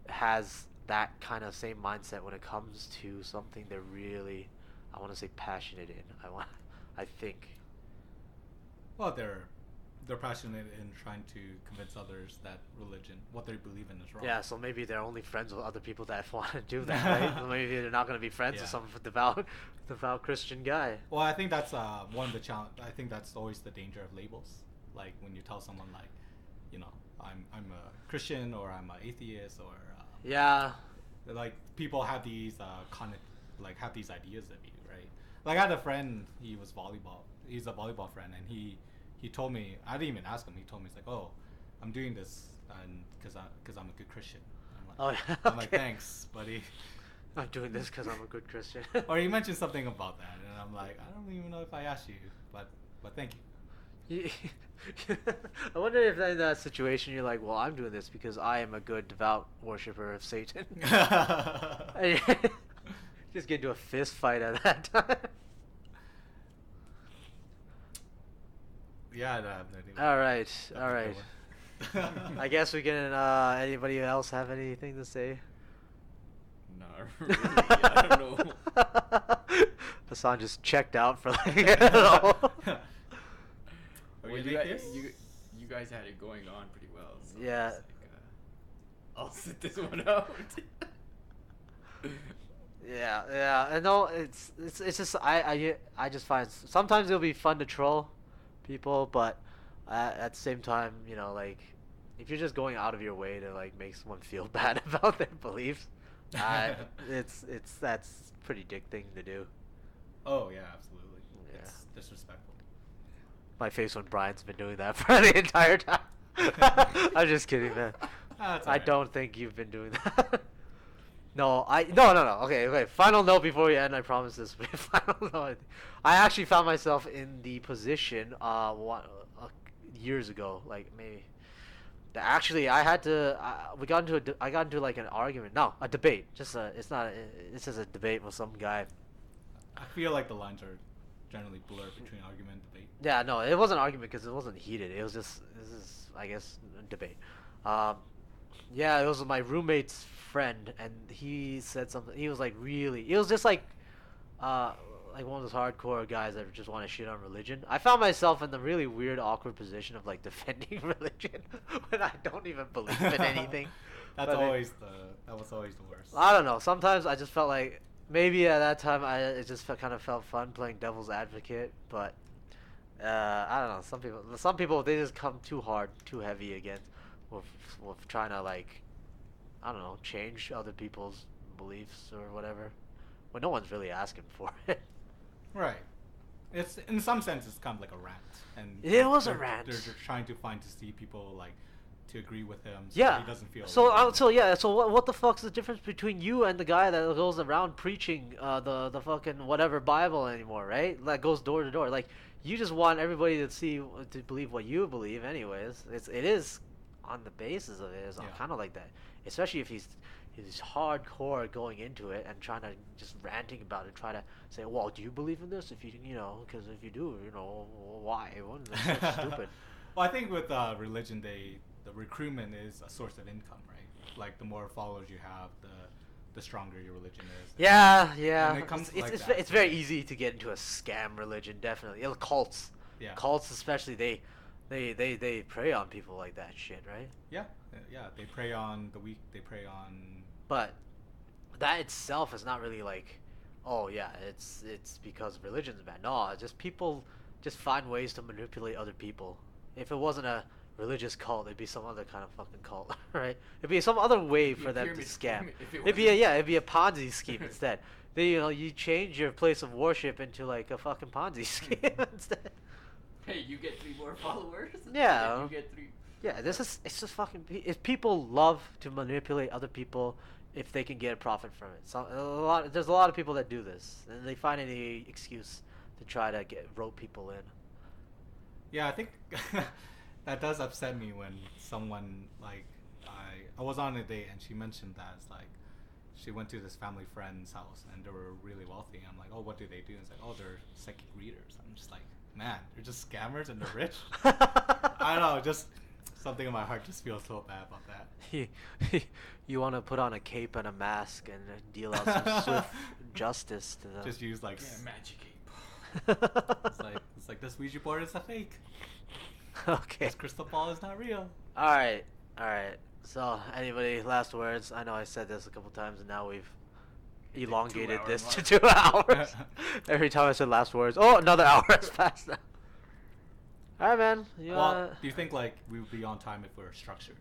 has that kind of same mindset when it comes to something they're really, I want to say, passionate in. I think. Well, they're they're passionate in trying to convince others that religion, what they believe in, is wrong. Yeah, so maybe they're only friends with other people that want to do that, right? So maybe they're not going to be friends with some devout Christian guy. Well, I think that's one of the challenge. I think that's always the danger of labels. Like when you tell someone like, you know, I'm a Christian or I'm an atheist or yeah, like people have these have these ideas of you, right? Like I had a friend. He's a volleyball friend, and he told me, I didn't even ask him. He told me, he's like, oh, I'm doing this and because I'm a good Christian. I'm like, yeah, I'm like, thanks, buddy. I'm doing this because I'm a good Christian. Or he mentioned something about that, and I'm like, I don't even know if I asked you, but thank you. I wonder if in that situation you're like, well, I'm doing this because I am a good devout worshiper of Satan. Just get into a fist fight at that time. Yeah. All right. I guess we can. Anybody else have anything to say? Not really. I don't know. Hassan just checked out for like. Well, you guys had it going on pretty well. So yeah. Like, I'll sit this one out. Yeah. I know it's just I just find sometimes it'll be fun to troll people, but at the same time, you know, like if you're just going out of your way to like make someone feel bad about their beliefs, that's a pretty dick thing to do. Oh yeah, absolutely. Yeah. It's disrespectful. My face when Bryan's been doing that for the entire time. I'm just kidding, man. I don't think you've been doing that. No. Okay. Final note before we end. I promise this. Final note. I actually found myself in the position years ago, like maybe. Actually, I had to. I got into like an argument. No, a debate. It's just a debate with some guy. I feel like the lines are generally blurred between argument and debate. Yeah, no, it wasn't an argument because it wasn't heated. It was just I guess, a debate. Yeah, it was my roommate's friend, and he said something. He was like it was just like one of those hardcore guys that just want to shit on religion. I found myself in the really weird, awkward position of like defending religion when I don't even believe in anything. That was always the worst. I don't know. Sometimes I just felt like maybe at that time it just kind of felt fun playing devil's advocate, but I don't know. Some people they just come too hard, too heavy against with trying to like I don't know change other people's beliefs or whatever. When no one's really asking for it. Right. It's in some sense it's kind of like a rant, and it was a rant. They're trying to see people like to agree with him, so yeah. he doesn't feel. So what the fuck's the difference between you and the guy that goes around preaching the fucking whatever Bible anymore, right? That goes door to door. Like you just want everybody to believe what you believe, anyways. It is on the basis of it is kind of like that, especially if he's hardcore going into it and trying to just ranting about it, try to say, well, do you believe in this? If you know, because if you do, you know, why? That's so stupid. Well, I think with religion, the recruitment is a source of income, right? Like the more followers you have, the stronger your religion is. Yeah. It's very easy to get into a scam religion, definitely. Cults. Yeah. Cults especially, they prey on people like that shit, right? Yeah. They prey on the weak. They prey on. But that itself is not really like, oh yeah, it's because religion's bad. No, just people just find ways to manipulate other people. If it wasn't a religious cult, it'd be some other kind of fucking cult, right? It'd be some other way for them to scam. It'd be a Ponzi scheme instead. You change your place of worship into like a fucking Ponzi scheme instead. Hey, you get 3 more followers. Yeah. You get 3. Yeah, it's just fucking. If people love to manipulate other people, if they can get a profit from it, there's a lot of people that do this, and they find any excuse to try to rope people in. Yeah, I think that does upset me when someone like I was on a date and she mentioned that it's like she went to this family friend's house and they were really wealthy. And I'm like, oh, what do they do? And it's like, oh, they're psychic readers. I'm just like, man, they're just scammers and they're rich. I don't know, just. Something in my heart just feels so bad about that. You want to put on a cape and a mask and deal out some swift justice to them. Just use like magic cape. It's like this Ouija board is a fake. Okay. This crystal ball is not real. All right. So, anybody, last words? I know I said this a couple times, and now we've elongated this to 2 hours. Every time I said last words, oh, another hour has passed now. All right, man. Do you think like we would be on time if we were structured?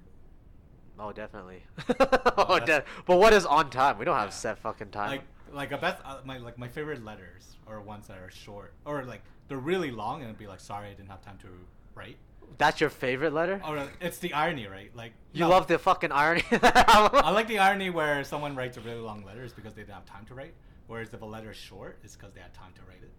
Oh, definitely. But what is on time? We don't have set fucking time. Like my favorite letters are ones that are short, or like they're really long, and it'd be like, sorry, I didn't have time to write. That's your favorite letter? Oh, it's the irony, right? Like you love the fucking irony. I like the irony where someone writes a really long letter is because they didn't have time to write, whereas if a letter is short, it's because they had time to write it,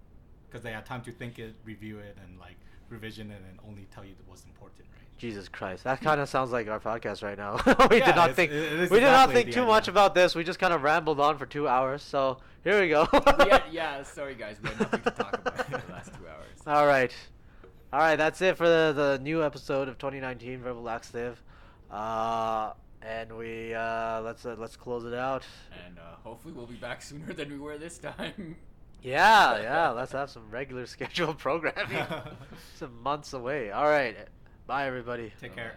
because they had time to think it, review it, and like revision it, and only tell you what's important, right? Jesus Christ, that kind of sounds like our podcast right now. We did not think too much about this. We just kind of rambled on for 2 hours. So here we go. Sorry guys, we had nothing to talk about in the last 2 hours. All right, that's it for the new episode of 2019 Verbal Laxative. And we let's close it out. And hopefully we'll be back sooner than we were this time. Yeah, let's have some regular scheduled programming. Some months away. All right. Bye, everybody. Take care.